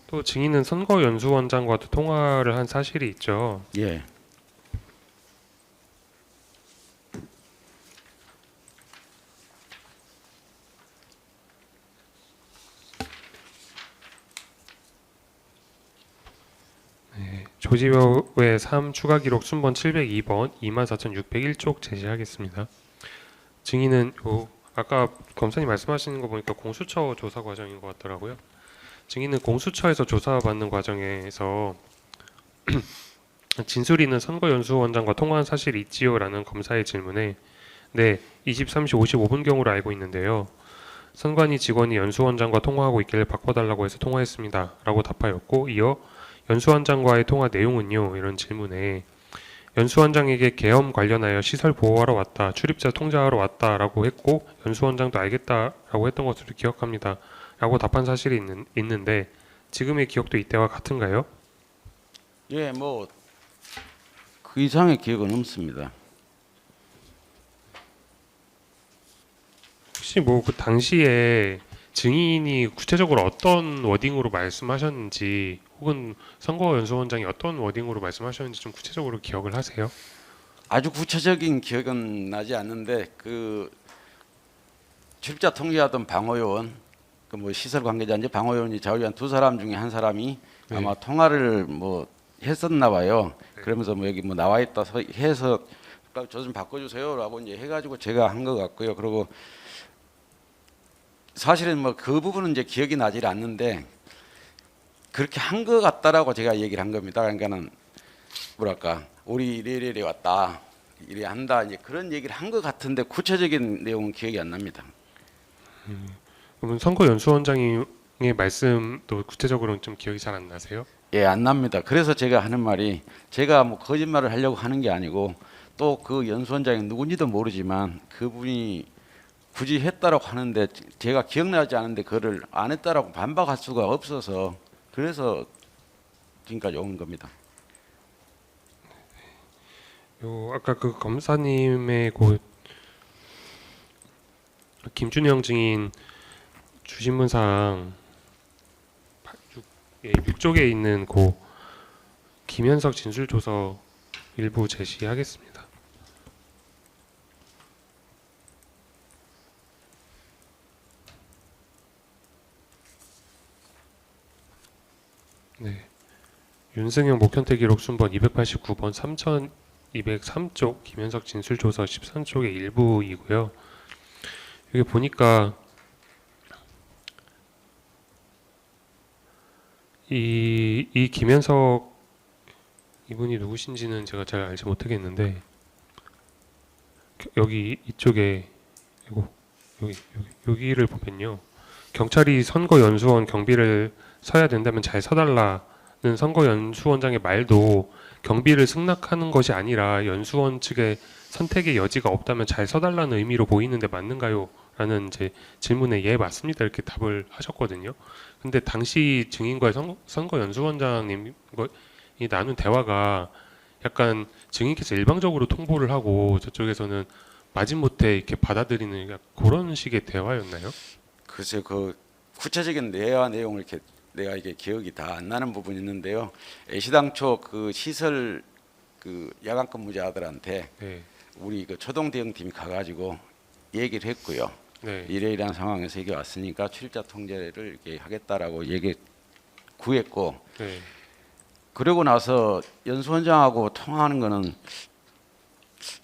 또 증인은 선거연수원장과도 통화를 한 사실이 있죠. 예. 조지호의 3 추가 기록 순번 702번 24,601쪽 제시하겠습니다. 증인은 아까 검사님 말씀하시는 거 보니까 공수처 조사 과정인 것 같더라고요. 증인은 공수처에서 조사받는 과정에서 진술인은 선거연수원장과 통화한 사실이 있지요라는 검사의 질문에 네, 23시 55분경으로 알고 있는데요. 선관위 직원이 연수원장과 통화하고 있길래 바꿔달라고 해서 통화했습니다. 라고 답하였고 이어 연수원장과의 통화 내용은요? 이런 질문에 연수원장에게 계엄 관련하여 시설 보호하러 왔다. 출입자 통제하러 왔다라고 했고 연수원장도 알겠다라고 했던 것으로 기억합니다. 라고 답한 사실이 있는데 지금의 기억도 이때와 같은가요? 예, 뭐 그 이상의 기억은 없습니다. 혹시 뭐 그 당시에 증인이 구체적으로 어떤 워딩으로 말씀하셨는지 혹은 선거연수원장이 어떤 워딩으로 말씀하셨는지 좀 구체적으로 기억을 하세요? 아주 구체적인 기억은 나지 않는데 그 출입자 통제하던 방호요원 그 뭐 시설 관계자인지 방호요원이 자우지간 두 사람 중에 한 사람이 네. 아마 통화를 뭐 했었나 봐요. 그러면서 뭐 여기 뭐 나와 있다 해서 저 좀 바꿔주세요라고 이제 해가지고 제가 한 것 같고요. 그리고 사실은 뭐 그 부분은 이제 기억이 나질 않는데 그렇게 한 것 같다라고 제가 얘기를 한 겁니다. 그러니까는 뭐랄까 우리 이래 왔다 이래 한다 이제 그런 얘기를 한 것 같은데 구체적인 내용은 기억이 안 납니다. 그러면 선거연수원장의 말씀도 구체적으로는 좀 기억이 잘 안 나세요? 예, 안 납니다. 그래서 제가 하는 말이 제가 뭐 거짓말을 하려고 하는 게 아니고 또 그 연수원장이 누군지도 모르지만 그분이 굳이 했다라고 하는데 제가 기억나지 않은데 그거를 안 했다라고 반박할 수가 없어서 그래서 지금까지 온 겁니다. 요 아까 그 검사님의 그 김준영 증인 주신문상 6쪽에 있는 그 김현석 진술조서 일부 제시하겠습니다. 네, 윤승영 목현태 기록 순번 289번 3203쪽 김현석 진술조서 13쪽의 일부이고요. 여기 보니까 이 김현석 이분이 누구신지는 제가 잘 알지 못하겠는데 여기 이쪽에 여기를 보면요. 경찰이 선거연수원 경비를 서야 된다면 잘 서달라는 선거연수원장의 말도 경비를 승낙하는 것이 아니라 연수원 측의 선택의 여지가 없다면 잘 서달라는 의미로 보이는데 맞는가요? 라는 이제 질문에 예 맞습니다 이렇게 답을 하셨거든요. 근데 당시 증인과의 선거연수원장님이 나눈 대화가 약간 증인께서 일방적으로 통보를 하고 저쪽에서는 마지못해 이렇게 받아들이는 그런 식의 대화였나요? 글쎄요, 그 구체적인 대화 내용을 이렇게 내가 이게 기억이 다 안 나는 부분이 있는데요. 애시당초 그 시설 그 야간 근무자들한테 네, 우리 그 초동 대응팀이 가가지고 얘기를 했고요. 네, 이러이러한 상황에서 이게 왔으니까 출입자 통제를 이렇게 하겠다라고 얘기 구했고 네. 그러고 나서 연수원장하고 통화하는 거는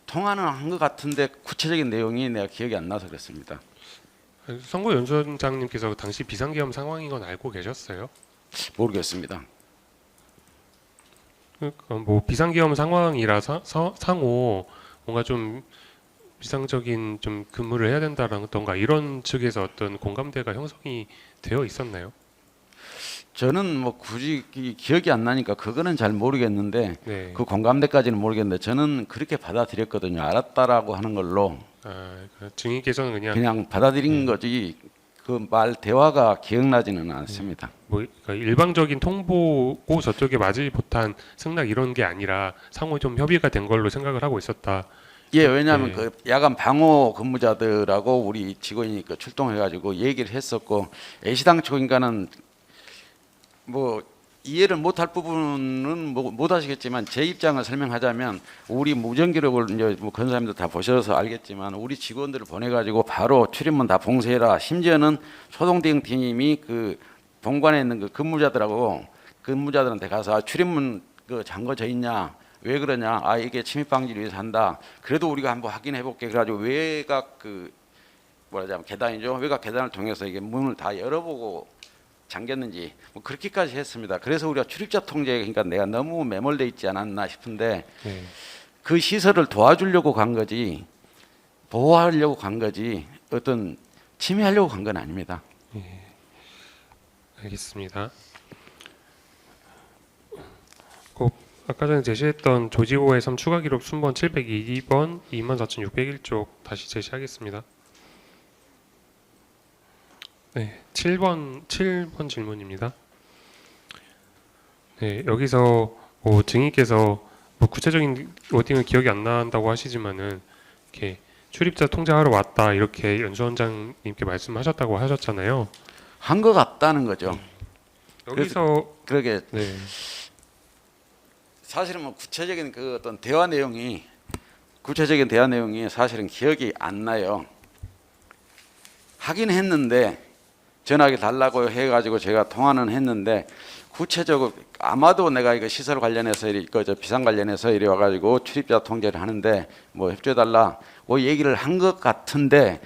통화는 한 것 같은데 구체적인 내용이 내가 기억이 안 나서 그렇습니다. 선거연수원장님께서 당시 비상계엄 상황인 건 알고 계셨어요? 모르겠습니다. 뭐 비상계엄 상황이라서 상호 뭔가 좀 비상적인 좀 근무를 해야 된다라던가 이런 측에서 어떤 공감대가 형성이 되어 있었나요? 저는 뭐 굳이 기억이 안 나니까 그거는 잘 모르겠는데 네. 그 공감대까지는 모르겠는데 저는 그렇게 받아들였거든요. 알았다라고 하는 걸로 그 증인께서는 그냥 받아들인 거지 그 말 대화가 기억나지는 않습니다. 뭐 그러니까 일방적인 통보고 저쪽에 맞을 못한 승낙 이런 게 아니라 상호 좀 협의가 된 걸로 생각을 하고 있었다. 예, 왜냐하면 네. 그 야간 방호 근무자들하고 우리 직원이 그 출동해가지고 얘기를 했었고 애시당초 인가는 뭐 이해를 못할 부분은 못 하시겠지만 제 입장을 설명하자면 우리 무전 기록을 이제 뭐 권사님도 다 보셔서 알겠지만 우리 직원들을 보내가지고 바로 출입문 다 봉쇄해라. 심지어는 초동대응팀이 그 본관에 있는 그 근무자들한테 가서 출입문 그 잠궈져 있냐? 왜 그러냐? 아 이게 침입 방지를 위해서 한다. 그래도 우리가 한번 확인해 볼게. 그래가지고 외곽 그 뭐라자면 계단이죠. 외곽 계단을 통해서 이게 문을 다 열어보고 잠겼는지 뭐 그렇게까지 했습니다. 그래서 우리가 출입자 통제 그러니까 내가 너무 매몰돼 있지 않았나 싶은데 네. 그 시설을 도와주려고 간 거지 보호하려고 간 거지 어떤 침해하려고 간 건 아닙니다. 알겠습니다. 그 아까 전에 제시했던 조지호의 섬 추가 기록 순번 702번 24,601쪽 다시 제시하겠습니다. 네, 7번 질문입니다. 네, 여기서 증인께서 뭐 구체적인 워딩은 기억이 안 난다고 하시지만은 이렇게 출입자 통제하러 왔다 이렇게 연수원장님께 말씀하셨다고 하셨잖아요. 한 것 같다는 거죠. 여기서 그러게 네, 사실은 뭐 구체적인 그 어떤 대화 내용이 사실은 기억이 안 나요. 하긴 했는데 전화기 달라고 해가지고 제가 통화는 했는데 구체적으로 아마도 내가 이거 시설 관련해서 저 비상 관련해서 이래 와가지고 출입자 통제를 하는데 뭐 협조해달라 그 얘기를 한 것 같은데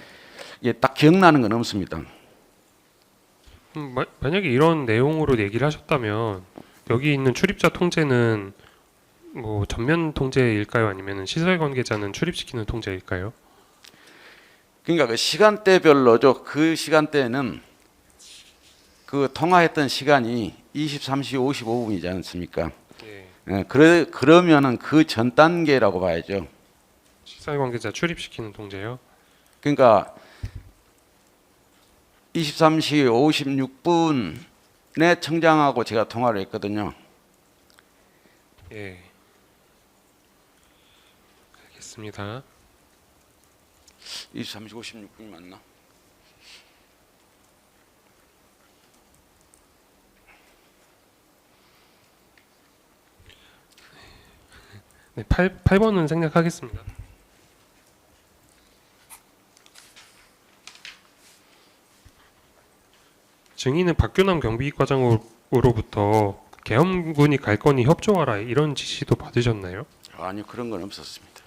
이게 딱 기억나는 건 없습니다. 만약에 이런 내용으로 얘기를 하셨다면 여기 있는 출입자 통제는 뭐 전면 통제일까요? 아니면 시설 관계자는 출입시키는 통제일까요? 그러니까 그 시간대별로죠. 그 시간대는 그 통화했던 시간이 23시 55분이지 않습니까? 예. 예, 그러면은 그 전 단계라고 봐야죠. 시설 관계자 출입시키는 통제요? 그러니까 23시 56분에 청장하고 제가 통화를 했거든요. 예. 알겠습니다. 23시 56분이 맞나? 네, 8번은 생략하겠습니다. 증인은 박규남 경비과장으로부터 계엄군이 갈 거니 협조하라 이런 지시도 받으셨나요? 아니요, 그런 건 없었습니다.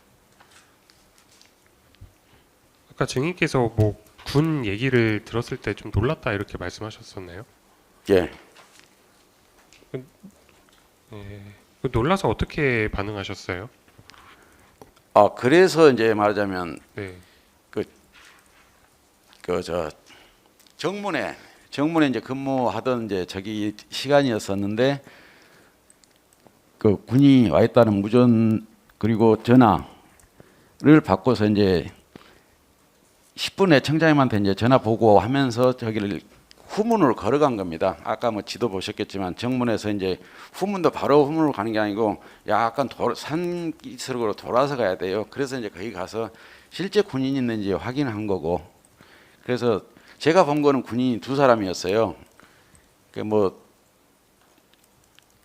아까 증인께서 뭐 군 얘기를 들었을 때 좀 놀랐다 이렇게 말씀하셨었나요? 예. 예. 그 놀라서 어떻게 반응하셨어요? 그래서 이제 말하자면 네. 저 정문에 이제 근무하던 이제 저기 시간이었었는데 그 군이 와 있다는 무전 그리고 전화를 받고서 이제 10분에 청장님한테 이제 전화 보고하면서 저기를 후문으로 걸어간 겁니다. 아까 뭐 지도 보셨겠지만 정문에서 이제 후문도 바로 후문으로 가는 게 아니고 약간 산기슭으로 돌아서 가야 돼요. 그래서 이제 거기 가서 실제 군인이 있는지 확인한 거고. 그래서 제가 본 거는 군인이 2사람이었어요. 그 뭐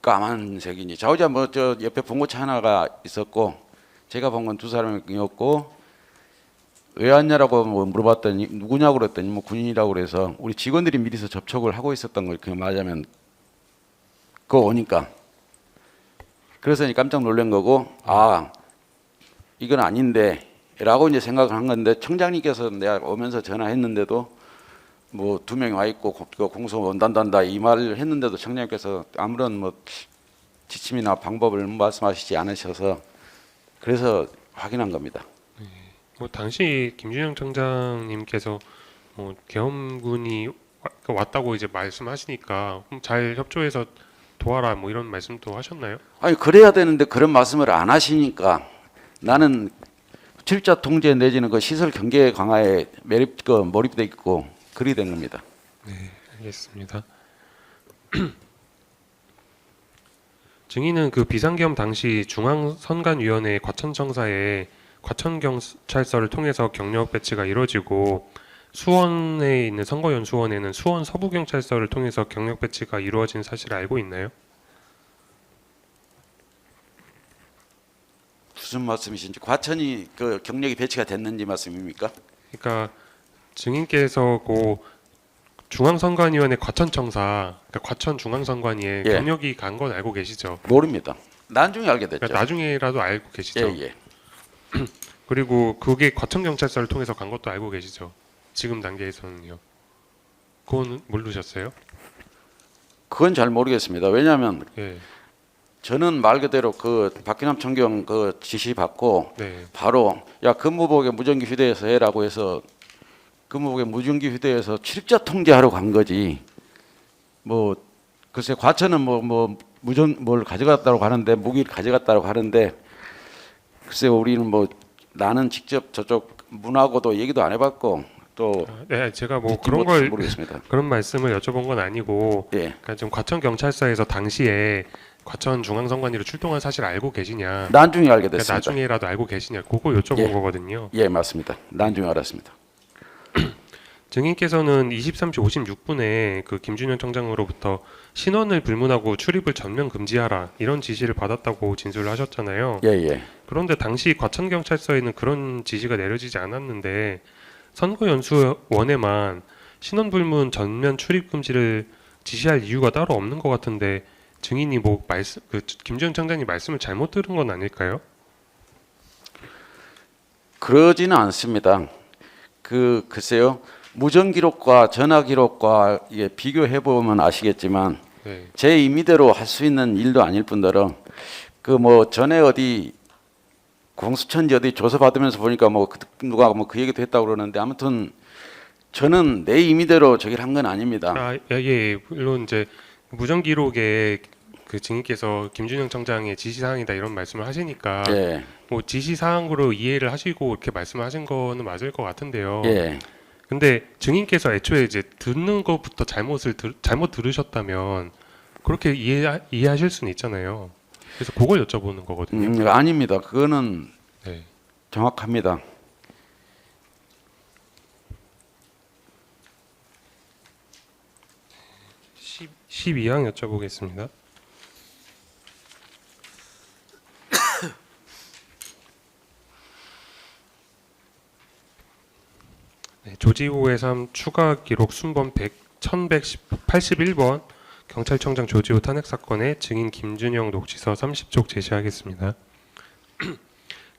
까만색이니 좌우자 뭐 저 옆에 봉고차 하나가 있었고 제가 본 건 2사람이었고 왜 왔냐라고 뭐 물어봤더니 누구냐고 그랬더니 뭐 군인이라고 그래서 우리 직원들이 미리서 접촉을 하고 있었던 걸 그 말하자면 그거 오니까 그래서 이제 깜짝 놀란 거고 이건 아닌데라고 이제 생각을 한 건데 청장님께서 내가 오면서 전화했는데도 뭐 2명이 와 있고 공소 원단단다 이 말을 했는데도 청장님께서 아무런 뭐 지침이나 방법을 말씀하시지 않으셔서 그래서 확인한 겁니다. 뭐 당시 김준영 청장님께서 뭐 계엄군이 왔다고 이제 말씀하시니까 잘 협조해서 도와라 뭐 이런 말씀도 하셨나요? 아니 그래야 되는데 그런 말씀을 안 하시니까 나는 출입자 통제 내지는 그 시설 경계 강화에 몰입돼 있고 그리 된 겁니다. 네, 알겠습니다. 증인은 그 비상계엄 당시 중앙선관위원회 과천청사에 과천경찰서를 통해서 경력 배치가 이루어지고 수원에 있는 선거연수원에는 수원 서부경찰서를 통해서 경력 배치가 이루어진 사실을 알고 있나요? 무슨 말씀이신지 과천이 그 경력이 배치가 됐는지 말씀입니까? 그러니까 증인께서 그 중앙선관위원회 과천청사, 그러니까 과천중앙선관위에 예. 경력이 간 건 알고 계시죠? 모릅니다. 나중에 알게 됐죠. 그러니까 나중에라도 알고 계시죠? 예. 그리고 그게 과천경찰서를 통해서 간 것도 알고 계시죠? 지금 단계에서는요. 그건 모르셨어요? 그건 잘 모르겠습니다. 왜냐하면 예. 저는 말 그대로 그 박기남 총경 그 지시 받고 네. 바로 야 근무복에 무전기 휴대해서 해라고 해서 금호국의 무전기 휴대에서 출입자 통제하러 간 거지. 뭐 글쎄 과천은 뭐 무전 뭘 가져갔다고 하는데 무기를 가져갔다고 하는데 글쎄 우리는 뭐 나는 직접 저쪽 문하고도 얘기도 안 해봤고 또 네, 제가 뭐 듣지 그런 못해서 걸 모르겠습니다. 그런 말씀을 여쭤본 건 아니고, 예. 그러니까 좀 과천 경찰서에서 당시에 과천 중앙선관위로 출동한 사실 알고 계시냐? 나중에 알게 그러니까 됐습니다. 나중에라도 알고 계시냐? 그거 여쭤본 예. 거거든요. 예, 맞습니다. 나중에 알았습니다. 증인께서는 23시 56분에 그 김준현 청장으로부터 신원을 불문하고 출입을 전면 금지하라 이런 지시를 받았다고 진술을 하셨잖아요. 예, 예. 그런데 당시 과천 경찰서에는 그런 지시가 내려지지 않았는데 선거연수원에만 신원 불문 전면 출입 금지를 지시할 이유가 따로 없는 것 같은데 증인이 뭐 말씀 그 김준현 청장님 말씀을 잘못 들은 건 아닐까요? 그러지는 않습니다. 글쎄요. 무전 기록과 전화 기록과 이게 비교해 보면 아시겠지만 네. 제 임의대로 할 수 있는 일도 아닐 뿐더러 그 뭐 전에 어디 공수처인지 어디 조사 받으면서 보니까 뭐 누가 뭐 그 얘기도 했다고 그러는데 아무튼 저는 내 임의대로 저기를 한 건 아닙니다. 예, 물론 이제 무전 기록에 그 증인께서 김준영 청장의 지시 사항이다 이런 말씀을 하시니까 예, 뭐 지시 사항으로 이해를 하시고 이렇게 말씀하신 거는 맞을 것 같은데요. 예. 근데 증인께서 애초에 이제 듣는 것부터 잘못 들으셨다면 그렇게 이해하실 수는 있잖아요. 그래서 그걸 여쭤보는 거거든요. 아닙니다. 그거는 네. 정확합니다. 12항 여쭤보겠습니다. 네, 조지호의 삶 추가 기록 순번 1181번 경찰청장 조지호 탄핵 사건의 증인 김준영 녹취서 30쪽 제시하겠습니다.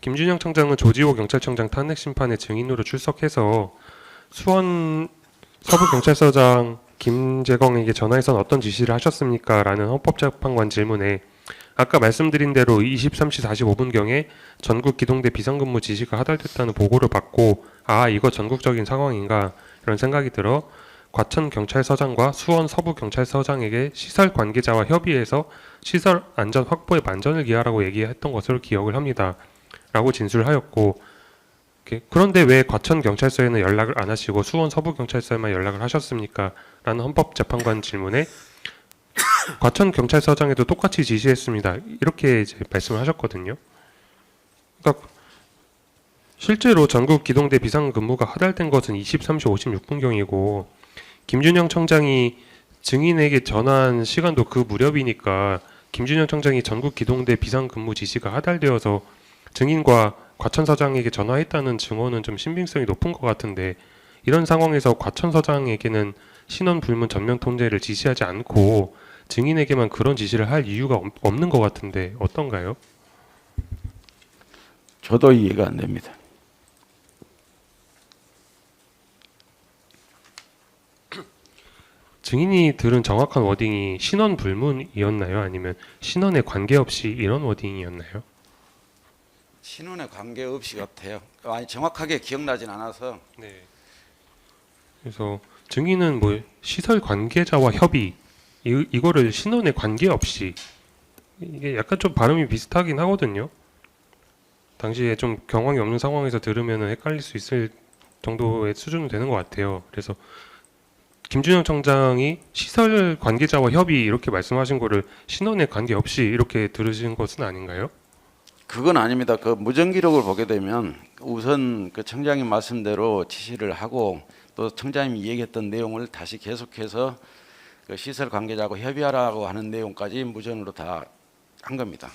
김준영 청장은 조지호 경찰청장 탄핵 심판의 증인으로 출석해서 수원 서부경찰서장 김재광에게 전화해서 어떤 지시를 하셨습니까? 라는 헌법재판관 질문에 아까 말씀드린 대로 23시 45분경에 전국 기동대 비상근무 지시가 하달됐다는 보고를 받고 아 이거 전국적인 상황인가 이런 생각이 들어 과천 경찰서장과 수원 서부경찰서장에게 시설 관계자와 협의해서 시설 안전 확보에 만전을 기하라고 얘기했던 것으로 기억을 합니다. 라고 진술하였고 그런데 왜 과천 경찰서에는 연락을 안 하시고 수원 서부경찰서에만 연락을 하셨습니까? 라는 헌법재판관 질문에 과천 경찰서장에도 똑같이 지시했습니다. 이렇게 이제 말씀을 하셨거든요. 그러니까 실제로 전국 기동대 비상근무가 하달된 것은 23시 56분경이고 김준영 청장이 증인에게 전화한 시간도 그 무렵이니까 김준영 청장이 전국 기동대 비상근무 지시가 하달되어서 증인과 과천서장에게 전화했다는 증언은 좀 신빙성이 높은 것 같은데 이런 상황에서 과천서장에게는 신원 불문 전면 통제를 지시하지 않고 증인에게만 그런 지시를 할 이유가 없는 것 같은데 어떤가요? 저도 이해가 안 됩니다. 증인이 들은 정확한 워딩이 신원 불문이었나요? 아니면 신원에 관계없이 이런 워딩이었나요? 신원에 관계없이 같아요. 아니 정확하게 기억나진 않아서. 네. 그래서 증인은 뭐 시설 관계자와 협의 이거를 신원에 관계없이 이게 약간 좀 발음이 비슷하긴 하거든요. 당시에 좀 경황이 없는 상황에서 들으면 헷갈릴 수 있을 정도의 수준은 되는 것 같아요. 그래서 김준영 청장이 시설 관계자와 협의 이렇게 말씀하신 거를 신원에 관계없이 이렇게 들으신 것은 아닌가요? 그건 아닙니다. 그 무전 기록을 보게 되면 우선 그 청장님 말씀대로 지시를 하고 또 청장님이 얘기했던 내용을 다시 계속해서 그 시설 관계자하고 협의하라고 하는 내용까지 무전으로 다 한 겁니다.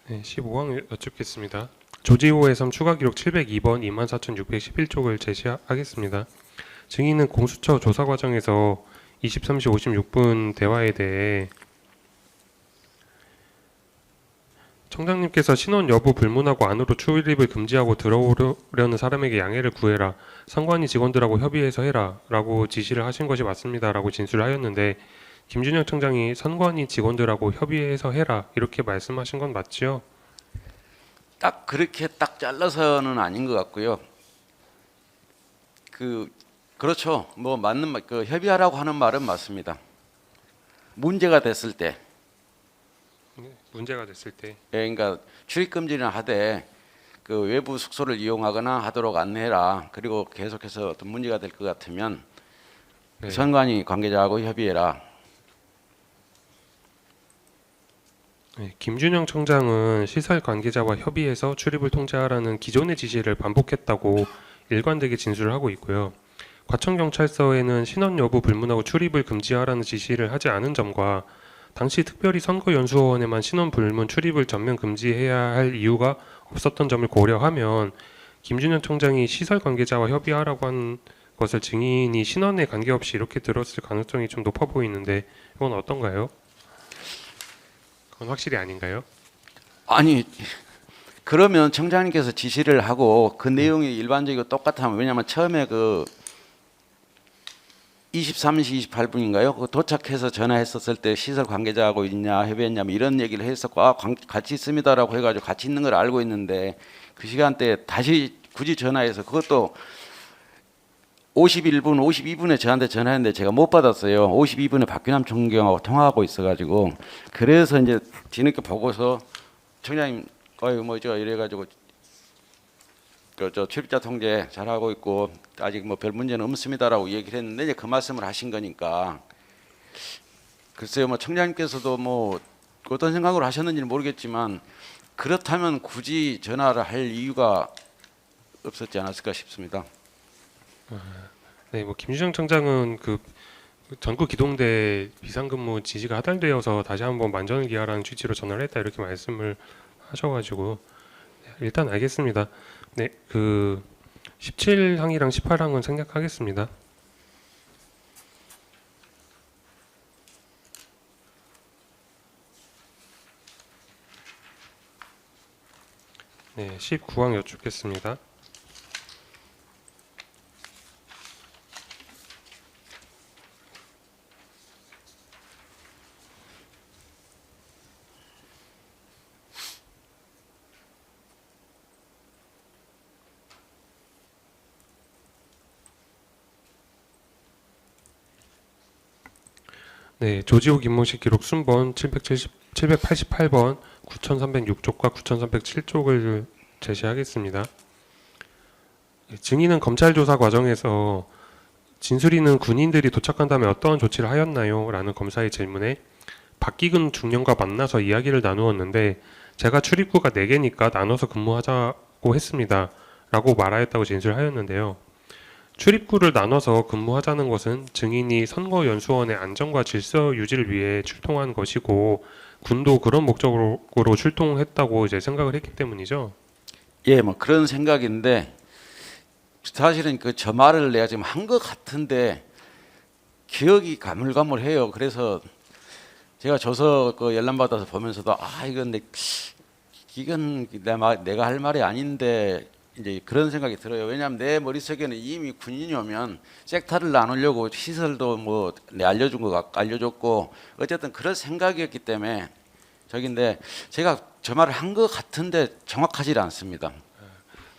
네, 15항 여쭙겠습니다. 조지호의 섬 추가 기록 702번 24,611쪽을 제시하겠습니다. 증인은 공수처 조사 과정에서 23시 56분 대화에 대해 청장님께서 신원 여부 불문하고 안으로 출입을 금지하고 들어오려는 사람에게 양해를 구해라. 선관위 직원들하고 협의해서 해라. 라고 지시를 하신 것이 맞습니다. 라고 진술을 하였는데 김준영 청장이 선관위 직원들하고 협의해서 해라. 이렇게 말씀하신 건 맞지요? 딱 그렇게 딱 잘라서는 아닌 것 같고요. 그렇죠. 뭐 맞는 그 협의하라고 하는 말은 맞습니다. 문제가 됐을 때, 문제가 됐을 때. 그러니까 출입 금지는 하되 그 외부 숙소를 이용하거나 하도록 안내해라. 그리고 계속해서 어떤 문제가 될 것 같으면 네. 선관위 관계자하고 협의해라. 네, 김준영 청장은 시설 관계자와 협의해서 출입을 통제하라는 기존의 지시를 반복했다고 일관되게 진술을 하고 있고요. 과천경찰서에는 신원 여부 불문하고 출입을 금지하라는 지시를 하지 않은 점과 당시 특별히 선거연수원에만 신원 불문 출입을 전면 금지해야 할 이유가 없었던 점을 고려하면 김준영 청장이 시설 관계자와 협의하라고 한 것을 증인이 신원에 관계없이 이렇게 들었을 가능성이 좀 높아 보이는데 이건 어떤가요? 그건 확실히 아닌가요? 아니 그러면 청장님께서 지시를 하고 그 내용이 일반적이고 똑같으면 왜냐하면 처음에 그 23시 28분인가요? 그 도착해서 전화했었을 때 시설 관계자하고 있냐 협의했냐 뭐 이런 얘기를 했었고 같이 있습니다라고 해가지고 같이 있는 걸 알고 있는데 그 시간대에 다시 굳이 전화해서 그것도 51분, 52분에 저한테 전화했는데 제가 못 받았어요. 52분에 박규남 총경하고 통화하고 있어가지고 그래서 이제 뒤늦게 보고서 청장님 뭐죠 이래가지고 저 출입자 통제 잘하고 있고 아직 뭐 별 문제는 없습니다라고 얘기를 했는데 이제 그 말씀을 하신 거니까 글쎄요 뭐 청장님께서도 뭐 어떤 생각으로 하셨는지는 모르겠지만 그렇다면 굳이 전화를 할 이유가 없었지 않았을까 싶습니다. 네, 뭐 김준영 청장은 그 전국 기동대 비상근무 지시가 하달되어서 다시 한번 만전을 기하라는 취지로 전화를 했다 이렇게 말씀을 하셔가지고 일단 알겠습니다. 네, 그 17항이랑 18항은 생략하겠습니다. 네, 19항 여쭙겠습니다. 네, 조지호 김모식 기록 순번 788번 9306쪽과 9307쪽을 제시하겠습니다. 증인은 검찰 조사 과정에서 진술인은 군인들이 도착한 다음에 어떠한 조치를 하였나요? 라는 검사의 질문에 박기근 중령과 만나서 이야기를 나누었는데 제가 출입구가 4개니까 나눠서 근무하자고 했습니다. 라고 말하였다고 진술하였는데요. 출입구를 나눠서 근무하자는 것은 증인이 선거연수원의 안전과 질서 유지를 위해 출동한 것이고 군도 그런 목적으로 출동했다고 이제 생각을 했기 때문이죠. 예, 뭐 그런 생각인데 사실은 그 저 말을 내가 지금 한 것 같은데 기억이 가물가물해요. 그래서 제가 줘서 그 열람 받아서 보면서도 이건 내가 할 말이 아닌데 이제 그런 생각이 들어요. 왜냐하면 내 머릿속에는 이미 군인이 오면 섹터를 나누려고 시설도 뭐 알려줬고 어쨌든 그런 생각이었기 때문에 저긴데 제가 저 말을 한 것 같은데 정확하지 않습니다.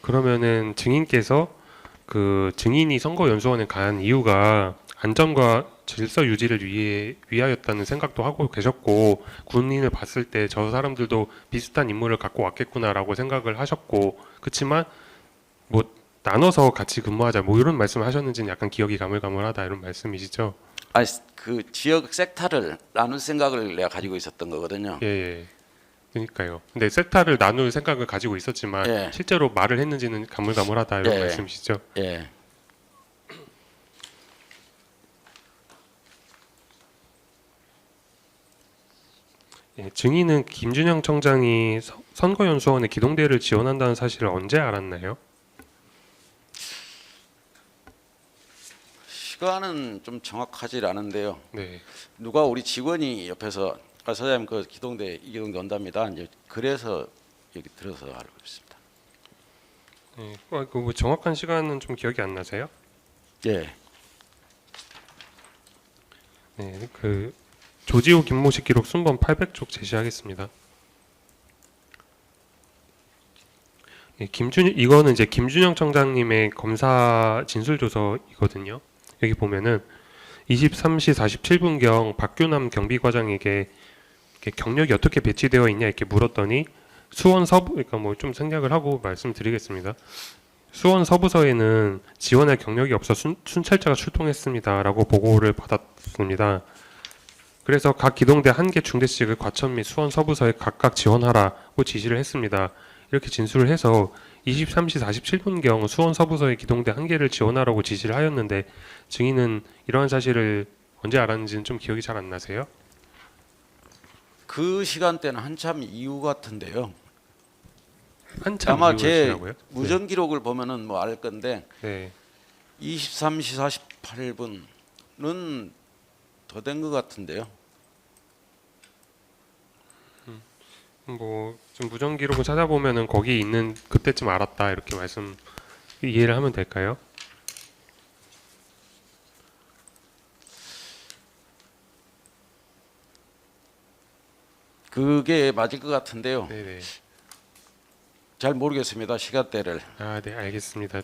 그러면은 증인께서 그 증인이 선거연수원에 간 이유가 안전과 질서 유지를 위하였다는 생각도 하고 계셨고 군인을 봤을 때 저 사람들도 비슷한 임무를 갖고 왔겠구나라고 생각을 하셨고 그렇지만 뭐 나눠서 같이 근무하자 뭐 이런 말씀을 하셨는지는 약간 기억이 가물가물하다 이런 말씀이시죠? 그 지역 섹터를 나눌 생각을 내가 가지고 있었던 거거든요. 예. 그러니까요. 근데 섹터를 나눌 생각을 가지고 있었지만 예. 실제로 말을 했는지는 가물가물하다 이런 예. 말씀이시죠? 예. 예, 증인은 김준영 청장이 선거연수원에 기동대를 지원한다는 사실을 언제 알았나요? 시간은 좀 정확하지 않은데요. 네. 누가 우리 직원이 옆에서 사장님 그 기동대 이기동대 온답니다. 이제 그래서 여기 들어서 알고 있습니다. 네, 뭐 정확한 시간은 좀 기억이 안 나세요? 예. 네, 그 조지호 김모식 기록 순번 800쪽 제시하겠습니다. 예, 이거는 이제 김준영 청장님의 검사 진술 조서이거든요. 여기 보면은 23시 47분경 박규남 경비과장에게 이렇게 경력이 어떻게 배치되어 있냐 이렇게 물었더니 수원 서부, 그러니까 뭐 좀 생략을 하고 말씀드리겠습니다. 수원 서부서에는 지원할 경력이 없어 순찰자가 출동했습니다라고 보고를 받았습니다. 그래서 각 기동대 한 개 중대씩을 과천 및 수원 서부서에 각각 지원하라고 지시를 했습니다. 이렇게 진술을 해서 23시 47분경 수원 서부서에 기동대 한 개를 지원하라고 지시를 하였는데 증인은 이러한 사실을 언제 알았는지는 좀 기억이 잘 안 나세요? 그 시간대는 한참 이후 같은데요. 한참 아마 제 이후시라고요? 무전 기록을 보면은 뭐 알 건데 네. 23시 48분은 더 된 것 같은데요. 뭐 좀 무전 기록을 찾아보면은 거기 있는 그때쯤 알았다 이렇게 말씀 이해를 하면 될까요? 그게 맞을 것 같은데요. 네네. 잘 모르겠습니다. 시간대를. 아, 네, 알겠습니다.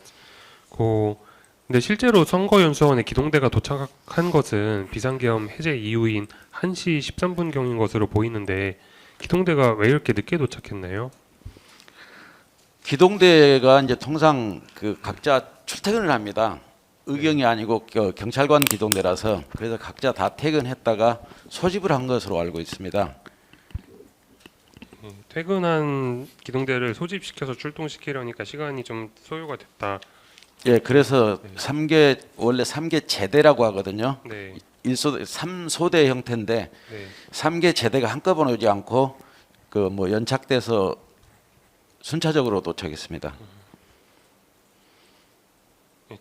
근데 실제로 선거연수원에 기동대가 도착한 것은 비상계엄 해제 이후인 1시 13분경인 것으로 보이는데 기동대가 왜 이렇게 늦게 도착했나요? 기동대가 이제 통상 그 각자 출퇴근을 합니다. 의경이 아니고 경찰관 기동대라서 그래서 각자 다 퇴근했다가 소집을 한 것으로 알고 있습니다. 퇴근한 기동대를 소집시켜서 출동시키려니까 시간이 좀 소요가 됐다. 예, 그래서 원래 3개 제대라고 하거든요. 네, 3소대 형태인데 네. 3개 제대가 한꺼번에 오지 않고 그 뭐 연착돼서 순차적으로 도착했습니다.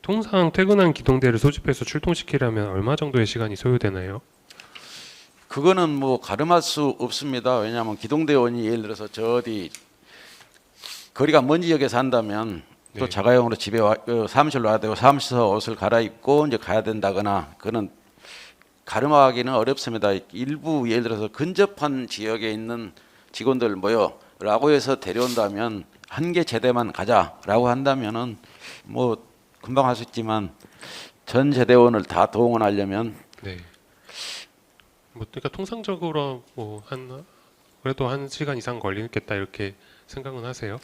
통상 퇴근한 기동대를 소집해서 출동시키려면 얼마 정도의 시간이 소요되나요? 그거는 뭐 가름할 수 없습니다. 왜냐하면 기동대원이 예를 들어서 저 어디 거리가 먼 지역에서 한다면 또 네. 자가용으로 집에 사무실로 와야 되고 사무실에서 옷을 갈아입고 이제 가야 된다거나 그는 가름하기는 어렵습니다. 일부 예를 들어서 근접한 지역에 있는 직원들 모여라고 해서 데려온다면 한 개 제대만 가자라고 한다면은 뭐 금방 할 수 있지만 전 제대원을 다 동원하려면 네. 뭐 그러니까 통상적으로 뭐 그래도 1시간 이상 걸리겠다 이렇게 생각은 하세요?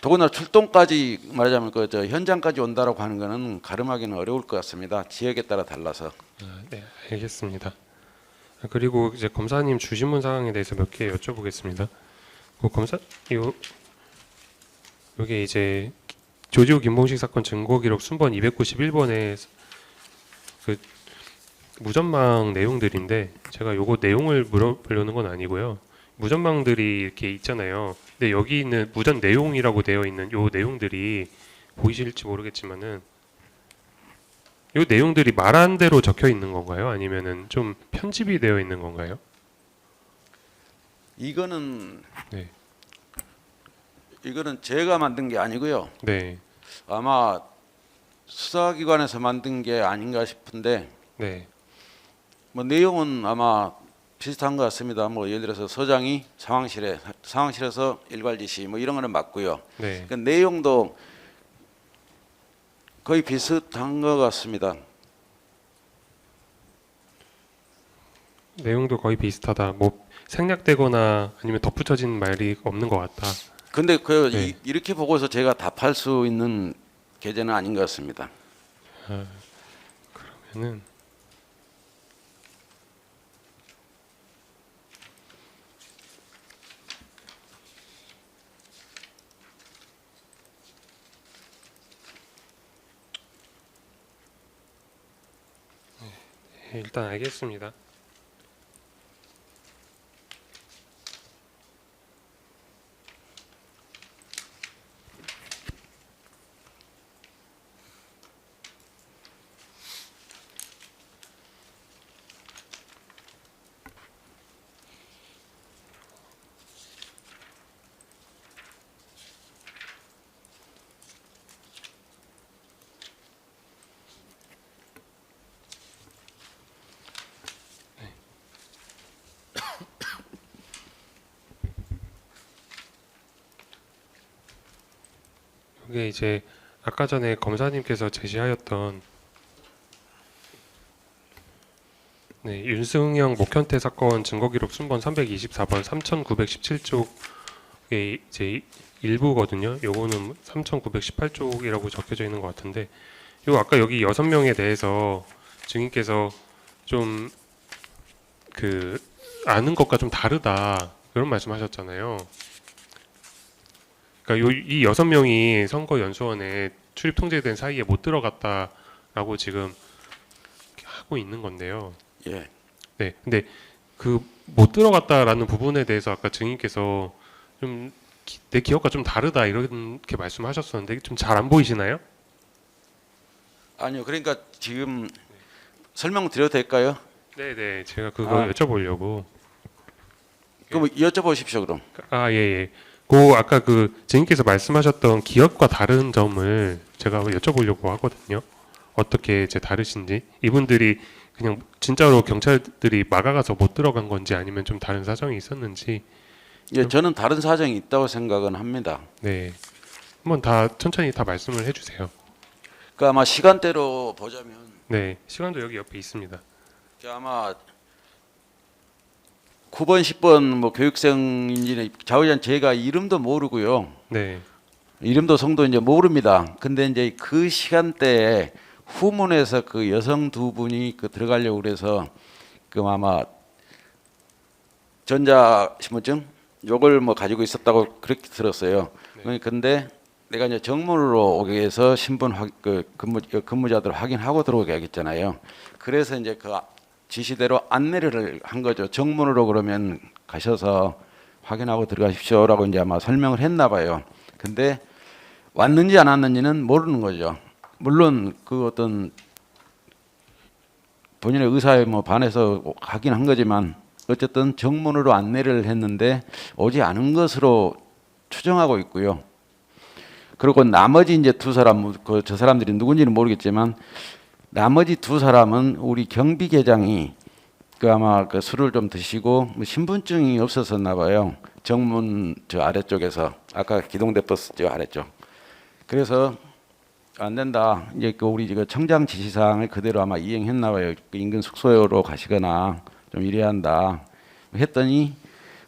더구나 출동까지 말하자면 그 저 현장까지 온다라고 하는 거는 가름하기는 어려울 것 같습니다. 지역에 따라 달라서. 아, 네, 알겠습니다. 그리고 이제 검사님 주신문 사항에 대해서 몇 개 여쭤보겠습니다. 요게 이제 조지호 김봉식 사건 증거 기록 순번 291번에 그 무전망 내용들인데 제가 요거 내용을 물어보려는 건 아니고요. 무전망들이 이렇게 있잖아요. 근데 여기 있는 무전 내용이라고 되어 있는 요 내용들이 보이실지 모르겠지만은 요 내용들이 말한 대로 적혀 있는 건가요? 아니면은 좀 편집이 되어 있는 건가요? 이거는 네. 이거는 제가 만든 게 아니고요. 네. 아마 수사기관에서 만든 게 아닌가 싶은데 네. 뭐 내용은 아마 비슷한 것 같습니다. 뭐 예를 들어서 서장이 상황실에서 일괄 지시 뭐 이런 거는 맞고요. 네. 그 내용도 거의 비슷한 것 같습니다. 내용도 거의 비슷하다. 뭐 생략되거나 아니면 덧붙여진 말이 없는 것 같다. 근데 네. 이렇게 보고서 제가 답할 수 있는 계제는 아닌 것 같습니다. 그러면은 네, 일단 알겠습니다. 그게 이제 아까 전에 검사님께서 제시하였던 네, 윤승영 목현태 사건 증거기록 순번 324번 3917쪽의 이제 일부거든요. 요거는 3918쪽이라고 적혀져 있는 것 같은데, 요 아까 여기 6명에 대해서 증인께서 좀 그 아는 것과 좀 다르다 그런 말씀하셨잖아요. 그러니까 이 6명이 선거 연수원에 출입 통제된 사이에 못 들어갔다라고 지금 하고 있는 건데요. 예. 네, 근데 그 못 들어갔다라는 부분에 대해서 아까 증인께서 좀 내 기억과 좀 다르다 이렇게 말씀하셨었는데 좀 잘 안 보이시나요? 아니요. 그러니까 지금 설명 드려도 될까요? 네, 제가 그거 여쭤보려고. 그럼 여쭤보십시오. 그럼. 아, 예. 그 아까 그 증인께서 말씀하셨던 기억과 다른 점을 제가 여쭤보려고 하거든요. 어떻게 이제 다르신지, 이분들이 그냥 진짜로 경찰들이 막아가서 못 들어간 건지 아니면 좀 다른 사정이 있었는지. 예, 저는 다른 사정이 있다고 생각은 합니다. 네, 한번 다 천천히 다 말씀을 해주세요. 그 아마 시간대로 보자면 네, 시간도 여기 옆에 있습니다. 아마 9번, 10번 뭐 교육생인지 좌우지간 제가 이름도 모르고요. 네, 이름도 성도 이제 모릅니다. 근데 이제 그 시간대에 후문에서 그 여성 두 분이 그 들어가려고 그래서 그 아마 전자신분증 요걸 뭐 가지고 있었다고 그렇게 들었어요. 네. 근데 내가 이제 정문으로 오게 해서 신분 근무자들 확인하고 들어오게 하겠잖아요. 그래서 이제 그 지시대로 안내를 한 거죠. 정문으로 그러면 가셔서 확인하고 들어가십시오라고 이제 아마 설명을 했나 봐요. 근데 왔는지 안 왔는지는 모르는 거죠. 물론 그 어떤 본인의 의사에 뭐 반해서 하긴 한 거지만 어쨌든 정문으로 안내를 했는데 오지 않은 것으로 추정하고 있고요. 그리고 나머지 이제 두 사람, 저 사람들이 누군지는 모르겠지만 나머지 두 사람은 우리 경비계장이 그 아마 그 술을 좀 드시고 뭐 신분증이 없었었나 봐요. 정문 저 아래쪽에서 아까 기동대 버스 저 아래쪽. 그래서 안 된다. 이제 그 우리 그 청장 지시사항을 그대로 아마 이행했나 봐요. 그 인근 숙소로 가시거나 좀 이래야 한다. 했더니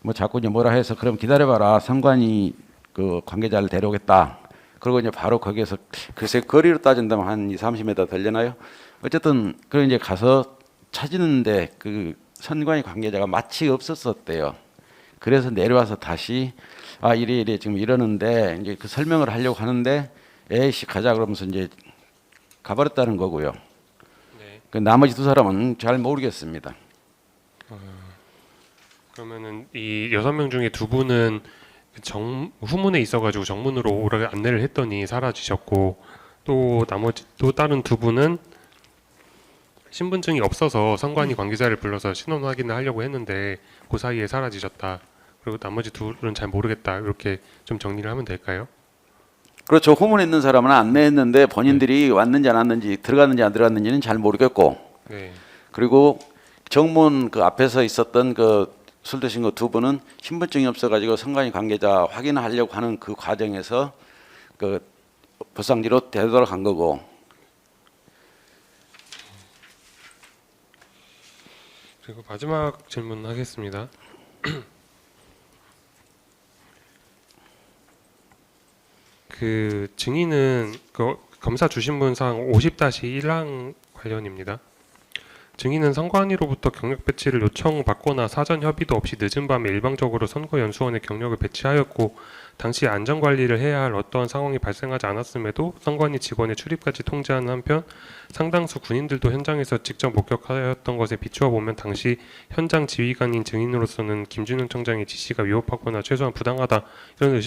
뭐 자꾸 이제 뭐라 해서 그럼 기다려봐라. 선관위 그 관계자를 데려오겠다. 그리고 이제 바로 거기에서 글쎄 거리로 따진다면 한 2~30m 되려나요? 어쨌든 그럼 이제 가서 찾는데 그 선관위 관계자가 마치 없었었대요. 그래서 내려와서 다시 아 이래 지금 이러는데 이제 그 설명을 하려고 하는데 에이씨 가자 그러면서 이제 가버렸다는 거고요. 네. 그 나머지 두 사람은 잘 모르겠습니다. 그러면은 이 6명 중에 2분은 후문에 있어가지고 정문으로 오라고 안내를 했더니 사라지셨고, 또 나머지 또 다른 2분은 신분증이 없어서 선관위 관계자를 불러서 신원 확인을 하려고 했는데 그 사이에 사라지셨다. 그리고 나머지 2는 잘 모르겠다. 이렇게 좀 정리를 하면 될까요? 그렇죠. 후문에 있는 사람은 안내했는데 본인들이 왔는지 안 왔는지 들어갔는지 안 들어갔는지는 잘 모르겠고, 네. 그리고 정문 그 앞에서 있었던 그 술 드신 거 2분은 신분증이 없어가지고 선관위 관계자 확인하려고 하는 그 과정에서 그 보상지로 되돌아간 거고. 그리고 마지막 질문 하겠습니다. 그 증인은 그 검사 주신문상 50-1항 관련입니다. 증인은 선관위로부터 경력 배치를 요청받거나 사전 협의도 없이 늦은 밤에 일방적으로 선거연수원에 경력을 배치하였고, 당시 안전관리를 해야 할 어떠한 상황이 발생하지 않았음에도 선관위 직원의 출입까지 통제하는 한편 상당수 군인들도 현장에서 직접 목격하였던 것에 비추어 보면 당시 현장 지휘관인 증인으로서는 김준영 청장의 지시가 위법하거나 최소한 부당하다, 이런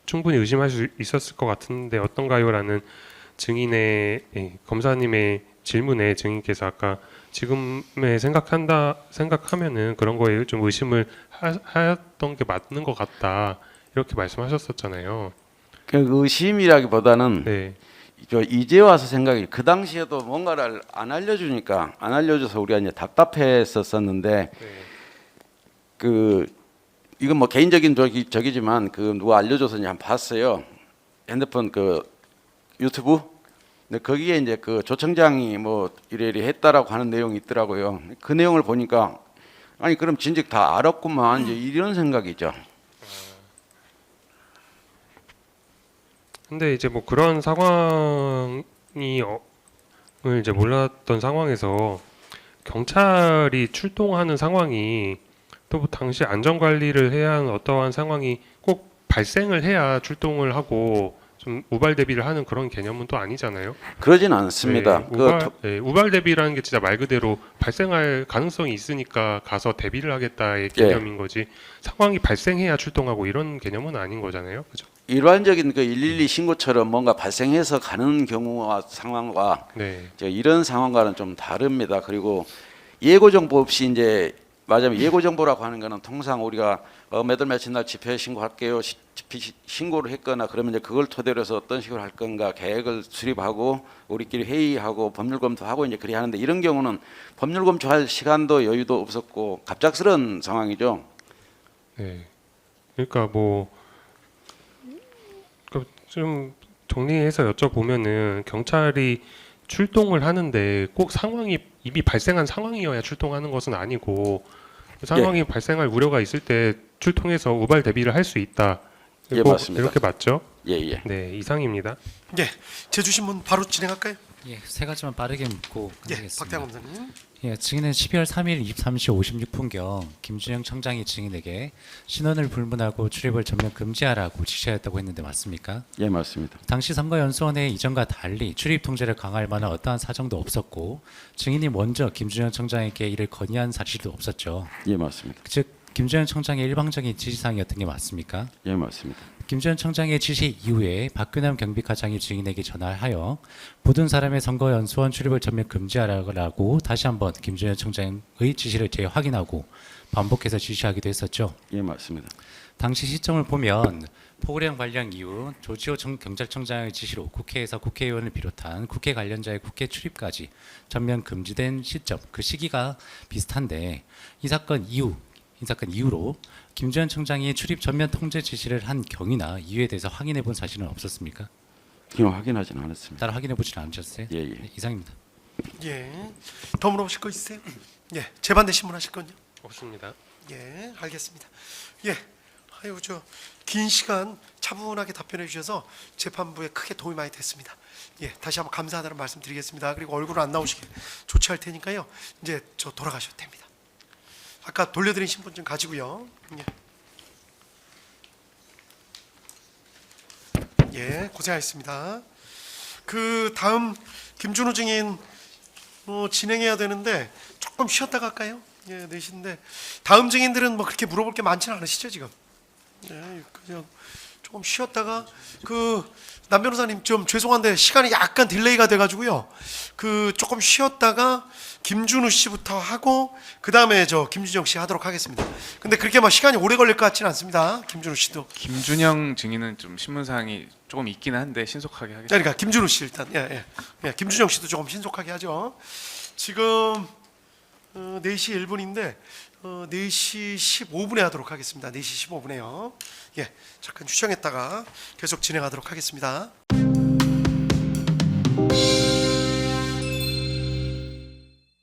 충분히 의심할 수 있었을 것 같은데 어떤가요? 라는 증인의 검사님의 질문에 증인께서 아까 지금에 생각하면은 그런 거에 좀 의심을 하였던 게 맞는 것 같다, 이렇게 말씀하셨었잖아요. 그 의심이라기보다는 네, 저 이제 와서 생각이 그 당시에도 뭔가를 안 알려주니까 안 알려줘서 우리가 이제 답답했었었는데 네, 그 이건 뭐 개인적인 저기지만 그 누가 알려줘서 이제 한번 봤어요. 핸드폰 그 유튜브 근데 거기에 이제 그 조청장이 뭐 이래이래 했다라고 하는 내용이 있더라고요. 그 내용을 보니까 아니 그럼 진즉 다 알았구만 이제 이런 생각이죠. 근데 이제 뭐 그런 상황이 을 이제 몰랐던 상황에서 경찰이 출동하는 상황이 또뭐 당시 안전 관리를 해야 하는 어떠한 상황이 꼭 발생을 해야 출동을 하고 좀 우발 대비를 하는 그런 개념은 또 아니잖아요. 그러진 않습니다. 네, 그 우발 대비라는 게 진짜 말 그대로 발생할 가능성이 있으니까 가서 대비를 하겠다의 개념인 거지. 상황이 발생해야 출동하고 이런 개념은 아닌 거잖아요. 그죠? 일반적인 그 112 신고처럼 뭔가 발생해서 가는 경우와 상황과 네. 이런 상황과는 좀 다릅니다. 그리고 예고 정보 없이 이제 맞아요. 예고 정보라고 하는 거는 통상 우리가 몇월 며칠 날 집회 신고할게요. 집회 신고를 했거나 그러면 이제 그걸 토대로 해서 어떤 식으로 할 건가 계획을 수립하고 우리끼리 회의하고 법률 검토하고 이제 그리 하는데 이런 경우는 법률 검토할 시간도 여유도 없었고 갑작스러운 상황이죠. 네. 그러니까 뭐 좀 정리해서 여쭤보면은 경찰이 출동을 하는데 꼭 상황이 이미 발생한 상황이어야 출동하는 것은 아니고 상황이 발생할 우려가 있을 때 출동해서 우발 대비를 할 수 있다. 예, 맞습니다. 이렇게 맞죠? 예. 네, 이상입니다. 예, 제주신문 바로 진행할까요? 예, 세 가지만 빠르게 묻고 예, 끝내겠습니다. 박대환 검사님. 예, 증인은 12월 3일 23시 56분경 김준영 청장이 증인에게 신원을 불문하고 출입을 전면 금지하라고 지시하였다고 했는데 맞습니까? 예, 맞습니다. 당시 선거연수원에 이전과 달리 출입 통제를 강화할 만한 어떠한 사정도 없었고 증인이 먼저 김준영 청장에게 이를 건의한 사실도 없었죠. 예, 맞습니다. 즉 김준영 청장의 일방적인 지시사항이었던 게 맞습니까? 예, 맞습니다. 김준현 청장의 지시 이후에 박규남 경비과장이 증인에게 전화하여 모든 사람의 선거연수원 출입을 전면 금지하라고 다시 한번 김준현 청장의 지시를 재확인하고 반복해서 지시하기도 했었죠. 예, 맞습니다. 당시 시점을 보면 포고령 발령 이후 조지호 경찰청장의 지시로 국회에서 국회의원을 비롯한 국회 관련자의 국회 출입까지 전면 금지된 시점, 그 시기가 비슷한데 이 사건 이후로 김준현 청장이 출입 전면 통제 지시를 한 경위나 이유에 대해서 확인해 본 사실은 없었습니까? 이거 확인하지는 않았습니다. 따로 확인해 보지는 않으셨어요? 예. 네, 이상입니다. 예, 더 물어보실 거 있으세요? 예, 재반대 신문하실 건요? 없습니다. 예, 알겠습니다. 예, 아유 긴 시간 차분하게 답변해 주셔서 재판부에 크게 도움이 많이 됐습니다. 예, 다시 한번 감사하다는 말씀드리겠습니다. 그리고 얼굴 안 나오시게 조치할 테니까요. 이제 저 돌아가셔도 됩니다. 아까 돌려드린 신분증 가지고요. 예, 고생하셨습니다. 그 다음 김준호 증인 진행해야 되는데 조금 쉬었다 갈까요? 예, 4시인데 다음 증인들은 뭐 그렇게 물어볼 게 많지는 않으시죠 지금? 예, 그냥 조금 쉬었다가 그 남 변호사님 좀 죄송한데 시간이 약간 딜레이가 돼가지고요. 그 조금 쉬었다가 김준우 씨부터 하고 그 다음에 저 김준영 씨 하도록 하겠습니다. 근데 그렇게 막 시간이 오래 걸릴 것 같지는 않습니다. 김준우 씨도. 김준영 증인은 좀 신문사항이 조금 있긴 한데 신속하게 하겠습니다. 그러니까 김준우 씨 일단 예, 김준영 씨도 조금 신속하게 하죠. 지금 4시 1분인데 4시 15분에 하도록 하겠습니다. 4시 15분에요. 예, 잠깐 휴정했다가 계속 진행하도록 하겠습니다.